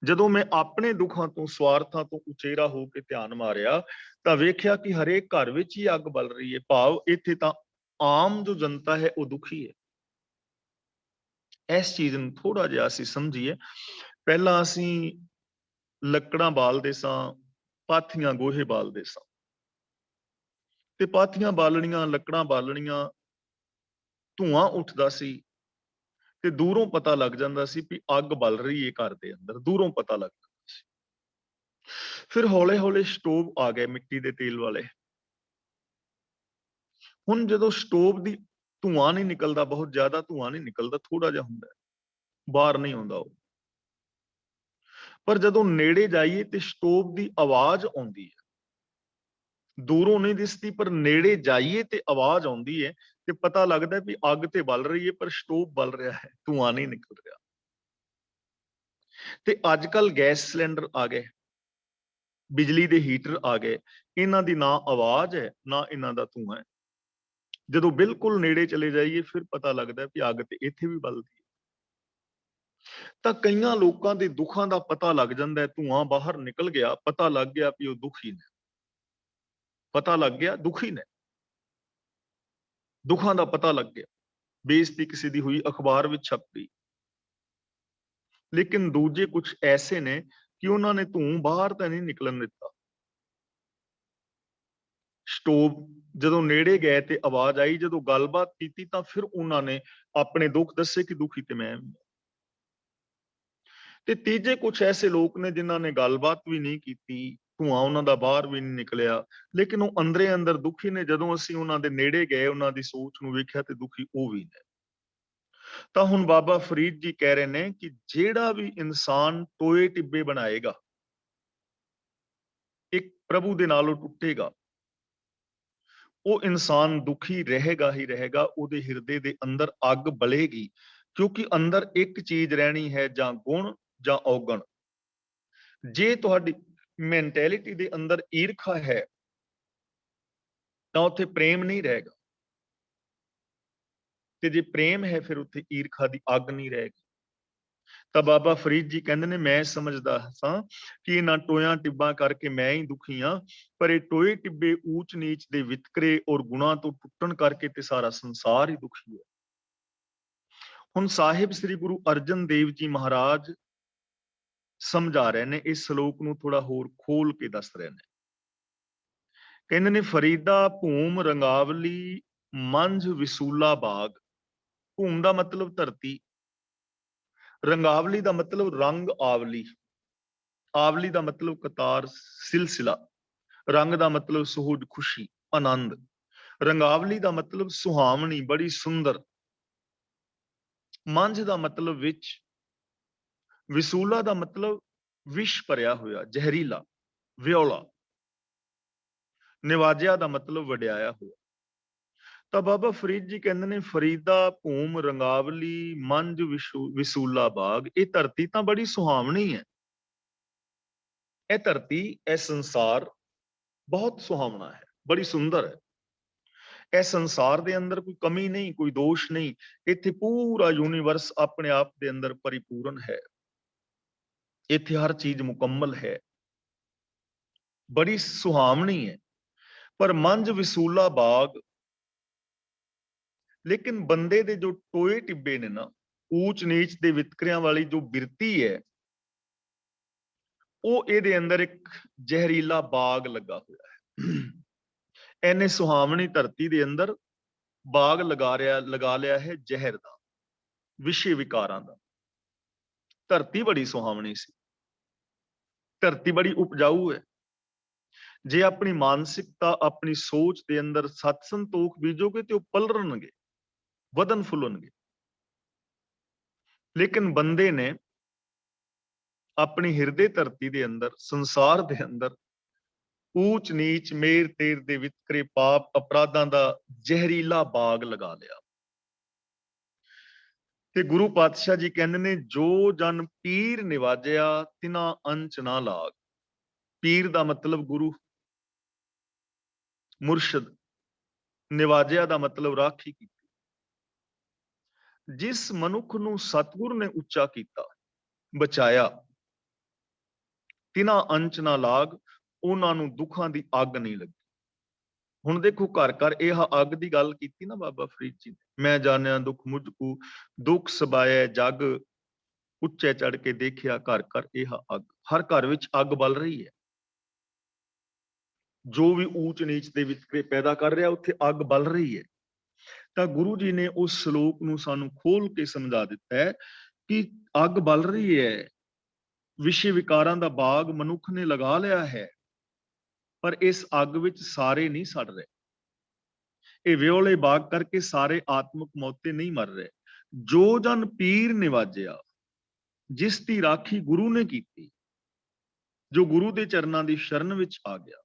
ਜਦੋਂ ਮੈਂ ਆਪਣੇ ਦੁੱਖਾਂ ਤੋਂ, ਸਵਾਰਥਾਂ ਤੋਂ ਉਚੇਰਾ ਹੋ ਕੇ ਧਿਆਨ ਮਾਰਿਆ, ਤਾਂ ਵੇਖਿਆ ਕਿ ਹਰੇਕ ਘਰ ਵਿੱਚ ਹੀ ਅੱਗ ਬਲ ਰਹੀ ਹੈ। ਭਾਵ ਇੱਥੇ ਤਾਂ ਆਮ ਜੋ ਜਨਤਾ ਹੈ ਉਹ ਦੁਖੀ ਹੈ। ਇਸ ਚੀਜ਼ ਨੂੰ ਥੋੜਾ ਜਿਹਾ ਅਸੀਂ ਸਮਝੀਏ। ਪਹਿਲਾਂ ਅਸੀਂ ਲੱਕੜਾਂ ਬਾਲਦੇ ਸਾਂ, ਪਾਥੀਆਂ ਗੋਹੇ ਬਾਲਦੇ ਸਾਂ, ਤੇ ਪਾਥੀਆਂ ਬਾਲਣੀਆਂ, ਲੱਕੜਾਂ ਬਾਲਣੀਆਂ, ਧੂਆਂ ਉੱਠਦਾ ਸੀ ਤੇ ਦੂਰੋਂ ਪਤਾ ਲੱਗ ਜਾਂਦਾ ਸੀ ਵੀ ਅੱਗ ਬਲ ਰਹੀ ਹੈ ਘਰ ਦੇ ਅੰਦਰ, ਦੂਰੋਂ ਪਤਾ ਲੱਗ ਜਾਂਦਾ ਸੀ। ਫਿਰ ਹੌਲੇ ਹੌਲੇ ਸਟੋਵ ਆ ਗਏ, ਮਿੱਟੀ ਦੇ ਤੇਲ ਵਾਲੇ। ਹੁਣ ਜਦੋਂ ਸਟੋਵ ਦੀ ਧੂਆਂ ਨਹੀਂ ਨਿਕਲਦਾ, ਬਹੁਤ ਜ਼ਿਆਦਾ ਧੂਆਂ ਨਹੀਂ ਨਿਕਲਦਾ, ਥੋੜਾ ਜਿਹਾ ਹੁੰਦਾ, ਬਾਹਰ ਨਹੀਂ ਆਉਂਦਾ ਉਹ। ਪਰ ਜਦੋਂ ਨੇੜੇ ਜਾਈਏ ਤੇ ਸਟੋਵ ਦੀ ਆਵਾਜ਼ ਆਉਂਦੀ ਹੈ, ਦੂਰੋਂ ਨਹੀਂ ਦਿਸਦੀ, ਪਰ ਨੇੜੇ ਜਾਈਏ ਤੇ ਆਵਾਜ਼ ਆਉਂਦੀ ਹੈ, ਤੇ ਪਤਾ ਲੱਗਦਾ ਵੀ ਅੱਗ ਤੇ ਬਲ ਰਹੀ ਹੈ, ਪਰ ਸਟੋਵ ਬਲ ਰਿਹਾ ਹੈ, ਧੂਆਂ ਨਹੀਂ ਨਿਕਲ ਰਿਹਾ। ਤੇ ਅੱਜ ਕੱਲ ਗੈਸ ਸਿਲੰਡਰ ਆ ਗਏ, ਬਿਜਲੀ ਦੇ ਹੀਟਰ ਆ ਗਏ, ਇਹਨਾਂ ਦੀ ਨਾ ਆਵਾਜ਼ ਹੈ ਨਾ ਇਹਨਾਂ ਦਾ ਧੂਆਂ ਹੈ। ਜਦੋਂ ਬਿਲਕੁਲ ਨੇੜੇ ਚਲੇ ਜਾਈਏ ਫਿਰ ਪਤਾ ਲੱਗਦਾ ਵੀ ਅੱਗ ਤੇ ਇੱਥੇ ਵੀ ਬਲਦੀ ਹੈ। ਤਾਂ ਕਈਆਂ ਲੋਕਾਂ ਦੇ ਦੁੱਖਾਂ ਦਾ ਪਤਾ ਲੱਗ ਜਾਂਦਾ ਹੈ, ਧੂਆਂ ਬਾਹਰ ਨਿਕਲ ਗਿਆ, ਪਤਾ ਲੱਗ ਗਿਆ ਵੀ ਉਹ ਦੁਖੀ ਨੇ, ਪਤਾ ਲੱਗ ਗਿਆ ਦੁਖੀ ਨੇ, ਦੁੱਖਾਂ ਦਾ ਪਤਾ ਲੱਗ ਗਿਆ। ਬੇਇੱਜ਼ਤੀ ਕਿਸੇ ਦੀ ਹੋਈ, ਅਖਬਾਰ ਵਿੱਚ ਛਪ ਗਈ। ਲੇਕਿਨ ਦੂਜੇ ਕੁਝ ਐਸੇ ਨੇ ਕਿ ਉਹਨਾਂ ਨੇ ਧੂੰ ਬਾਹਰ ਤਾਂ ਨਹੀਂ ਨਿਕਲਣ ਦਿੱਤਾ। ਸਟੋਵ ਜਦੋਂ ਨੇੜੇ ਗਏ ਤੇ ਆਵਾਜ਼ ਆਈ, ਜਦੋਂ ਗੱਲਬਾਤ ਕੀਤੀ ਤਾਂ ਫਿਰ ਉਹਨਾਂ ਨੇ ਆਪਣੇ ਦੁੱਖ ਦੱਸੇ ਕਿ ਦੁਖੀ ਤੇ ਮੈਂ। ਤੇ ਤੀਜੇ ਕੁਝ ਐਸੇ ਲੋਕ ਨੇ ਜਿਨ੍ਹਾਂ ਨੇ ਗੱਲਬਾਤ ਵੀ ਨਹੀਂ ਕੀਤੀ, ਧੂਆਂ ਉਹਨਾਂ ਦਾ ਬਾਹਰ ਵੀ ਨਹੀਂ ਨਿਕਲਿਆ, ਲੇਕਿਨ ਉਹ ਅੰਦਰੇ ਅੰਦਰ ਦੁਖੀ ਨੇ। ਜਦੋਂ ਅਸੀਂ ਉਹਨਾਂ ਦੇ ਨੇੜੇ ਗਏ, ਉਹਨਾਂ ਦੀ ਸੋਚ ਨੂੰ ਵੇਖਿਆ ਤੇ ਦੁਖੀ ਉਹ ਵੀ ਨੇ। ਤਾਂ ਹੁਣ ਬਾਬਾ ਫਰੀਦ ਜੀ ਕਹਿ ਰਹੇ ਨੇ ਕਿ ਜਿਹੜਾ ਵੀ ਇਨਸਾਨ ਟੋਏ ਟਿੱਬੇ ਬਣਾਏਗਾ, ਇੱਕ ਪ੍ਰਭੂ ਦੇ ਨਾਲੋਂ ਟੁੱਟੇਗਾ, ਉਹ ਇਨਸਾਨ ਦੁਖੀ ਰਹੇਗਾ ਹੀ ਰਹੇਗਾ। ਉਹਦੇ ਹਿਰਦੇ ਦੇ ਅੰਦਰ ਅੱਗ ਬਲੇਗੀ, ਕਿਉਂਕਿ ਅੰਦਰ ਇੱਕ ਚੀਜ਼ ਰਹਿਣੀ ਹੈ, ਜਾਂ ਗੁਣ ਜਾਂ ਔਗਣ। ਜੇ ਤੁਹਾਡੀ ਮੈਂਟੈਲਿਟੀ ਦੇ ਅੰਦਰ ਈਰਖਾ ਹੈ ਤਾਂ ਉੱਥੇ ਪ੍ਰੇਮ ਨਹੀਂ ਰਹੇਗਾ, ਤੇ ਜੇ ਪ੍ਰੇਮ ਹੈ ਫਿਰ ਉੱਥੇ ਈਰਖਾ ਦੀ ਅੱਗ ਨਹੀਂ ਰਹੇਗੀ। ਤਾਂ ਬਾਬਾ ਫਰੀਦ ਜੀ ਕਹਿੰਦੇ ਨੇ, ਮੈਂ ਸਮਝਦਾ ਸਾਂ ਕਿ ਇਹਨਾਂ ਟੋਇਆਂ ਟਿੱਬਾਂ ਕਰਕੇ ਮੈਂ ਹੀ ਦੁਖੀ ਹਾਂ, ਪਰ ਇਹ ਟੋਏ ਟਿੱਬੇ ਊਚ ਨੀਚ ਦੇ ਵਿਤਕਰੇ ਔਰ ਗੁਣਾਂ ਤੋਂ ਟੁੱਟਣ ਕਰਕੇ ਤੇ ਸਾਰਾ ਸੰਸਾਰ ਹੀ ਦੁਖੀ ਹੈ। ਹੁਣ ਸਾਹਿਬ ਸ੍ਰੀ ਗੁਰੂ ਅਰਜਨ ਦੇਵ ਜੀ ਮਹਾਰਾਜ ਸਮਝਾ ਰਹੇ ਨੇ, ਇਸ ਸ਼ਲੋਕ ਨੂੰ ਥੋੜਾ ਹੋਰ ਖੋਲ ਕੇ ਦੱਸ ਰਹੇ ਨੇ। ਕਹਿੰਦੇ ਨੇ, ਫਰੀਦਾ ਭੂਮ ਰੰਗਾਵਲੀ ਮੰਝ ਵਿਸੂਲਾ ਬਾਗ। ਭੂਮ ਦਾ ਮਤਲਬ ਧਰਤੀ, ਰੰਗਾਵਲੀ ਦਾ ਮਤਲਬ ਰੰਗ ਆਵਲੀ, ਆਵਲੀ ਦਾ ਮਤਲਬ ਕਤਾਰ, ਸਿਲਸਿਲਾ, ਰੰਗ ਦਾ ਮਤਲਬ ਸੁਹਜ, ਖੁਸ਼ੀ, ਆਨੰਦ। ਰੰਗਾਵਲੀ ਦਾ ਮਤਲਬ ਸੁਹਾਵਣੀ, ਬੜੀ ਸੁੰਦਰ। ਮੰਝ ਦਾ ਮਤਲਬ ਵਿੱਚ, ਵਿਸੂਲਾ ਦਾ ਮਤਲਬ ਵਿਸ਼ ਭਰਿਆ ਹੋਇਆ, ਜ਼ਹਿਰੀਲਾ, ਵਿਓਲਾ। ਨਿਵਾਜਿਆ ਦਾ ਮਤਲਬ ਵਡਿਆਇਆ ਹੋਇਆ। ਤਾਂ ਬਾਬਾ ਫਰੀਦ ਜੀ ਕਹਿੰਦੇ ਨੇ, ਫਰੀਦਾ ਭੂਮ ਰੰਗਾਵਲੀ ਮੰਝ ਵਿਸੂਲਾ ਬਾਗ। ਇਹ ਧਰਤੀ ਤਾਂ ਬੜੀ ਸੁਹਾਵਣੀ ਹੈ, ਇਹ ਧਰਤੀ, ਇਹ ਸੰਸਾਰ ਬਹੁਤ ਸੁਹਾਵਣਾ ਹੈ, ਬੜੀ ਸੁੰਦਰ ਹੈ। ਇਹ ਸੰਸਾਰ ਦੇ ਅੰਦਰ ਕੋਈ ਕਮੀ ਨਹੀਂ, ਕੋਈ ਦੋਸ਼ ਨਹੀਂ। ਇੱਥੇ ਪੂਰਾ ਯੂਨੀਵਰਸ ਆਪਣੇ ਆਪ ਦੇ ਅੰਦਰ ਪਰਿਪੂਰਨ ਹੈ, ਇੱਥੇ ਹਰ ਚੀਜ਼ ਮੁਕੰਮਲ ਹੈ, ਬੜੀ ਸੁਹਾਵਣੀ ਹੈ। ਪਰ ਮੰਝ ਵਿਸੂਲਾ ਬਾਗ, ਲੇਕਿਨ ਬੰਦੇ ਦੇ ਜੋ ਟੋਏ ਟਿੱਬੇ ਨੇ ਨਾ, ਊਚ ਨੀਚ ਦੇ ਵਿਤਕਰਿਆਂ ਵਾਲੀ ਜੋ ਬਿਰਤੀ ਹੈ, ਉਹ ਇਹਦੇ ਅੰਦਰ ਇੱਕ ਜ਼ਹਿਰੀਲਾ ਬਾਗ ਲੱਗਾ ਹੋਇਆ ਹੈ। ਇਹਨੇ ਸੁਹਾਵਣੀ ਧਰਤੀ ਦੇ ਅੰਦਰ ਬਾਗ ਲਗਾ ਲਿਆ ਹੈ ਜ਼ਹਿਰ ਦਾ, ਵਿਸ਼ੇ ਵਿਕਾਰਾਂ ਦਾ। ਧਰਤੀ ਬੜੀ ਸੁਹਾਵਣੀ ਸੀ, ਧਰਤੀ ਬੜੀ ਉਪਜਾਊ ਹੈ। ਜੇ ਆਪਣੀ ਮਾਨਸਿਕਤਾ, ਆਪਣੀ ਸੋਚ ਦੇ ਅੰਦਰ ਸਤ ਸੰਤੋਖ ਬੀਜੋਗੇ ਤੇ ਉਹ ਪਲਰਨਗੇ, ਵਧਨ ਫੁੱਲਣਗੇ। ਲੇਕਿਨ ਬੰਦੇ ਨੇ ਆਪਣੀ ਹਿਰਦੇ ਧਰਤੀ ਦੇ ਅੰਦਰ, ਸੰਸਾਰ ਦੇ ਅੰਦਰ ਊਚ ਨੀਚ, ਮੇਰ ਤੇਰ ਦੇ ਵਿਤਕਰੇ, ਪਾਪ ਅਪਰਾਧਾਂ ਦਾ ਜ਼ਹਿਰੀਲਾ ਬਾਗ ਲਗਾ ਲਿਆ। ਤੇ ਗੁਰੂ ਪਾਤਸ਼ਾਹ ਜੀ ਕਹਿੰਦੇ ਨੇ, ਜੋ ਜਨ ਪੀਰ ਨਿਵਾਜਿਆ ਤਿਨਾ ਅੰਚ ਨਾ ਲਾਗ। ਪੀਰ ਦਾ ਮਤਲਬ ਗੁਰੂ, ਮੁਰਸ਼ਦ, ਨਿਵਾਜਿਆ ਦਾ ਮਤਲਬ ਰਾਖੀ ਕੀਤੀ। ਜਿਸ ਮਨੁੱਖ ਨੂੰ ਸਤਿਗੁਰ ਨੇ ਉੱਚਾ ਕੀਤਾ, ਬਚਾਇਆ, ਤਿਨਾ ਅੰਚ ਨਾ ਲਾਗ, ਉਹਨਾਂ ਨੂੰ ਦੁੱਖਾਂ ਦੀ ਅੱਗ ਨਹੀਂ ਲੱਗੀ। ਹੁਣ ਦੇਖੋ, ਘਰ ਘਰ ਇਹ ਅੱਗ ਦੀ ਗੱਲ ਕੀਤੀ ਨਾ ਬਾਬਾ ਫਰੀਦ ਜੀ ਨੇ, ਮੈਂ ਜਾਣਿਆ ਦੁੱਖ ਮੁਝ ਕੂ, ਦੁੱਖ ਸਬਾਇਆ ਜਗ, ਉੱਚੇ ਚੜ ਕੇ ਦੇਖਿਆ ਘਰ ਘਰ ਇਹ ਅੱਗ। ਹਰ ਘਰ ਵਿੱਚ ਅੱਗ ਬਲ ਰਹੀ ਹੈ। ਜੋ ਵੀ ਊਚ ਨੀਚ ਦੇ ਵਿਤਕਰੇ ਪੈਦਾ ਕਰ ਰਿਹਾ, ਉੱਥੇ ਅੱਗ ਬਲ ਰਹੀ ਹੈ। ਤਾਂ ਗੁਰੂ ਜੀ ਨੇ ਉਸ ਸ਼ਲੋਕ ਨੂੰ ਸਾਨੂੰ ਖੋਲ ਕੇ ਸਮਝਾ ਦਿੱਤਾ ਹੈ ਕਿ ਅੱਗ ਬਲ ਰਹੀ ਹੈ, ਵਿਸ਼ੇ ਵਿਕਾਰਾਂ ਦਾ ਬਾਗ ਮਨੁੱਖ ਨੇ ਲਗਾ ਲਿਆ ਹੈ, ਪਰ ਇਸ ਅੱਗ ਵਿੱਚ ਸਾਰੇ ਨਹੀਂ ਸੜ ਰਹੇ। ਇਹ ਵਿਓਲੇ ਬਾਗ ਕਰਕੇ ਸਾਰੇ ਆਤਮਿਕ ਮੌਤੇ ਨਹੀਂ ਮਰ ਰਹੇ। ਜੋ ਜਨ ਪੀਰ ਨਿਵਾਜਿਆ, ਜਿਸ ਦੀ ਰਾਖੀ ਗੁਰੂ ਨੇ ਕੀਤੀ, ਜੋ ਗੁਰੂ ਦੇ ਚਰਨਾਂ ਦੀ ਸ਼ਰਨ ਵਿੱਚ ਆ ਗਿਆ,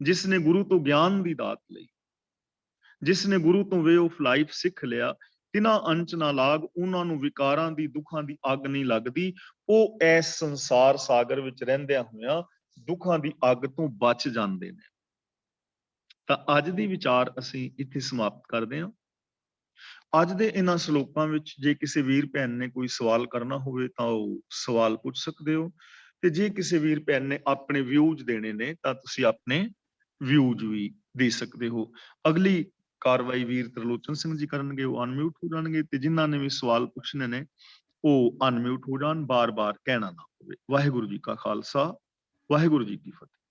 ਜਿਸ ਨੇ ਗੁਰੂ ਤੋਂ ਗਿਆਨ ਦੀ ਦਾਤ ਲਈ, ਜਿਸ ਨੇ ਗੁਰੂ ਤੋਂ ਵੇ ਆਫ ਲਾਈਫ ਸਿੱਖ ਲਿਆ, ਤਿਨਾ ਅੰਚ ਨਾ ਲਾਗ, ਉਹਨਾਂ ਨੂੰ ਵਿਕਾਰਾਂ ਦੀ, ਦੁੱਖਾਂ ਦੀ ਅੱਗ ਨਹੀਂ ਲੱਗਦੀ। ਉਹ ਇਸ ਸੰਸਾਰ ਸਾਗਰ ਵਿੱਚ ਰਹਿੰਦਿਆਂ ਹੋਇਆਂ ਦੁੱਖਾਂ ਦੀ ਅੱਗ ਤੋਂ ਬਚ ਜਾਂਦੇ ਨੇ। ਤਾਂ ਅੱਜ ਦੀ ਵਿਚਾਰ ਅਸੀਂ ਇੱਥੇ ਸਮਾਪਤ ਕਰਦੇ ਹਾਂ। ਅੱਜ ਦੇ ਇਹਨਾਂ ਸ਼ਲੋਕਾਂ ਵਿੱਚ ਜੇ ਕਿਸੇ ਵੀਰ ਭੈਣ ਨੇ ਕੋਈ ਸਵਾਲ ਕਰਨਾ ਹੋਵੇ ਤਾਂ ਉਹ ਸਵਾਲ ਪੁੱਛ ਸਕਦੇ ਹੋ, ਤੇ ਜੇ ਕਿਸੇ ਵੀਰ ਭੈਣ ਨੇ ਆਪਣੇ ਵਿਊਜ਼ ਦੇਣੇ ਨੇ ਤਾਂ ਤੁਸੀਂ ਆਪਣੇ ਵਿਊਜ਼ ਵੀ ਦੇ ਸਕਦੇ ਹੋ। ਅਗਲੀ ਕਾਰਵਾਈ ਵੀਰ ਤਰਲੋਚਨ ਸਿੰਘ ਜੀ ਕਰਨਗੇ, ਉਹ ਅਨਮਿਊਟ ਹੋ ਜਾਣਗੇ, ਤੇ ਜਿਨ੍ਹਾਂ ਨੇ ਵੀ ਸਵਾਲ ਪੁੱਛਣੇ ਨੇ ਉਹ ਅਨਮਿਊਟ ਹੋ ਜਾਣ, ਬਾਰ-ਬਾਰ ਕਹਿਣਾ ਨਾ ਹੋਵੇ। ਵਾਹਿਗੁਰੂ ਜੀ ਕਾ ਖਾਲਸਾ, ਵਾਹਿਗੁਰੂ ਜੀ ਕੀ ਫਤਿਹ।